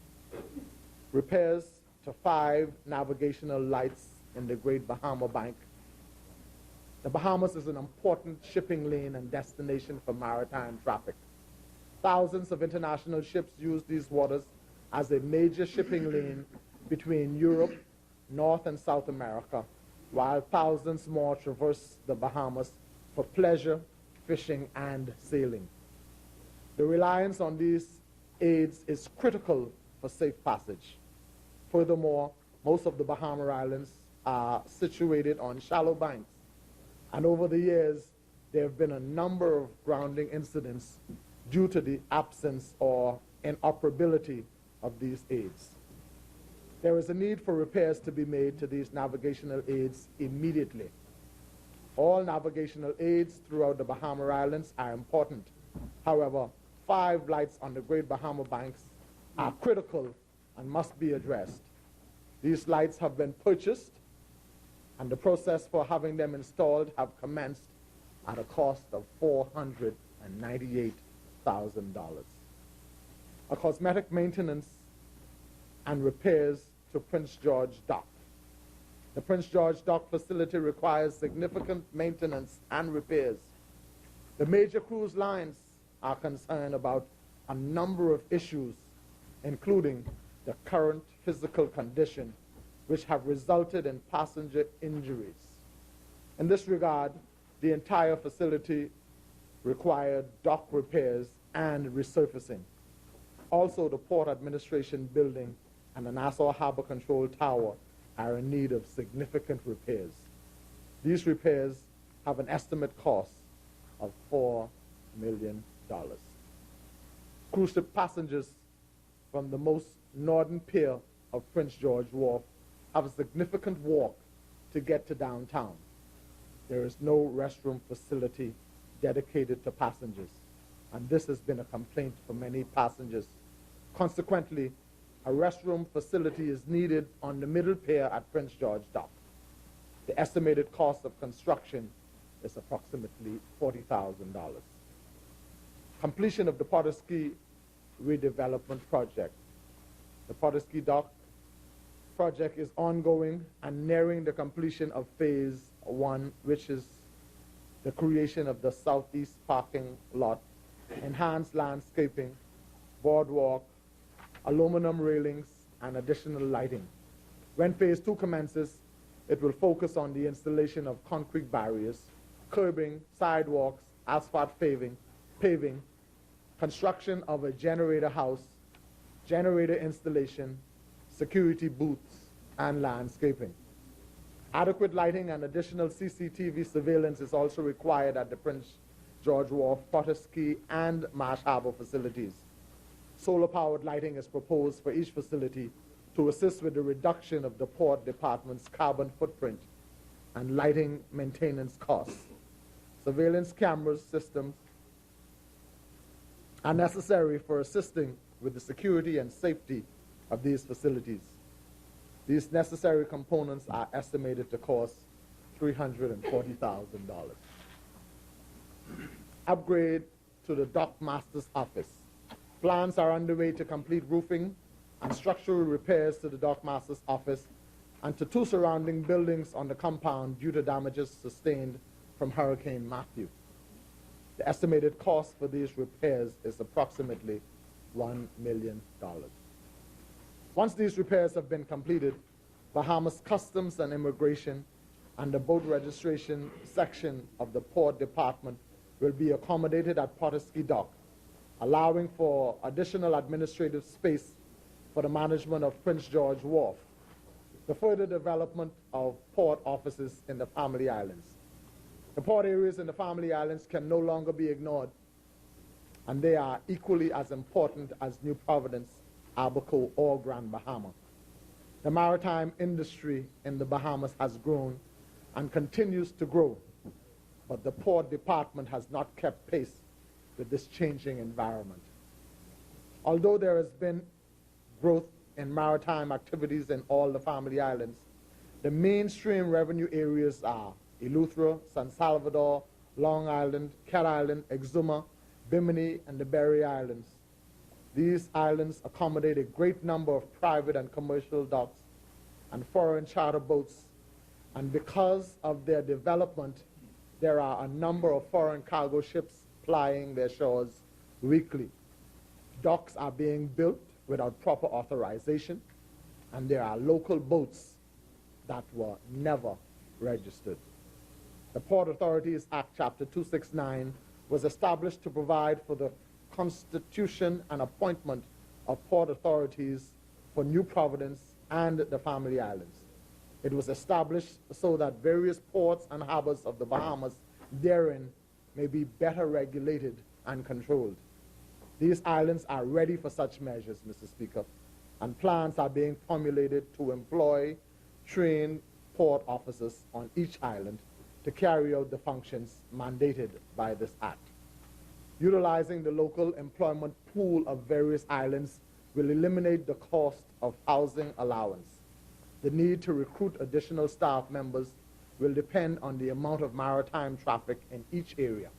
F: Repairs to 5 navigational lights in the Great Bahama Bank. The Bahamas is an important shipping lane and destination for maritime traffic. Thousands of international ships use these waters as a major shipping lane between Europe, North and South America, while thousands more traverse the Bahamas for pleasure, fishing, and sailing. The reliance on these aids is critical for safe passage. Furthermore, most of the Bahama Islands are situated on shallow banks, and over the years, there have been a number of grounding incidents due to the absence or inoperability of these aids. There is a need for repairs to be made to these navigational aids immediately. All navigational aids throughout the Bahama Islands are important. However, 5 lights on the Great Bahama Banks are critical and must be addressed. These lights have been purchased, and the process for having them installed have commenced at a cost of $498,000. A cosmetic maintenance and repairs to Prince George Dock. The Prince George Dock facility requires significant maintenance and repairs. The major cruise lines are concerned about a number of issues, including the current physical condition, which have resulted in passenger injuries. In this regard, the entire facility required dock repairs and resurfacing. Also, the Port Administration building and the Nassau Harbor Control Tower are in need of significant repairs. These repairs have an estimate cost of $4 million. Cruise ship passengers from the most northern pier of Prince George Wharf have a significant walk to get to downtown. There is no restroom facility dedicated to passengers, and this has been a complaint for many passengers. Consequently, a restroom facility is needed on the middle pier at Prince George Dock. The estimated cost of construction is approximately $40,000. Completion of the Pardusky redevelopment project. The Pardusky Dock project is ongoing and nearing the completion of phase 1, which is the creation of the southeast parking lot, enhanced landscaping, boardwalk, aluminum railings, and additional lighting. When phase 2 commences, it will focus on the installation of concrete barriers, curbing, sidewalks, asphalt paving, construction of a generator house, generator installation, security booths, and landscaping. Adequate lighting and additional CCTV surveillance is also required at the Prince George Wharf, Pardusky, and Marsh Harbor facilities. Solar-powered lighting is proposed for each facility to assist with the reduction of the Port Department's carbon footprint and lighting maintenance costs. Surveillance cameras systems are necessary for assisting with the security and safety of these facilities. These necessary components are estimated to cost $340,000. Upgrade to the Dock Master's office. Plans are underway to complete roofing and structural repairs to the Dock Master's office and to 2 surrounding buildings on the compound due to damages sustained from Hurricane Matthew. The estimated cost for these repairs is approximately $1 million. Once these repairs have been completed, Bahamas Customs and Immigration and the boat registration section of the Port Department will be accommodated at Pardusky Dock, allowing for additional administrative space for the management of Prince George Wharf, the further development of port offices in the Family Islands. The port areas in the Family Islands can no longer be ignored, and they are equally as important as New Providence, Abaco, or Grand Bahama. The maritime industry in the Bahamas has grown and continues to grow, but the Port Department has not kept pace with this changing environment. Although there has been growth in maritime activities in all the Family Islands, the mainstream revenue areas are Eleuthera, San Salvador, Long Island, Cat Island, Exuma, Bimini, and the Berry Islands. These islands accommodate a great number of private and commercial docks and foreign charter boats, and because of their development, there are a number of foreign cargo ships plying their shores weekly. Docks are being built without proper authorization, and there are local boats that were never registered. The Port Authorities Act, Chapter 269, was established to provide for the constitution and appointment of port authorities for New Providence and the Family Islands. It was established so that various ports and harbors of the Bahamas therein may be better regulated and controlled. These islands are ready for such measures, Mr. Speaker, and plans are being formulated to employ trained port officers on each island to carry out the functions mandated by this act. Utilizing the local employment pool of various islands will eliminate the cost of housing allowance. The need to recruit additional staff members will depend on the amount of maritime traffic in each area.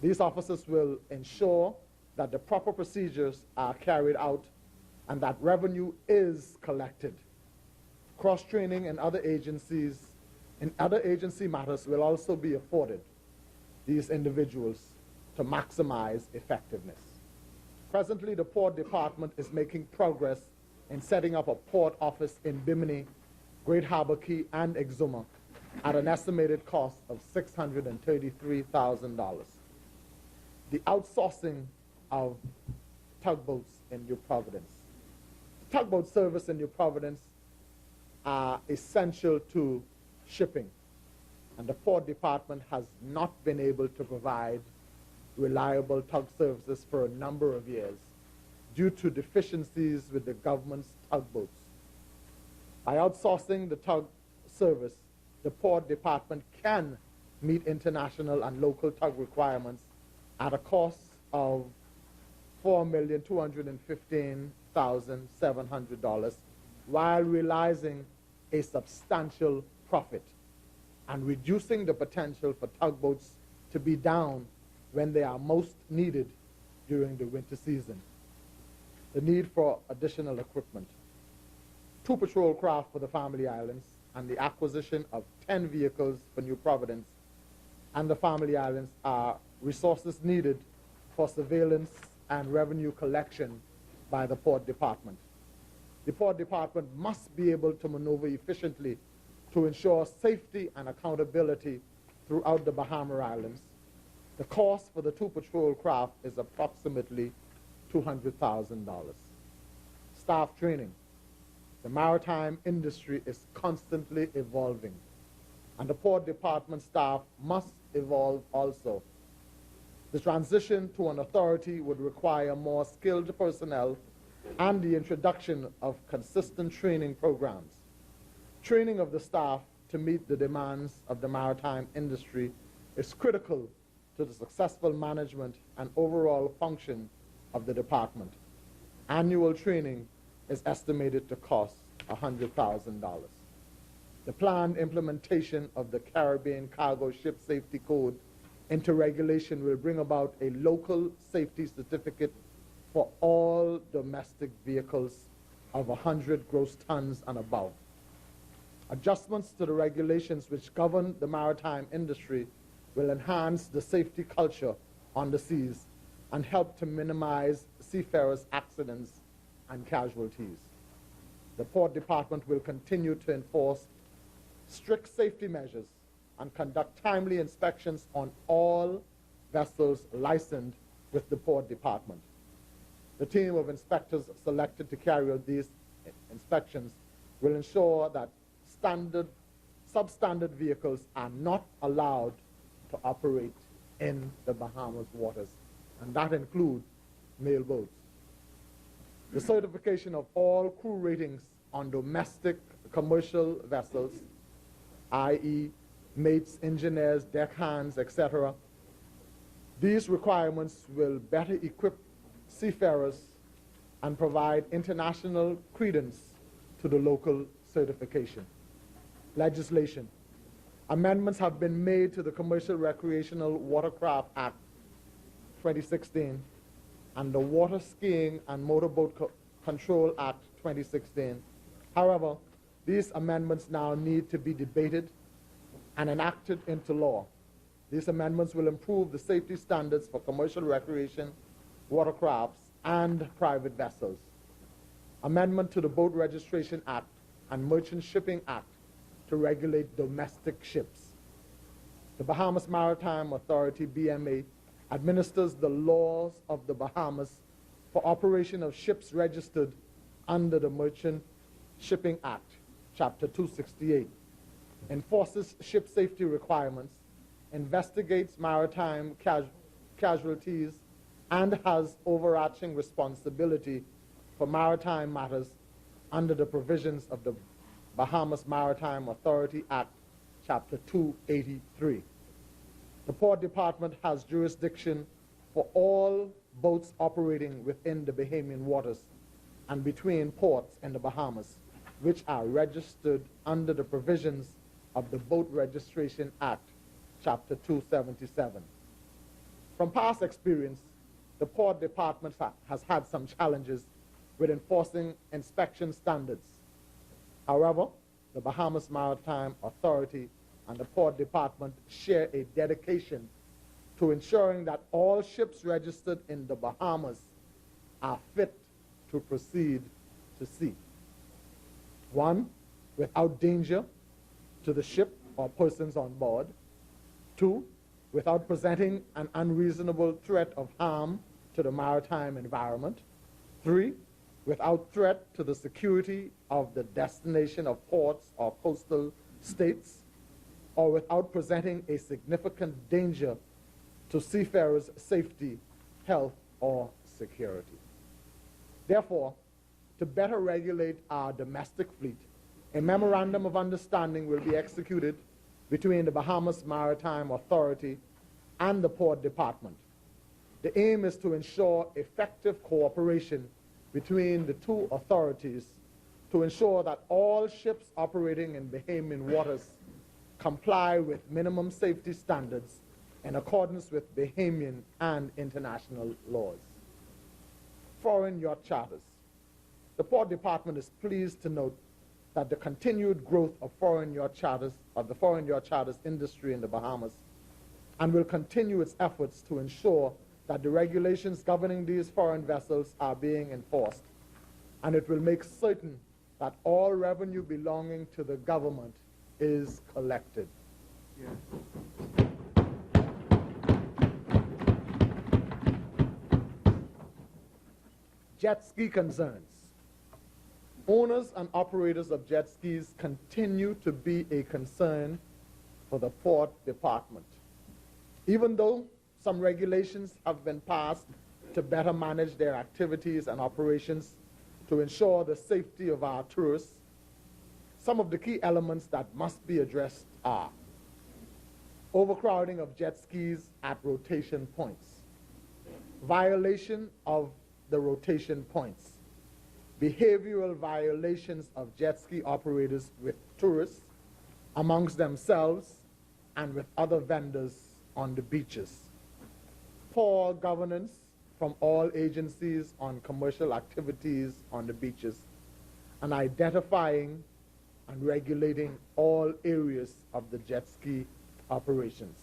F: These officers will ensure that the proper procedures are carried out and that revenue is collected. Cross-training in other agency matters will also be afforded these individuals to maximize effectiveness. Presently, the Port Department is making progress in setting up a port office in Bimini, Great Harbor Key, and Exuma at an estimated cost of $633,000. The outsourcing of tugboats in New Providence. Tugboat service in New Providence are essential to shipping, and the Port Department has not been able to provide reliable tug services for a number of years due to deficiencies with the government's tugboats. By outsourcing the tug service, the Port Department can meet international and local tug requirements at a cost of $4,215,700 while realizing a substantial profit and reducing the potential for tugboats to be down when they are most needed during the winter season. The need for additional equipment. 2 patrol craft for the Family Islands and the acquisition of 10 vehicles for New Providence and the Family Islands are resources needed for surveillance and revenue collection by the Port Department. The Port Department must be able to maneuver efficiently to ensure safety and accountability throughout the Bahamas Islands. The cost for the 2 patrol craft is approximately $200,000. Staff training. The maritime industry is constantly evolving, and the Port Department staff must evolve also. The transition to an authority would require more skilled personnel and the introduction of consistent training programs. Training of the staff to meet the demands of the maritime industry is critical to the successful management and overall function of the department. Annual training is estimated to cost $100,000. The planned implementation of the Caribbean Cargo Ship Safety Code into regulation will bring about a local safety certificate for all domestic vehicles of 100 gross tons and above. Adjustments to the regulations which govern the maritime industry will enhance the safety culture on the seas and help to minimize seafarers' accidents and casualties. The Port Department will continue to enforce strict safety measures and conduct timely inspections on all vessels licensed with the Port Department. The team of inspectors selected to carry out these inspections will ensure that substandard vehicles are not allowed to operate in the Bahamas waters, and that includes mail boats. The certification of all crew ratings on domestic commercial vessels, i.e. mates, engineers, deckhands, etc. These requirements will better equip seafarers and provide international credence to the local certification. Legislation. Amendments have been made to the Commercial Recreational Watercraft Act 2016 and the Water Skiing and Motorboat Control Act 2016. However, these amendments now need to be debated and enacted into law. These amendments will improve the safety standards for commercial recreation, watercrafts, and private vessels. Amendment to the Boat Registration Act and Merchant Shipping Act to regulate domestic ships. The Bahamas Maritime Authority, BMA, administers the laws of the Bahamas for operation of ships registered under the Merchant Shipping Act, Chapter 268, enforces ship safety requirements, investigates maritime casualties, and has overarching responsibility for maritime matters under the provisions of the Bahamas Maritime Authority Act, Chapter 283. The Port Department has jurisdiction for all boats operating within the Bahamian waters and between ports in the Bahamas, which are registered under the provisions of the Boat Registration Act, Chapter 277. From past experience, the Port Department has had some challenges with enforcing inspection standards. However, the Bahamas Maritime Authority and the Port Department share a dedication to ensuring that all ships registered in the Bahamas are fit to proceed to sea. 1, without danger to the ship or persons on board. 2, without presenting an unreasonable threat of harm to the maritime environment. 3, without threat to the security of the destination of ports or coastal states, or without presenting a significant danger to seafarers' safety, health, or security. Therefore, to better regulate our domestic fleet, a memorandum of understanding will be executed between the Bahamas Maritime Authority and the Port Department. The aim is to ensure effective cooperation between the two authorities to ensure that all ships operating in Bahamian waters comply with minimum safety standards in accordance with Bahamian and international laws. Foreign yacht charters. The Port Department is pleased to note that the continued growth of the foreign yacht charters industry in the Bahamas, and will continue its efforts to ensure that the regulations governing these foreign vessels are being enforced, and it will make certain that all revenue belonging to the government is collected. Yeah. Jet ski concerns. Owners and operators of jet skis continue to be a concern for the Port Department. Even though some regulations have been passed to better manage their activities and operations to ensure the safety of our tourists, some of the key elements that must be addressed are overcrowding of jet skis at rotation points, violation of the rotation points, behavioral violations of jet ski operators with tourists, amongst themselves and with other vendors on the beaches, poor governance from all agencies on commercial activities on the beaches, and identifying and regulating all areas of the jet ski operations.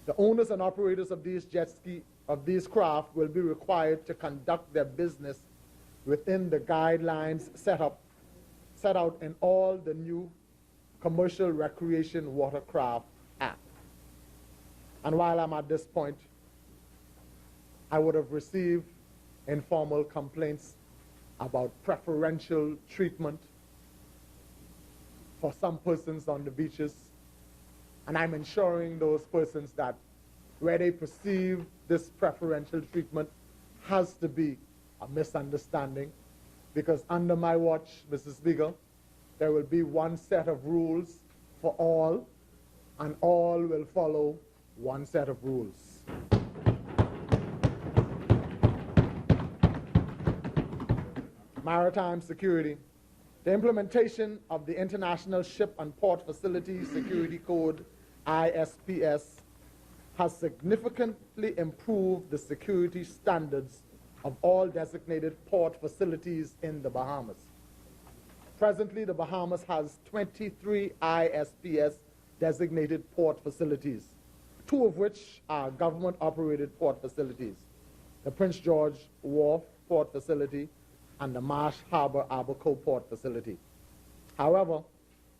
F: The owners and operators of these craft will be required to conduct their business within the guidelines set out in all the new Commercial Recreation Watercraft Act. And while I'm at this point, I would have received informal complaints about preferential treatment for some persons on the beaches, and I'm ensuring those persons that where they perceive this preferential treatment has to be a misunderstanding, because under my watch, Mrs. Speaker, there will be one set of rules for all, and all will follow one set of rules. Maritime security. The implementation of the International Ship and Port Facility Security Code, ISPS, has significantly improved the security standards of all designated port facilities in the Bahamas. Presently, the Bahamas has 23 ISPS designated port facilities, 2 of which are government-operated port facilities, the Prince George Wharf Port Facility and the Marsh Harbor Abaco Port Facility. However,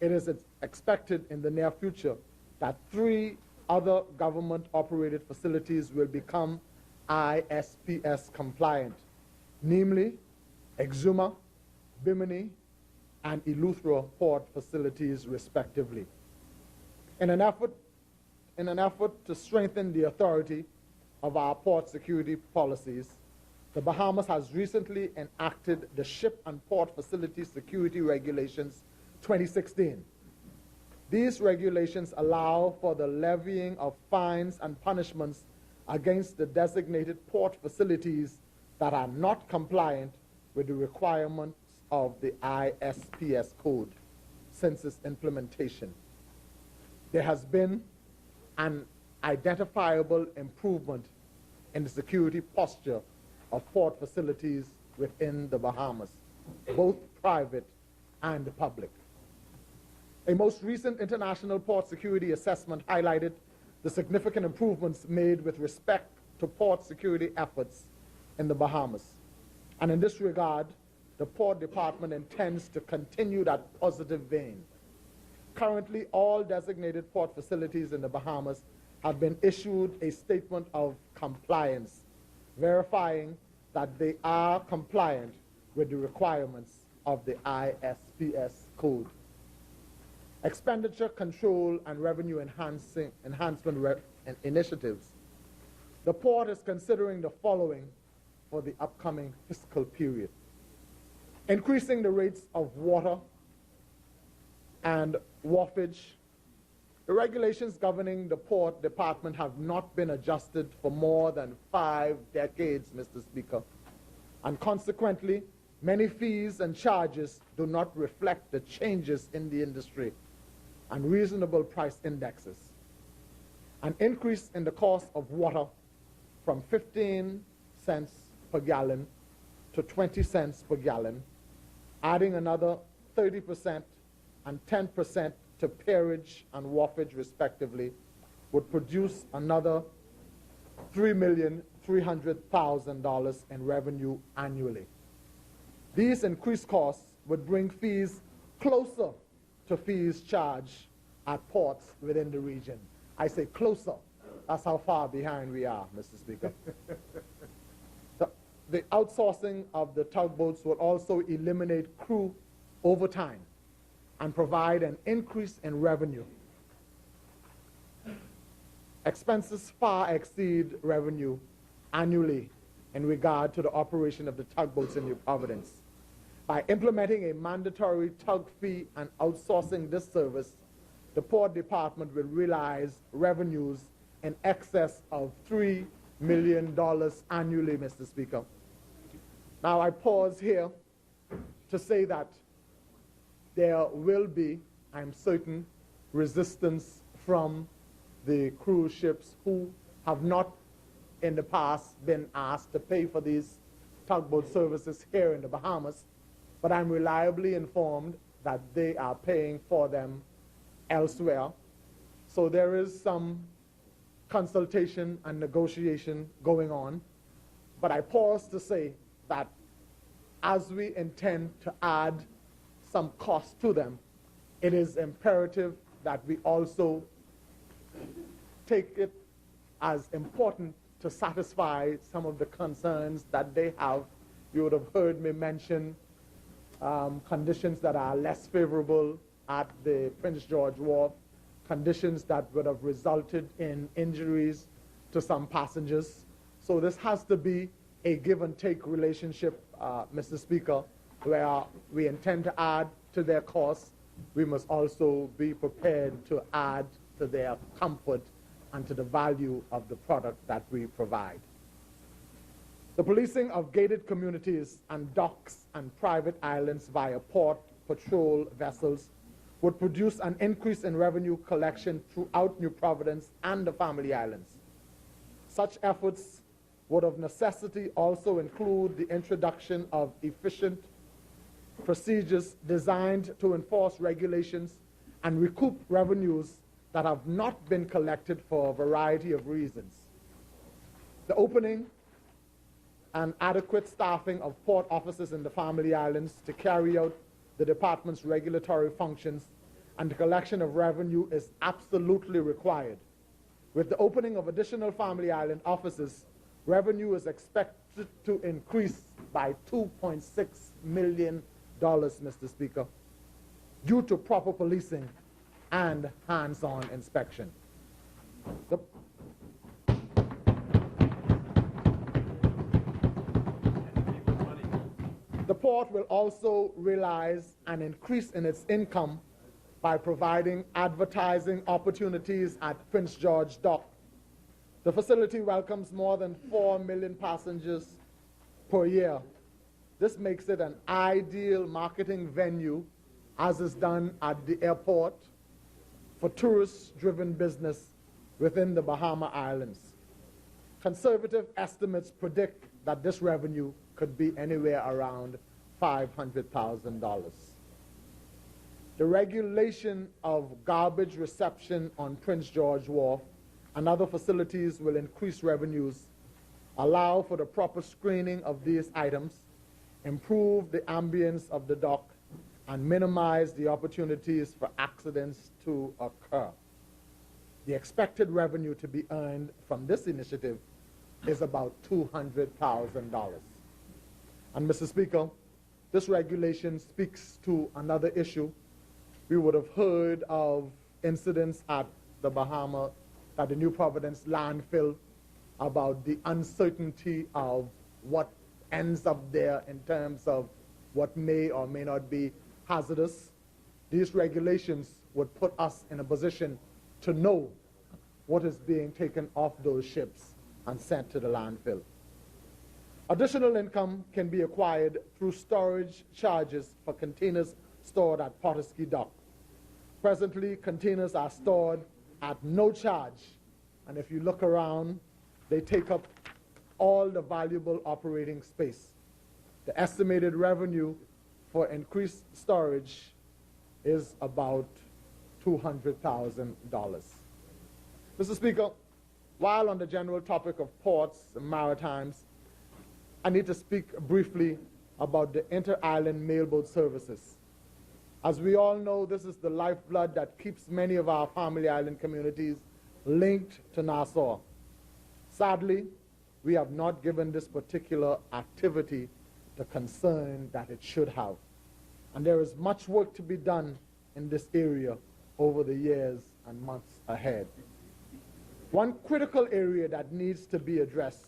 F: it is expected in the near future that 3 other government-operated facilities will become ISPS compliant, namely Exuma, Bimini, and Eleuthera port facilities, respectively. In an effort to strengthen the authority of our port security policies, the Bahamas has recently enacted the Ship and Port Facility Security Regulations 2016. These regulations allow for the levying of fines and punishments against the designated port facilities that are not compliant with the requirements of the ISPS code since its implementation. There has been an identifiable improvement in the security posture of port facilities within the Bahamas, both private and public. A most recent international port security assessment highlighted the significant improvements made with respect to port security efforts in the Bahamas. And in this regard, the Port Department intends to continue that positive vein. Currently, all designated port facilities in the Bahamas have been issued a statement of compliance, verifying that they are compliant with the requirements of the ISPS code. Expenditure control and revenue enhancement initiatives. The port is considering the following for the upcoming fiscal period: increasing the rates of water and wharfage. The regulations governing the Port Department have not been adjusted for more than 5 decades, Mr. Speaker, and consequently, many fees and charges do not reflect the changes in the industry and reasonable price indexes. An increase in the cost of water from 15 cents per gallon to 20 cents per gallon, adding another 30% and 10% to peerage and wharfage respectively, would produce another $3,300,000 in revenue annually. These increased costs would bring fees closer to fees charged at ports within the region. I say closer. That's how far behind we are, Mr. Speaker. The outsourcing of the tugboats will also eliminate crew overtime and provide an increase in revenue. Expenses far exceed revenue annually in regard to the operation of the tugboats in New Providence. By implementing a mandatory tug fee and outsourcing this service, the Port Department will realize revenues in excess of $3 million annually, Mr. Speaker. Now, I pause here to say that there will be, I'm certain, resistance from the cruise ships who have not in the past been asked to pay for these tugboat services here in the Bahamas, but I'm reliably informed that they are paying for them elsewhere. So there is some consultation and negotiation going on. But I pause to say that as we intend to add some cost to them, it is imperative that we also take it as important to satisfy some of the concerns that they have. You would have heard me mention conditions that are less favorable at the Prince George Wharf, conditions that would have resulted in injuries to some passengers. So this has to be a give and take relationship, Mr. Speaker, where we intend to add to their costs. We must also be prepared to add to their comfort and to the value of the product that we provide. The policing of gated communities and docks and private islands via port patrol vessels would produce an increase in revenue collection throughout New Providence and the Family Islands. Such efforts would of necessity also include the introduction of efficient procedures designed to enforce regulations and recoup revenues that have not been collected for a variety of reasons. The opening and adequate staffing of port offices in the Family Islands to carry out the department's regulatory functions and the collection of revenue is absolutely required. With the opening of additional Family Island offices, revenue is expected to increase by $2.6 million, Mr. Speaker, due to proper policing and hands-on inspection. The port will also realize an increase in its income by providing advertising opportunities at Prince George Dock. The facility welcomes more than 4 million passengers per year. This makes it an ideal marketing venue, as is done at the airport, for tourist-driven business within the Bahama Islands. Conservative estimates predict that this revenue could be anywhere around $500,000. The regulation of garbage reception on Prince George Wharf and other facilities will increase revenues, allow for the proper screening of these items, improve the ambience of the dock, and minimize the opportunities for accidents to occur. The expected revenue to be earned from this initiative is about $200,000. And Mr. Speaker, this regulation speaks to another issue. We would have heard of incidents at the Bahamas, at the New Providence landfill, about the uncertainty of what ends up there in terms of what may or may not be hazardous. These regulations would put us in a position to know what is being taken off those ships and sent to the landfill. Additional income can be acquired through storage charges for containers stored at Potterski Dock. Presently, containers are stored at no charge, and if you look around, they take up all the valuable operating space. The estimated revenue for increased storage is about $200,000. Mr. Speaker, while on the general topic of ports and maritimes, I need to speak briefly about the inter-island mailboat services. As we all know, this is the lifeblood that keeps many of our family island communities linked to Nassau. Sadly, we have not given this particular activity the concern that it should have. And there is much work to be done in this area over the years and months ahead. One critical area that needs to be addressed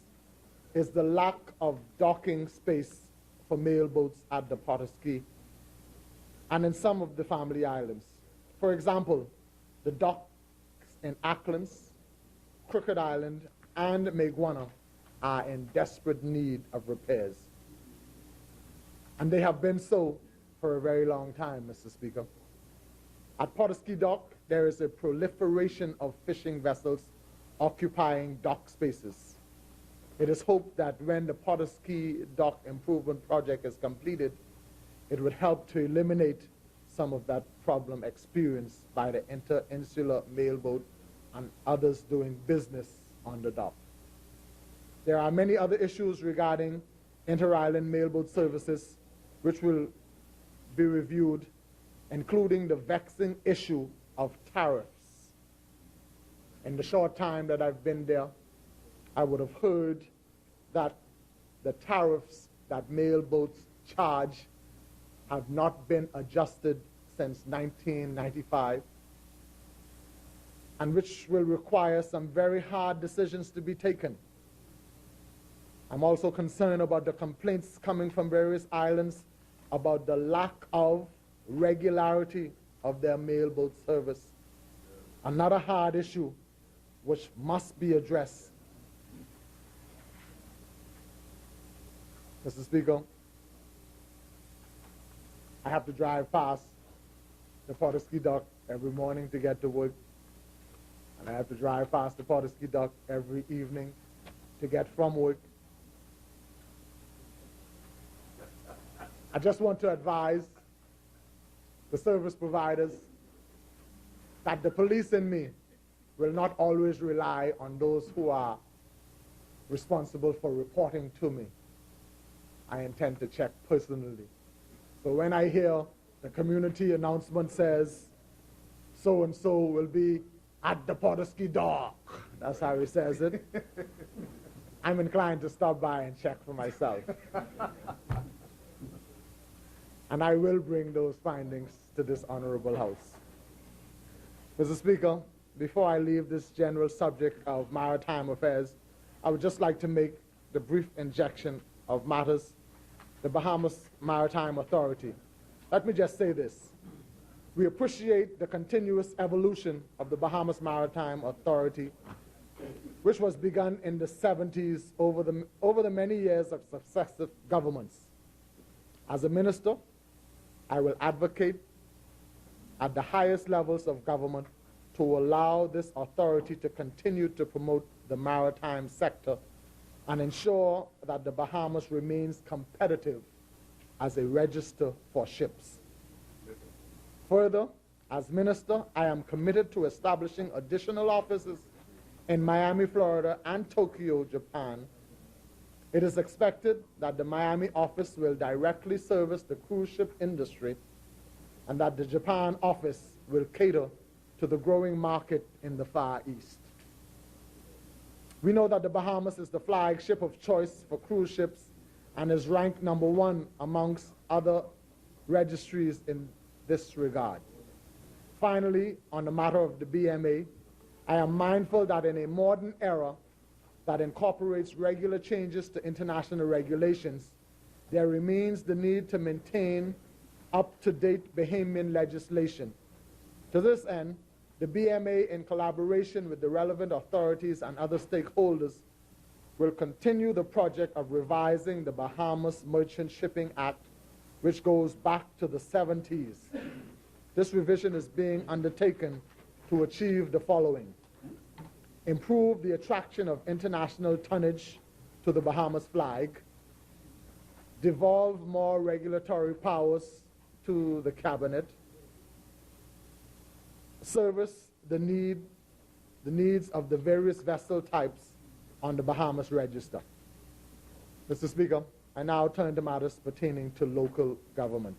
F: is the lack of docking space for mailboats at the Potterski and in some of the family islands. For example, the docks in Acklands, Crooked Island, and Maguana are in desperate need of repairs. And they have been so for a very long time, Mr. Speaker. At Potterski Dock, there is a proliferation of fishing vessels occupying dock spaces. It is hoped that when the Potterski Dock Improvement Project is completed, it would help to eliminate some of that problem experienced by the inter-insular mailboat and others doing business on the dock. There are many other issues regarding inter-island mailboat services which will be reviewed, including the vexing issue of tariffs. In the short time that I've been there, I would have heard that the tariffs that mailboats charge have not been adjusted since 1995, and which will require some very hard decisions to be taken. I'm also concerned about the complaints coming from various islands about the lack of regularity of their mailboat service. Another hard issue which must be addressed. Mr. Speaker, I have to drive past the Potterski Dock every morning to get to work, and I have to drive past the Potterski Dock every evening to get from work. I just want to advise the service providers that the police in me will not always rely on those who are responsible for reporting to me. I intend to check personally. So when I hear the community announcement says, so-and-so will be at the Potterski Dock, that's how he says it, I'm inclined to stop by and check for myself. And I will bring those findings to this honorable House. Mr. Speaker, before I leave this general subject of maritime affairs, I would just like to make the brief injection of matters. The Bahamas Maritime Authority. Let me just say this. We appreciate the continuous evolution of the Bahamas Maritime Authority, which was begun in the 70s over the many years of successive governments. As a minister, I will advocate at the highest levels of government to allow this authority to continue to promote the maritime sector and ensure that the Bahamas remains competitive as a register for ships. Further, as minister, I am committed to establishing additional offices in Miami, Florida, and Tokyo, Japan. It is expected that the Miami office will directly service the cruise ship industry and that the Japan office will cater to the growing market in the Far East. We know that the Bahamas is the flagship of choice for cruise ships and is ranked #1 amongst other registries in this regard. Finally, on the matter of the BMA, I am mindful that in a modern era that incorporates regular changes to international regulations, there remains the need to maintain up-to-date Bahamian legislation. To this end, the BMA, in collaboration with the relevant authorities and other stakeholders, will continue the project of revising the Bahamas Merchant Shipping Act, which goes back to the 70s. This revision is being undertaken to achieve the following: improve the attraction of international tonnage to the Bahamas flag, devolve more regulatory powers to the cabinet, service the needs of the various vessel types on the Bahamas register. Mr. Speaker, I now turn to matters pertaining to local government.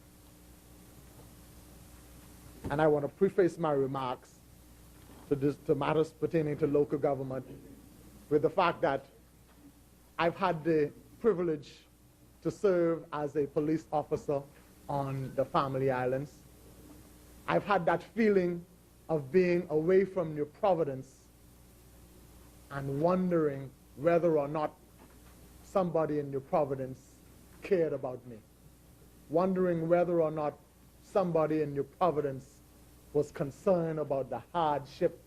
F: And I want to preface my remarks to matters pertaining to local government with the fact that I've had the privilege to serve as a police officer on the Family Islands. I've had that feeling of being away from New Providence and wondering whether or not somebody in New Providence cared about me, wondering whether or not somebody in New Providence was concerned about the hardship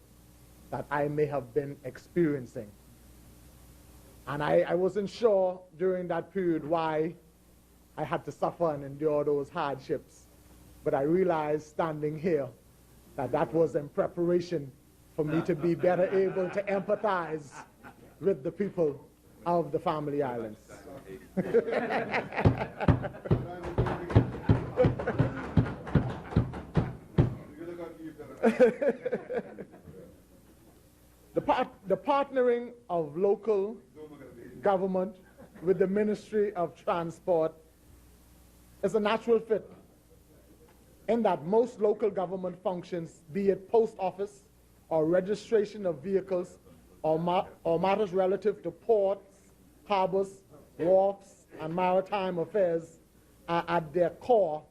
F: that I may have been experiencing. And I wasn't sure during that period why I had to suffer and endure those hardships. But I realized standing here that that was in preparation for me to be better able to empathize with the people of the Family Islands. The partnering of local government with the Ministry of Transport is a natural fit in that most local government functions, be it post office or registration of vehicles or matters relative to ports, harbors, wharfs, and maritime affairs, are at their core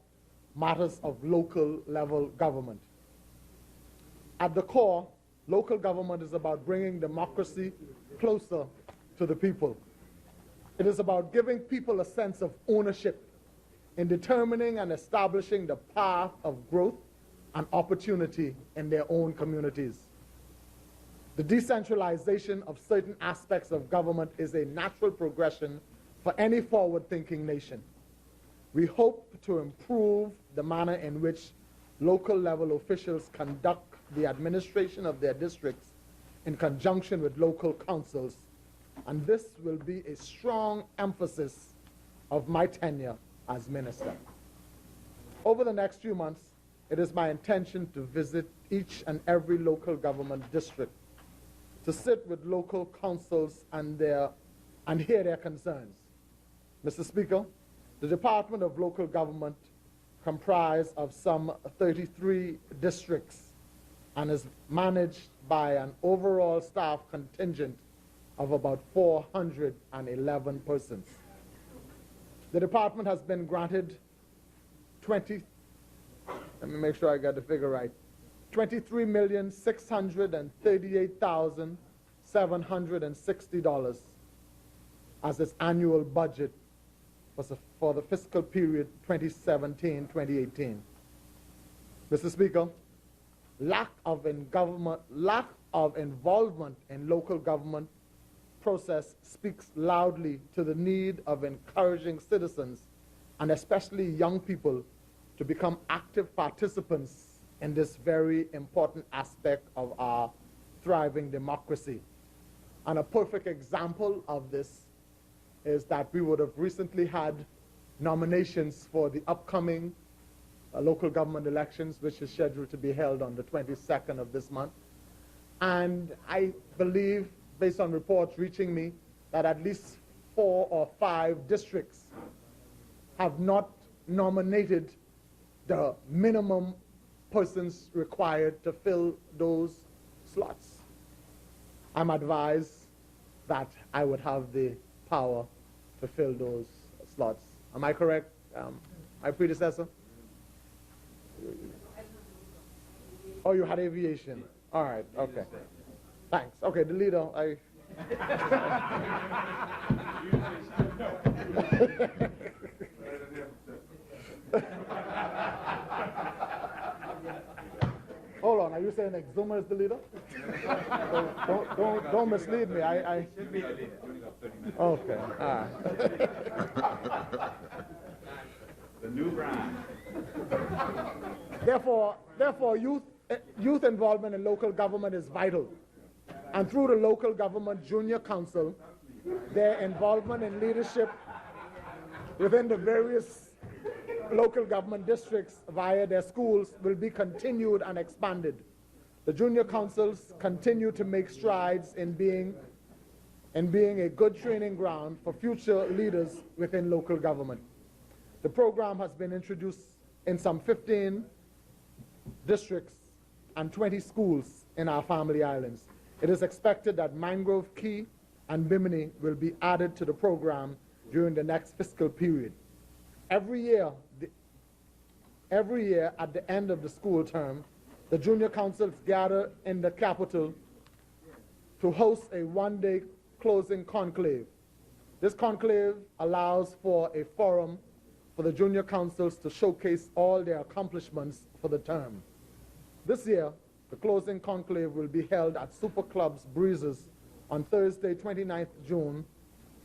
F: matters of local level government. At the core, local government is about bringing democracy closer to the people. It is about giving people a sense of ownership in determining and establishing the path of growth and opportunity in their own communities. The decentralization of certain aspects of government is a natural progression for any forward-thinking nation. We hope to improve the manner in which local level officials conduct the administration of their districts in conjunction with local councils, and this will be a strong emphasis of my tenure as minister. Over the next few months, it is my intention to visit each and every local government district, to sit with local councils and hear their concerns. Mr. Speaker, the Department of Local Government comprises of some 33 districts and is managed by an overall staff contingent of about 411 persons. The department has been granted let me make sure I got the figure right, $23,638,760 as its annual budget for the fiscal period 2017-2018. Mr. Speaker, lack of involvement in local government process speaks loudly to the need of encouraging citizens, and especially young people, to become active participants in this very important aspect of our thriving democracy. And a perfect example of this is that we would have recently had nominations for the upcoming local government elections, which is scheduled to be held on the 22nd of this month. And I believe, based on reports reaching me, that at least 4 or 5 districts have not nominated the minimum persons required to fill those slots. I'm advised that I would have the power to fill those slots. Am I correct, my predecessor? Oh, you had aviation. All right, okay. Thanks. Okay, the leader, Hold on, are you saying Exuma is the leader? don't mislead me. Okay, all right.
G: The new brand.
F: Therefore, youth involvement in local government is vital. And through the local government junior council, their involvement in leadership within the various local government districts via their schools will be continued and expanded. The junior councils continue to make strides in being a good training ground for future leaders within local government. The program has been introduced in some 15 districts and 20 schools in our family islands. It is expected that Mangrove Key and Bimini will be added to the program during the next fiscal period. Every year at the end of the school term, the junior councils gather in the capital to host a one-day closing conclave. This conclave allows for a forum for the junior councils to showcase all their accomplishments for the term. This year, the closing conclave will be held at Super Club's Breezes on Thursday, 29th June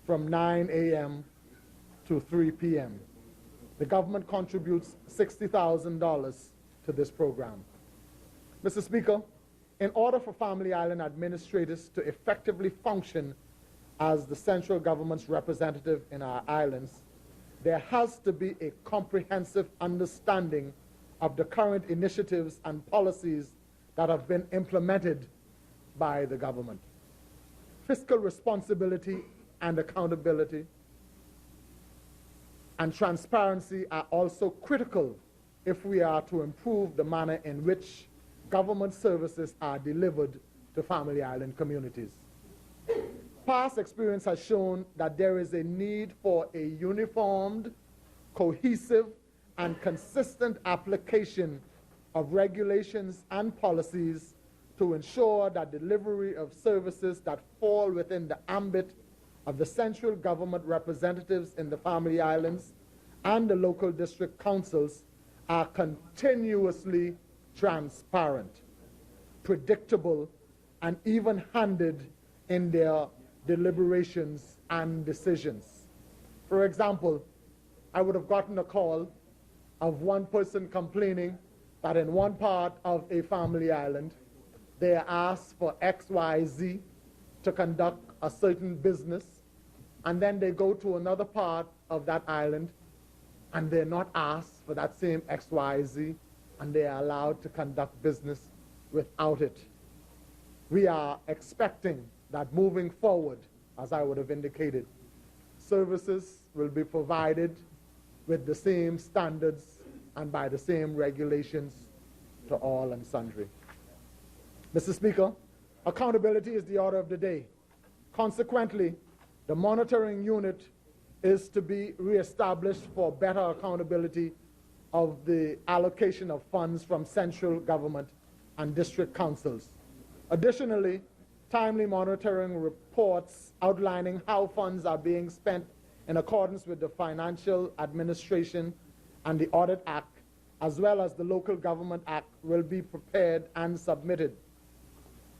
F: from 9 a.m. to 3 p.m. The government contributes $60,000 to this program. Mr. Speaker, in order for Family Island administrators to effectively function as the central government's representative in our islands, there has to be a comprehensive understanding of the current initiatives and policies that have been implemented by the government. Fiscal responsibility and accountability and transparency are also critical if we are to improve the manner in which government services are delivered to Family Island communities. Past experience has shown that there is a need for a uniformed, cohesive, and consistent application of regulations and policies to ensure that delivery of services that fall within the ambit of the central government representatives in the Family Islands and the local district councils are continuously transparent, predictable, and even-handed in their deliberations and decisions. For example, I would have gotten a call of one person complaining that in one part of a family island, they are asked for XYZ to conduct a certain business, and then they go to another part of that island and they're not asked for that same XYZ, and they are allowed to conduct business without it. We are expecting that moving forward, as I would have indicated, services will be provided with the same standards and by the same regulations to all and sundry. Mr. Speaker, accountability is the order of the day. Consequently, the monitoring unit is to be reestablished for better accountability of the allocation of funds from central government and district councils. Additionally, timely monitoring reports outlining how funds are being spent in accordance with the Financial Administration and the Audit Act, as well as the Local Government Act, will be prepared and submitted.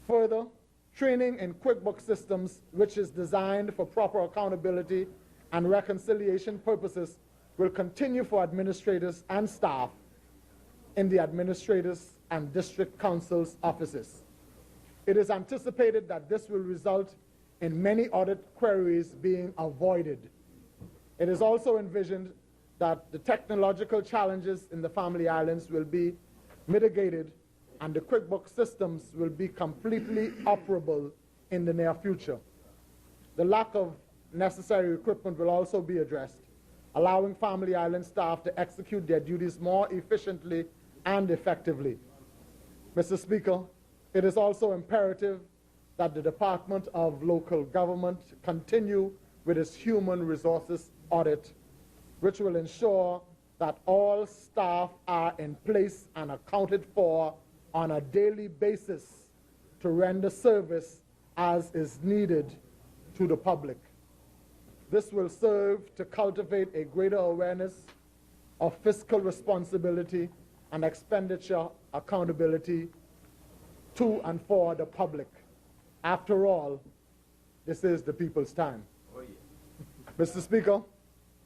F: Further, training in QuickBooks systems, which is designed for proper accountability and reconciliation purposes, will continue for administrators and staff in the administrators and district councils' offices. It is anticipated that this will result in many audit queries being avoided. It is also envisioned that the technological challenges in the Family Islands will be mitigated and the QuickBooks systems will be completely operable in the near future. The lack of necessary equipment will also be addressed, allowing Family Island staff to execute their duties more efficiently and effectively. Mr. Speaker, it is also imperative that the Department of Local Government continue with its human resources audit, which will ensure that all staff are in place and accounted for on a daily basis to render service as is needed to the public. This will serve to cultivate a greater awareness of fiscal responsibility and expenditure accountability to and for the public. After all, this is the people's time. Oh, yeah. Mr. Speaker,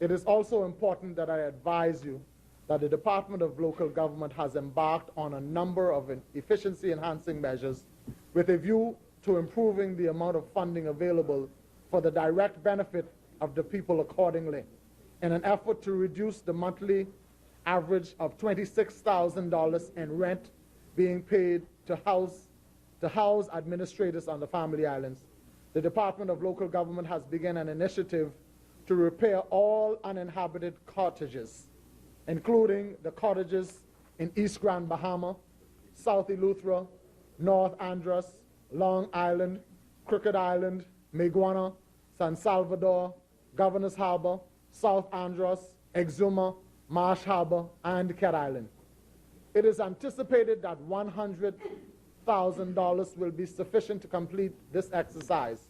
F: it is also important that I advise you that the Department of Local Government has embarked on a number of efficiency-enhancing measures with a view to improving the amount of funding available for the direct benefit of the people accordingly, in an effort to reduce the monthly average of $26,000 in rent being paid to house administrators on the Family Islands. The Department of Local Government has begun an initiative to repair all uninhabited cottages, including the cottages in East Grand Bahama, South Eleuthera, North Andros, Long Island, Crooked Island, Maguana, San Salvador, Governor's Harbor, South Andros, Exuma, Marsh Harbor, and Cat Island. It is anticipated that $100,000 will be sufficient to complete this exercise.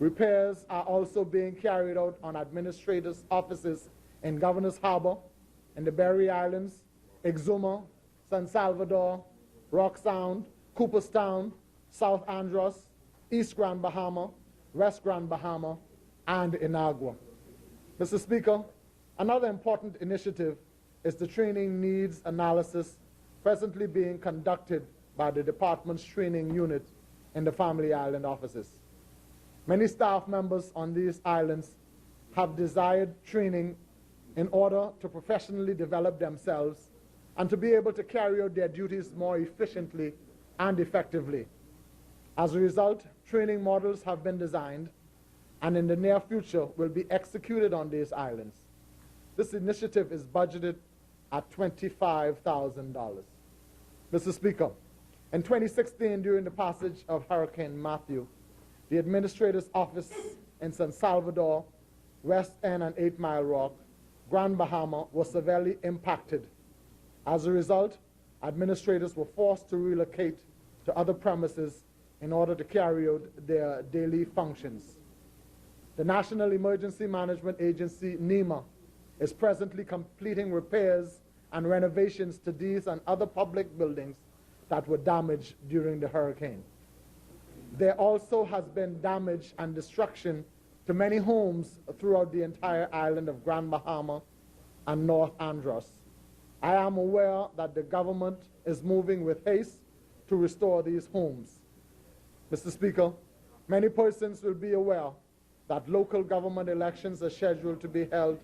F: Repairs are also being carried out on administrators' offices in Governor's Harbor, in the Berry Islands, Exuma, San Salvador, Rock Sound, Cooperstown, South Andros, East Grand Bahama, West Grand Bahama, and Inagua. Mr. Speaker, another important initiative is the training needs analysis presently being conducted by the department's training unit in the Family Island offices. Many staff members on these islands have desired training in order to professionally develop themselves and to be able to carry out their duties more efficiently and effectively. As a result, training models have been designed and in the near future will be executed on these islands. This initiative is budgeted at $25,000. Mr. Speaker, in 2016, during the passage of Hurricane Matthew, the Administrator's Office in San Salvador, West End and 8 Mile Rock, Grand Bahama was severely impacted. As a result, administrators were forced to relocate to other premises in order to carry out their daily functions. The National Emergency Management Agency, NEMA, is presently completing repairs and renovations to these and other public buildings that were damaged during the hurricane. There also has been damage and destruction to many homes throughout the entire island of Grand Bahama and North Andros. I am aware that the government is moving with haste to restore these homes. Mr. Speaker, many persons will be aware that local government elections are scheduled to be held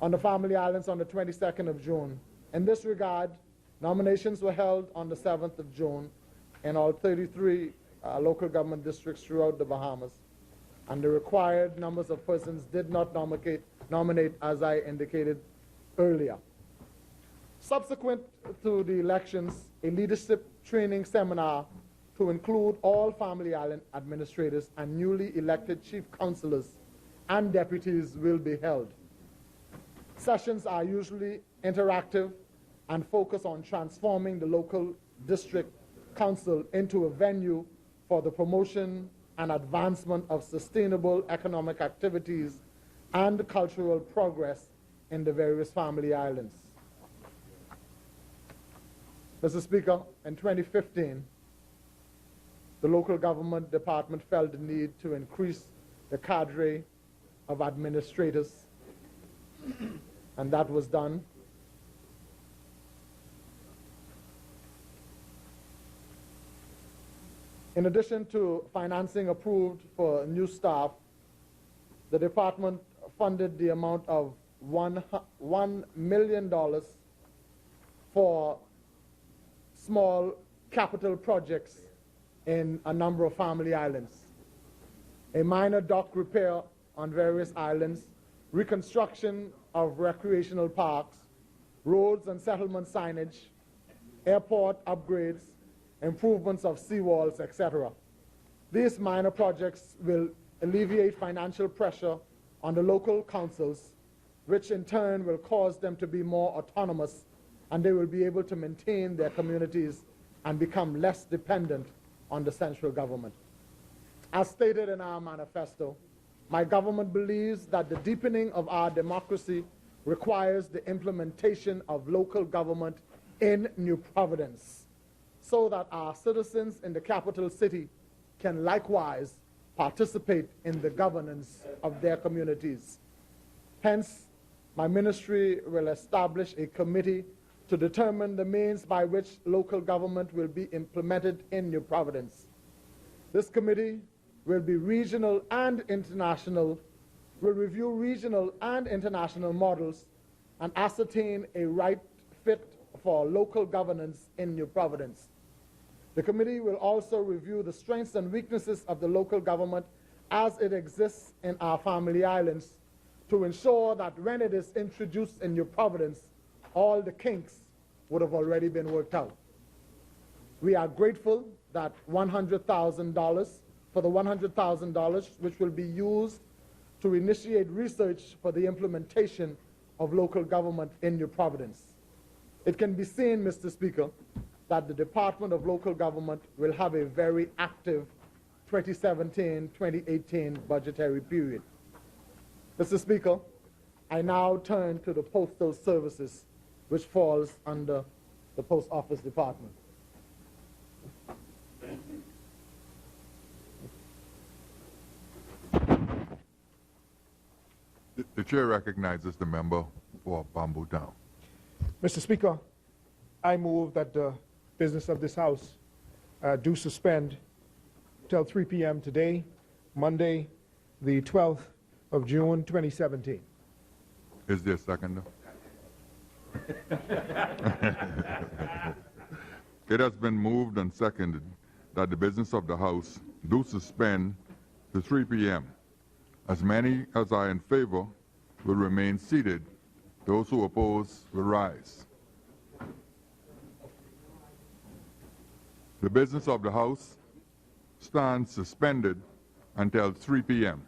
F: on the Family Islands on the 22nd of June. In this regard, nominations were held on the 7th of June in all 33 local government districts throughout the Bahamas, and the required numbers of persons did not nominate as I indicated earlier. Subsequent to the elections, a leadership training seminar to include all Family Island administrators and newly elected chief councilors and deputies will be held. Sessions are usually interactive and focus on transforming the local district council into a venue for the promotion and advancement of sustainable economic activities and cultural progress in the various Family Islands. Mr. Speaker, in 2015, the local government department felt the need to increase the cadre of administrators, and that was done. In addition to financing approved for new staff, the department funded the amount of $1 million for small capital projects in a number of family islands. A minor dock repair on various islands, reconstruction of recreational parks, roads and settlement signage, airport upgrades, improvements of seawalls, etc. These minor projects will alleviate financial pressure on the local councils, which in turn will cause them to be more autonomous, and they will be able to maintain their communities and become less dependent on the central government. As stated in our manifesto, my government believes that the deepening of our democracy requires the implementation of local government in New Providence, so that our citizens in the capital city can likewise participate in the governance of their communities. Hence, my ministry will establish a committee to determine the means by which local government will be implemented in New Providence. This committee will be regional and international, will review regional and international models and ascertain a right fit for local governance in New Providence. The committee will also review the strengths and weaknesses of the local government as it exists in our family islands to ensure that when it is introduced in New Providence, all the kinks would have already been worked out. We are grateful that $100,000 for the $100,000 which will be used to initiate research for the implementation of local government in New Providence. It can be seen, Mr. Speaker, that the Department of Local Government will have a very active 2017-2018 budgetary period. Mr. Speaker, I now turn to the Postal Services, which falls under the Post Office Department.
B: The chair recognizes the member for Bamboo Town.
G: Mr. Speaker, I move that the business of this House do suspend till 3 p.m. today, Monday, the 12th of June, 2017.
B: Is there a second? It has been moved and seconded that the business of the House do suspend to 3 p.m. As many as are in favor will remain seated. Those who oppose will rise. The business of the House stands suspended until 3 p.m.